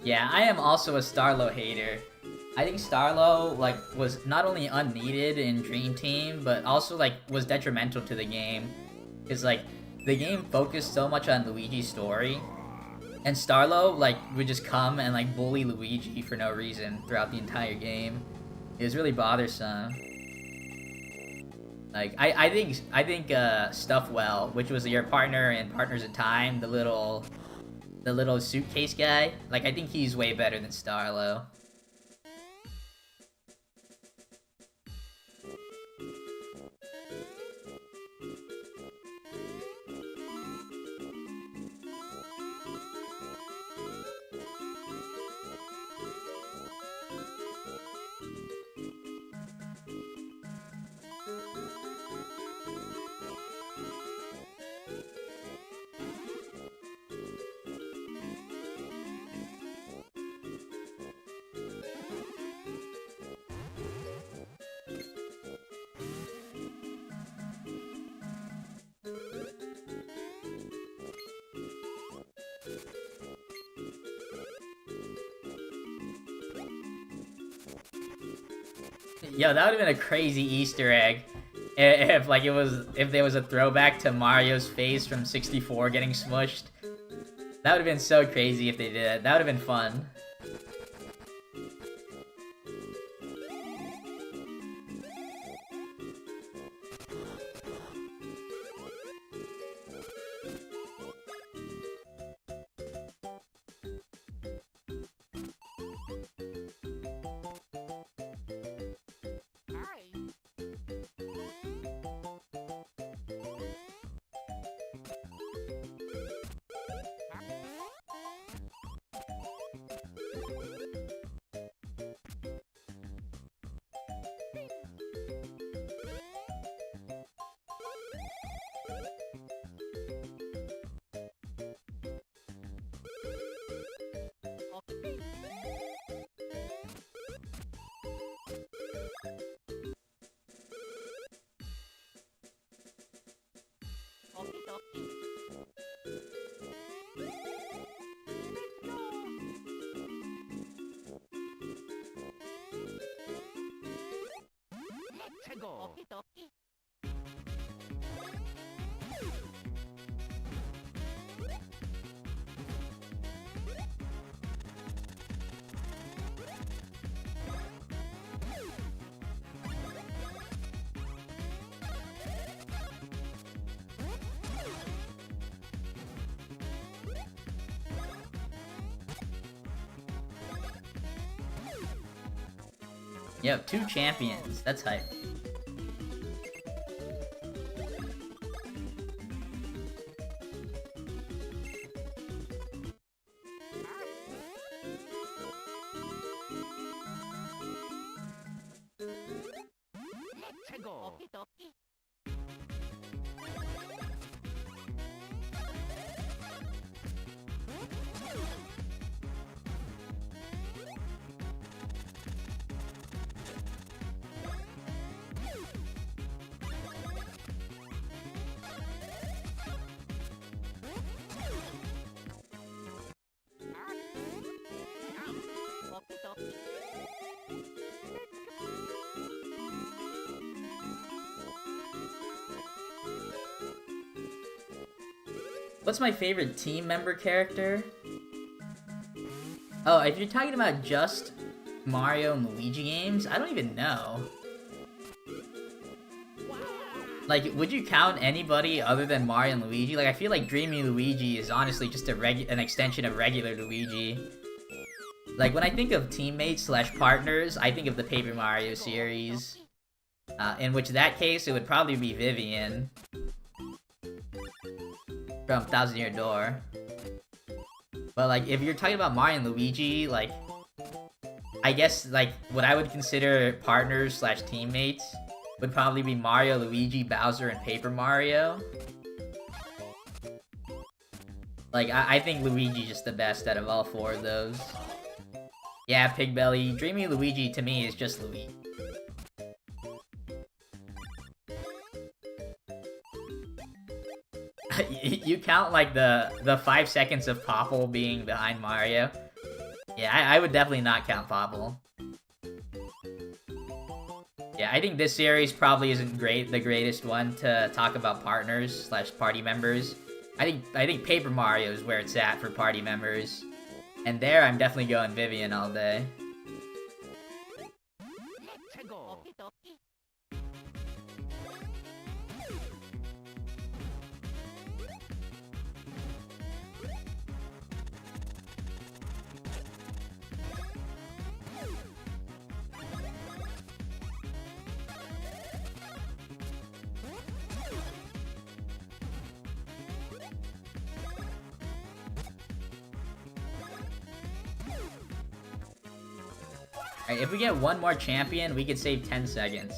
Yeah, I am also a Starlo hater. I think Starlo like was not only unneeded in Dream Team, but also like was detrimental to the game. Cause like the game focused so much on Luigi's story, and Starlo like would just come and like bully Luigi for no reason throughout the entire game. It was really bothersome. Like I think Stuffwell, which was your partner in Partners in Time, the little suitcase guy, like I think he's way better than Starlo. Yo, that would have been a crazy Easter egg if like if there was a throwback to Mario's face from 64 getting smushed. That would have been so crazy if they did it. That would have been fun. Yep, 2 champions. That's hype. What's my favorite team member character? Oh, if you're talking about just Mario and Luigi games, I don't even know. Like, would you count anybody other than Mario and Luigi? Like, I feel like Dreamy Luigi is honestly just an extension of regular Luigi. Like, when I think of teammates slash partners, I think of the Paper Mario series. In which that case, it would probably be Vivian from Thousand Year Door. But like, if you're talking about Mario and Luigi, like, I guess like what I would consider partners slash teammates would probably be Mario, Luigi, Bowser, and Paper Mario. Like, I think Luigi's just the best out of all 4 of those. Yeah, Pig Belly. Dreamy Luigi to me is just Luigi. You count like the 5 seconds of Popple being behind Mario. Yeah, I would definitely not count Popple. Yeah, I think this series probably isn't the greatest one to talk about partners slash party members. I think Paper Mario is where it's at for party members. And there, I'm definitely going Vivian all day. Let's go. Alright, if we get one more champion, we could save 10 seconds.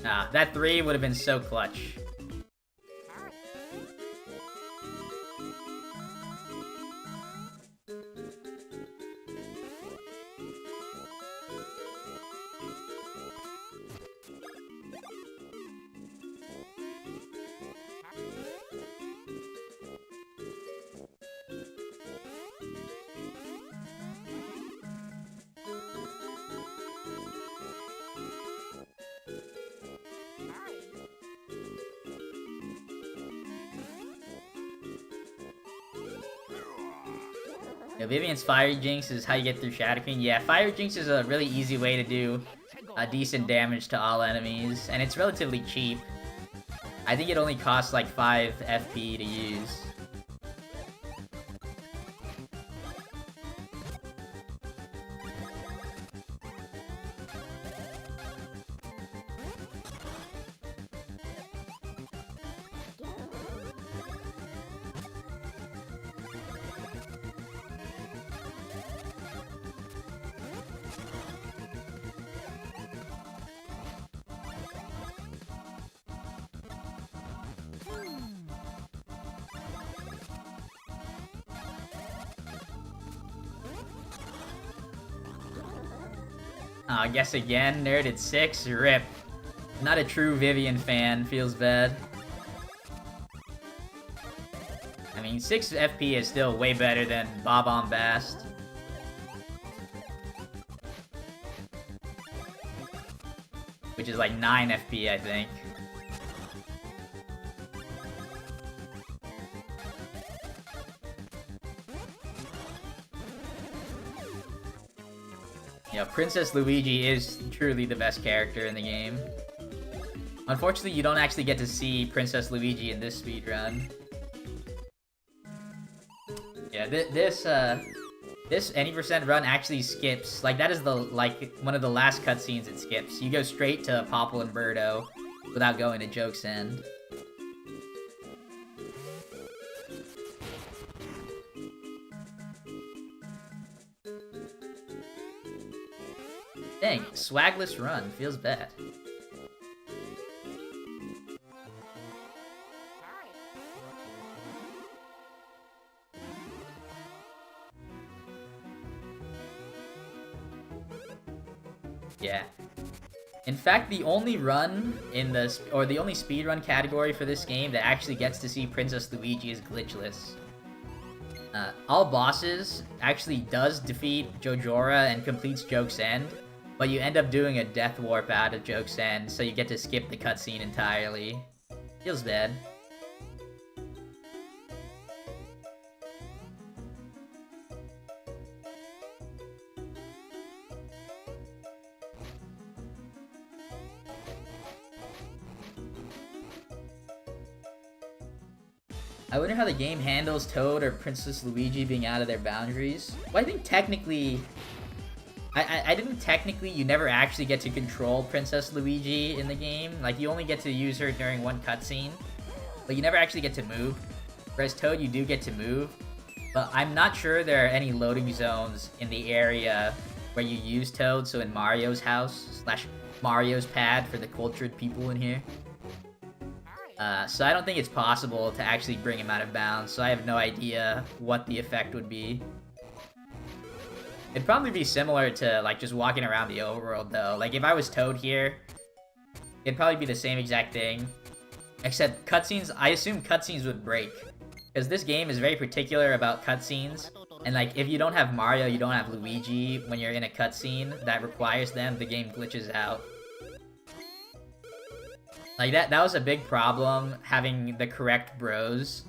Nah, that 3 would have been so clutch. Yeah, Vivian's Fire Jinx is how you get through Shadow Queen. Yeah, Fire Jinx is a really easy way to do decent damage to all enemies, and it's relatively cheap. I think it only costs like 5 FP to use. I guess again, nerd at 6, rip. Not a true Vivian fan, feels bad. I mean, 6 FP is still way better than Bob-Omb-Bast. Which is like 9 FP, I think. You know, Princess Luigi is truly the best character in the game. Unfortunately, you don't actually get to see Princess Luigi in this speedrun. Yeah, this any percent run actually skips. Like, that is one of the last cutscenes it skips. You go straight to Popple and Birdo without going to Joke's End. Dang, swagless run. Feels bad. Yeah. In fact, the only run in the only speedrun category for this game that actually gets to see Princess Luigi is glitchless. All bosses actually does defeat Jojora and completes Joke's End, but you end up doing a death warp out of Joke's End, so you get to skip the cutscene entirely. Feels bad. I wonder how the game handles Toad or Princess Luigi being out of their boundaries. Well, I think technically... I didn't technically, you never actually get to control Princess Luigi in the game. Like, you only get to use her during one cutscene, but you never actually get to move. Whereas Toad, you do get to move. But I'm not sure there are any loading zones in the area where you use Toad, so in Mario's house, / Mario's pad for the cultured people in here. So I don't think it's possible to actually bring him out of bounds, so I have no idea what the effect would be. It'd probably be similar to, like, just walking around the overworld, though. Like, if I was Toad here, it'd probably be the same exact thing. Except cutscenes, I assume cutscenes would break. because this game is very particular about cutscenes, and like if you don't have Mario, you don't have Luigi when you're in a cutscene that requires them, the game glitches out. Like that was a big problem, having the correct bros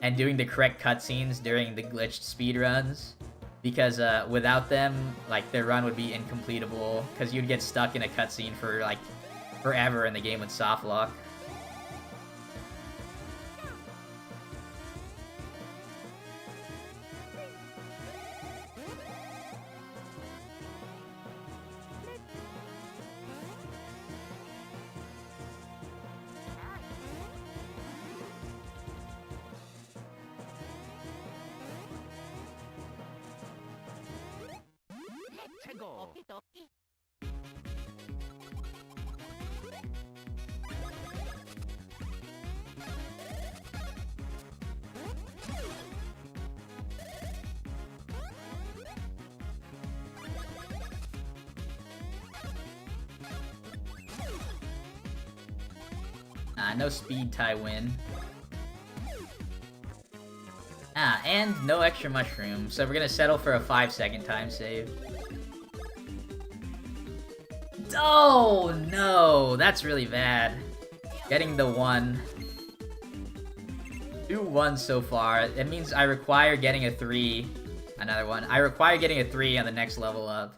and doing the correct cutscenes during the glitched speedruns. Because without them, like their run would be incompletable, because you'd get stuck in a cutscene for like forever and the game would soft lock. Let's go. No speed tie win. And no extra mushroom, so we're gonna settle for a 5-second time save. Oh no, that's really bad. Getting the 1. 2 1s so far. It means I require getting a 3. Another one. I require getting a 3 on the next level up.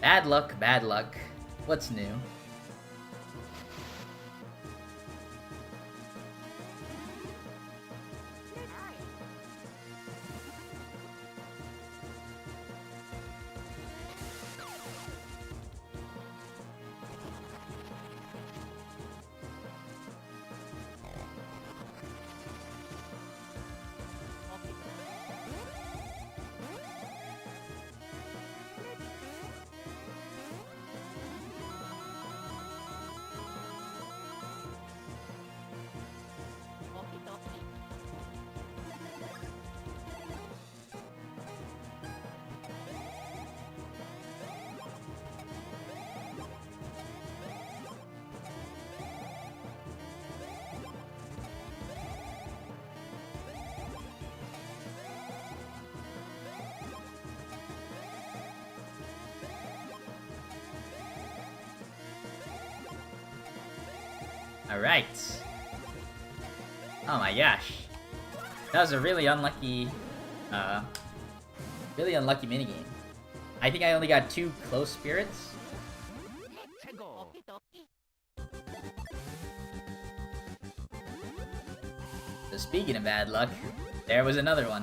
Bad luck, bad luck. What's new? Alright. Oh my gosh. That was a really unlucky minigame. I think I only got 2 close spirits. Let's go. So speaking of bad luck, there was another one.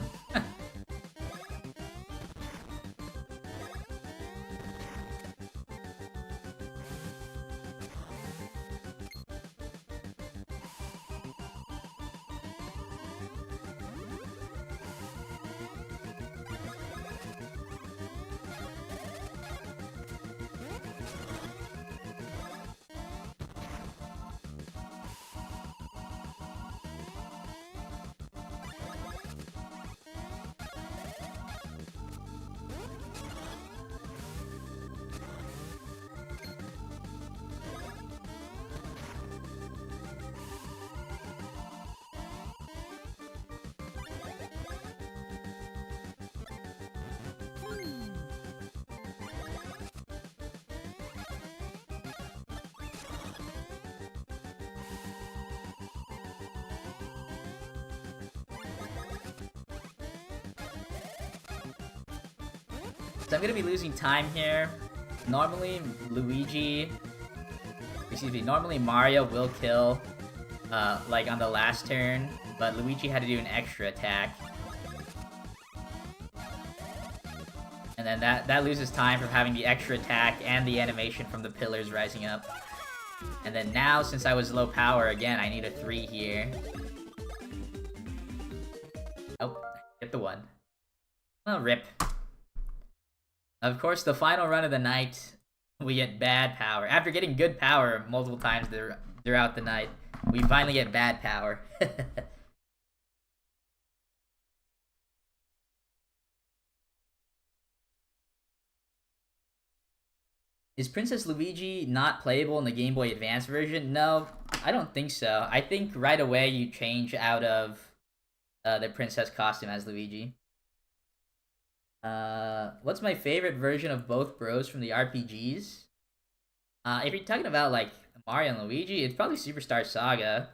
So I'm gonna be losing time here. Normally normally Mario will kill, like on the last turn, but Luigi had to do an extra attack. And then that loses time from having the extra attack and the animation from the pillars rising up. And then now, since I was low power, again, I need a 3 here. Oh, get the 1. Oh, rip. Of course, the final run of the night, we get bad power. After getting good power multiple times throughout the night, we finally get bad power. Is Princess Luigi not playable in the Game Boy Advance version? No, I don't think so. I think right away you change out of the princess costume as Luigi. What's my favorite version of both bros from the RPGs? If you're talking about like Mario and Luigi, it's probably Superstar Saga.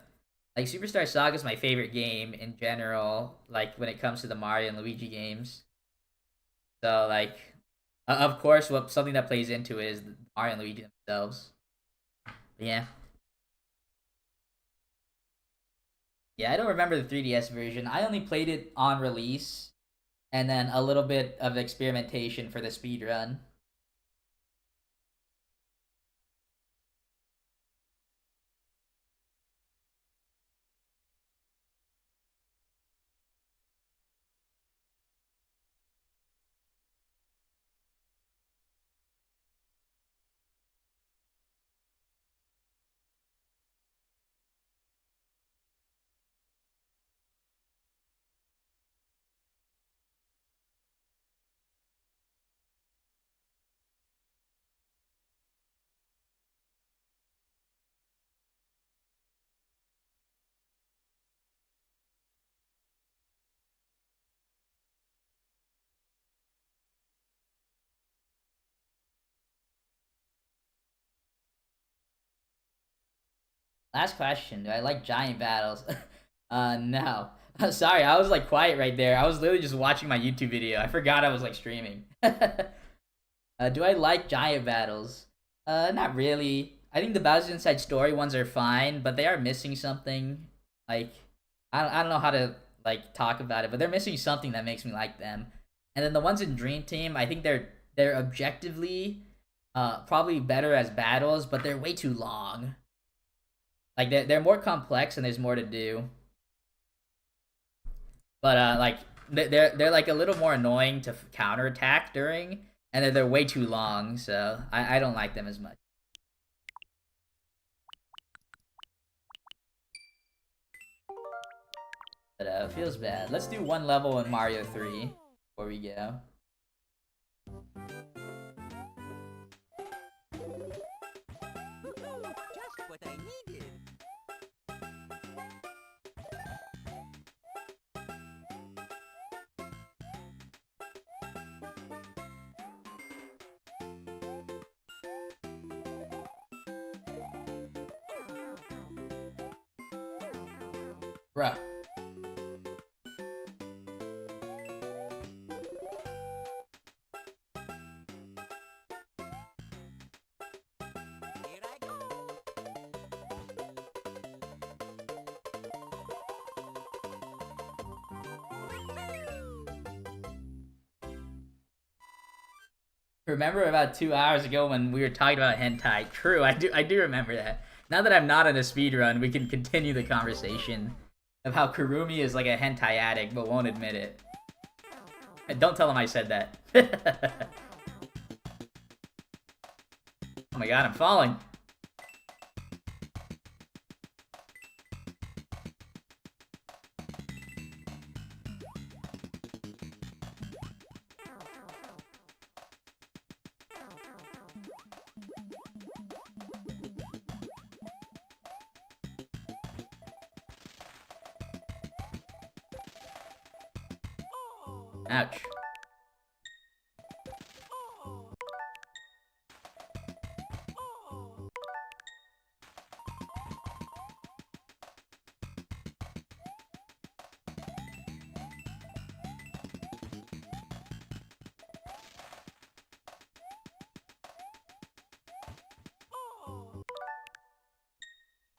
Like Superstar Saga is my favorite game in general. Like when it comes to the Mario and Luigi games. So like, of course, what something that plays into it is Mario and Luigi themselves. But yeah. Yeah, I don't remember the 3DS version. I only played it on release, and then a little bit of experimentation for the speed run. Last question: do I like giant battles? No. Sorry, I was like quiet right there. I was literally just watching my YouTube video. I forgot I was like streaming. Do I like giant battles? Not really. I think the Bowser's Inside Story ones are fine, but they are missing something. Like, I don't know how to like talk about it, but they're missing something that makes me like them. And then the ones in Dream Team, I think they're objectively probably better as battles, but they're way too long. Like they're more complex and there's more to do. But like they're like a little more annoying to counterattack during, and they're way too long, so I don't like them as much. But it feels bad. Let's do one level in Mario 3 before we go. Just what I needed. Bruh. Here I go. Remember about 2 hours ago when we were talking about hentai? True, I do remember that. Now that I'm not in a speedrun, we can continue the conversation of how Kurumi is like a hentai addict but won't admit it. And don't tell him I said that. Oh my god, I'm falling. Ouch.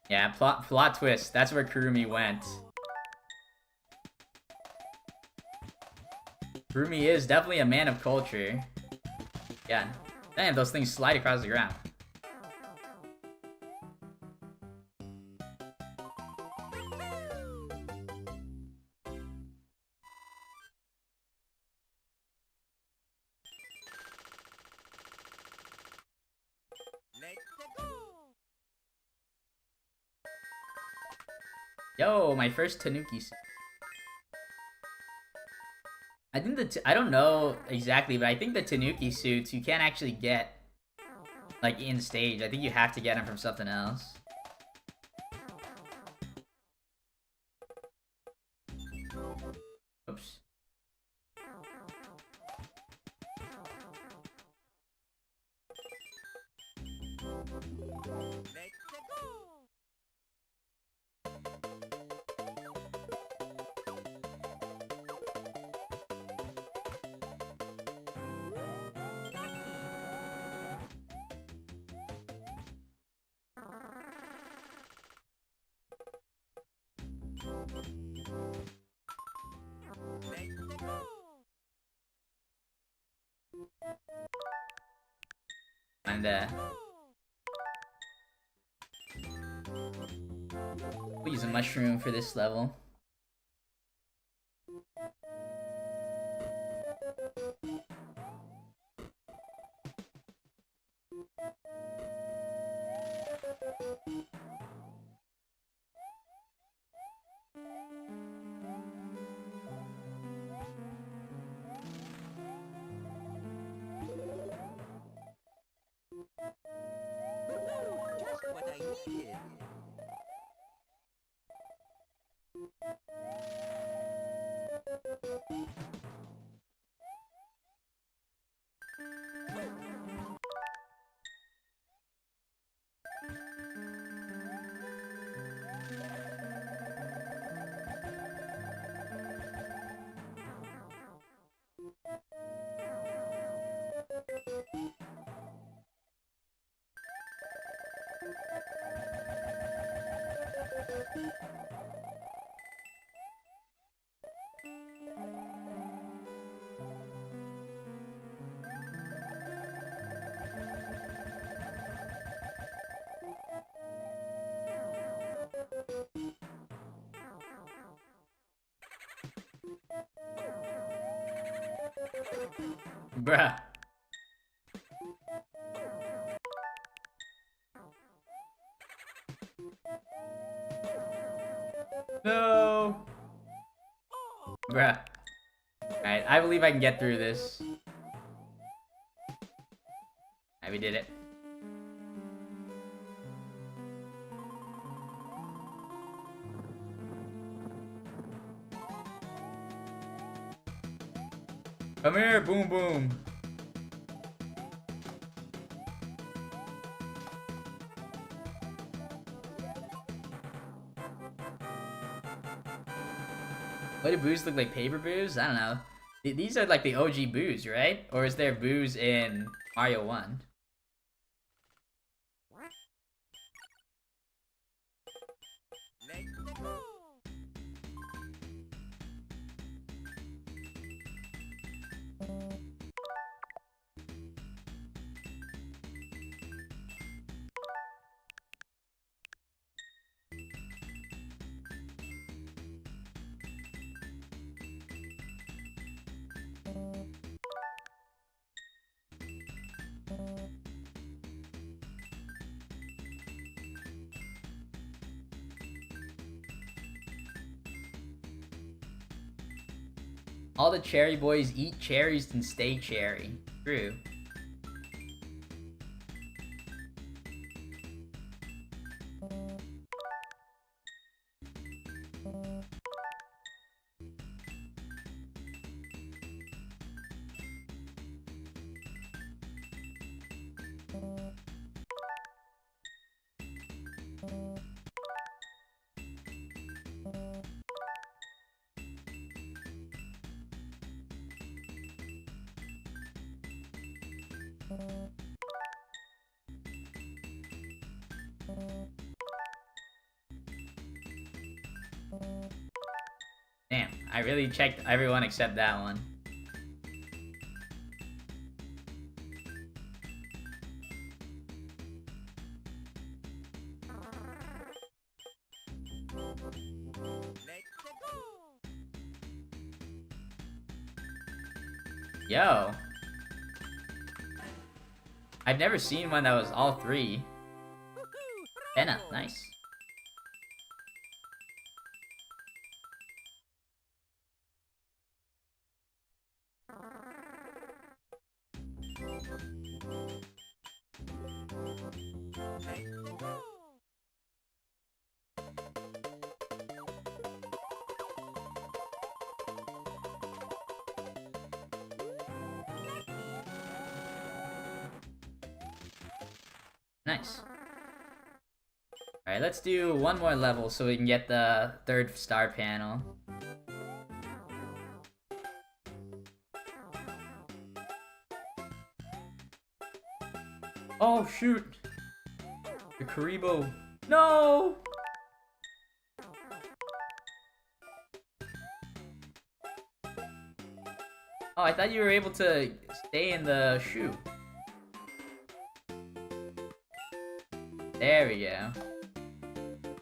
Yeah, plot twist. That's where Kurumi went. Kurumi is definitely a man of culture. Yeah. Damn, those things slide across the ground. Let's go. Yo, my first Tanuki suit. I think I don't know exactly, but I think the Tanuki suits you can't actually get like in stage. I think you have to get him from something else. Oops. And we'll use a mushroom for this level. Just what I needed. Bruh. No. Bruh. Alright, I believe I can get through this. Alright, we did it. Come here, boom boom. What do boos look like? Paper boos? I don't know. These are like the OG boos, right? Or is there boos in Mario 1? Let's go. All the cherry boys eat cherries and stay cherry. True. Damn, I really checked everyone except that one. Let's go. Yo. I've never seen one that was all three. Benna, nice. Let's go. Nice. Alright, let's do one more level so we can get the 3rd star panel. Oh shoot! The Karibo. No! Oh, I thought you were able to stay in the shoe. There we go.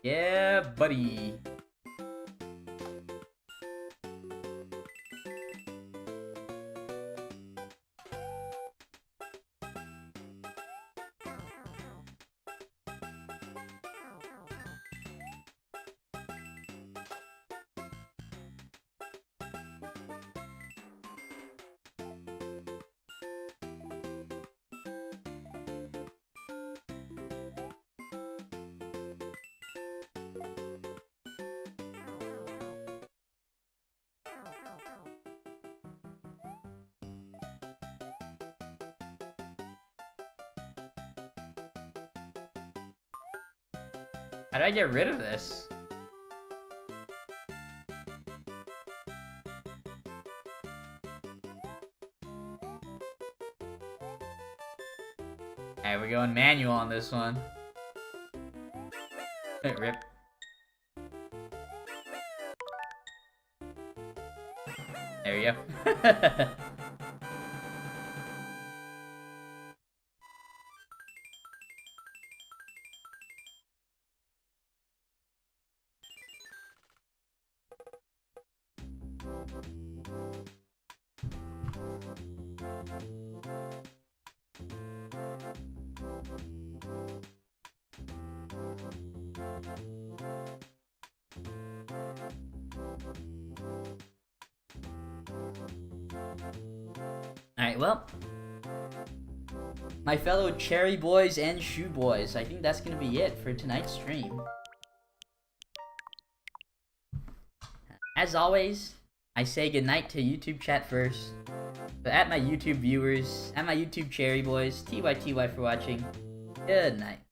Yeah, buddy. How do I get rid of this? Alright, we're going manual on this one. Rip. There we go. Alright, well, my fellow cherry boys and shoe boys, I think that's gonna be it for tonight's stream. As always, I say goodnight to YouTube chat first. But at my YouTube viewers, at my YouTube cherry boys, TYTY for watching, good night.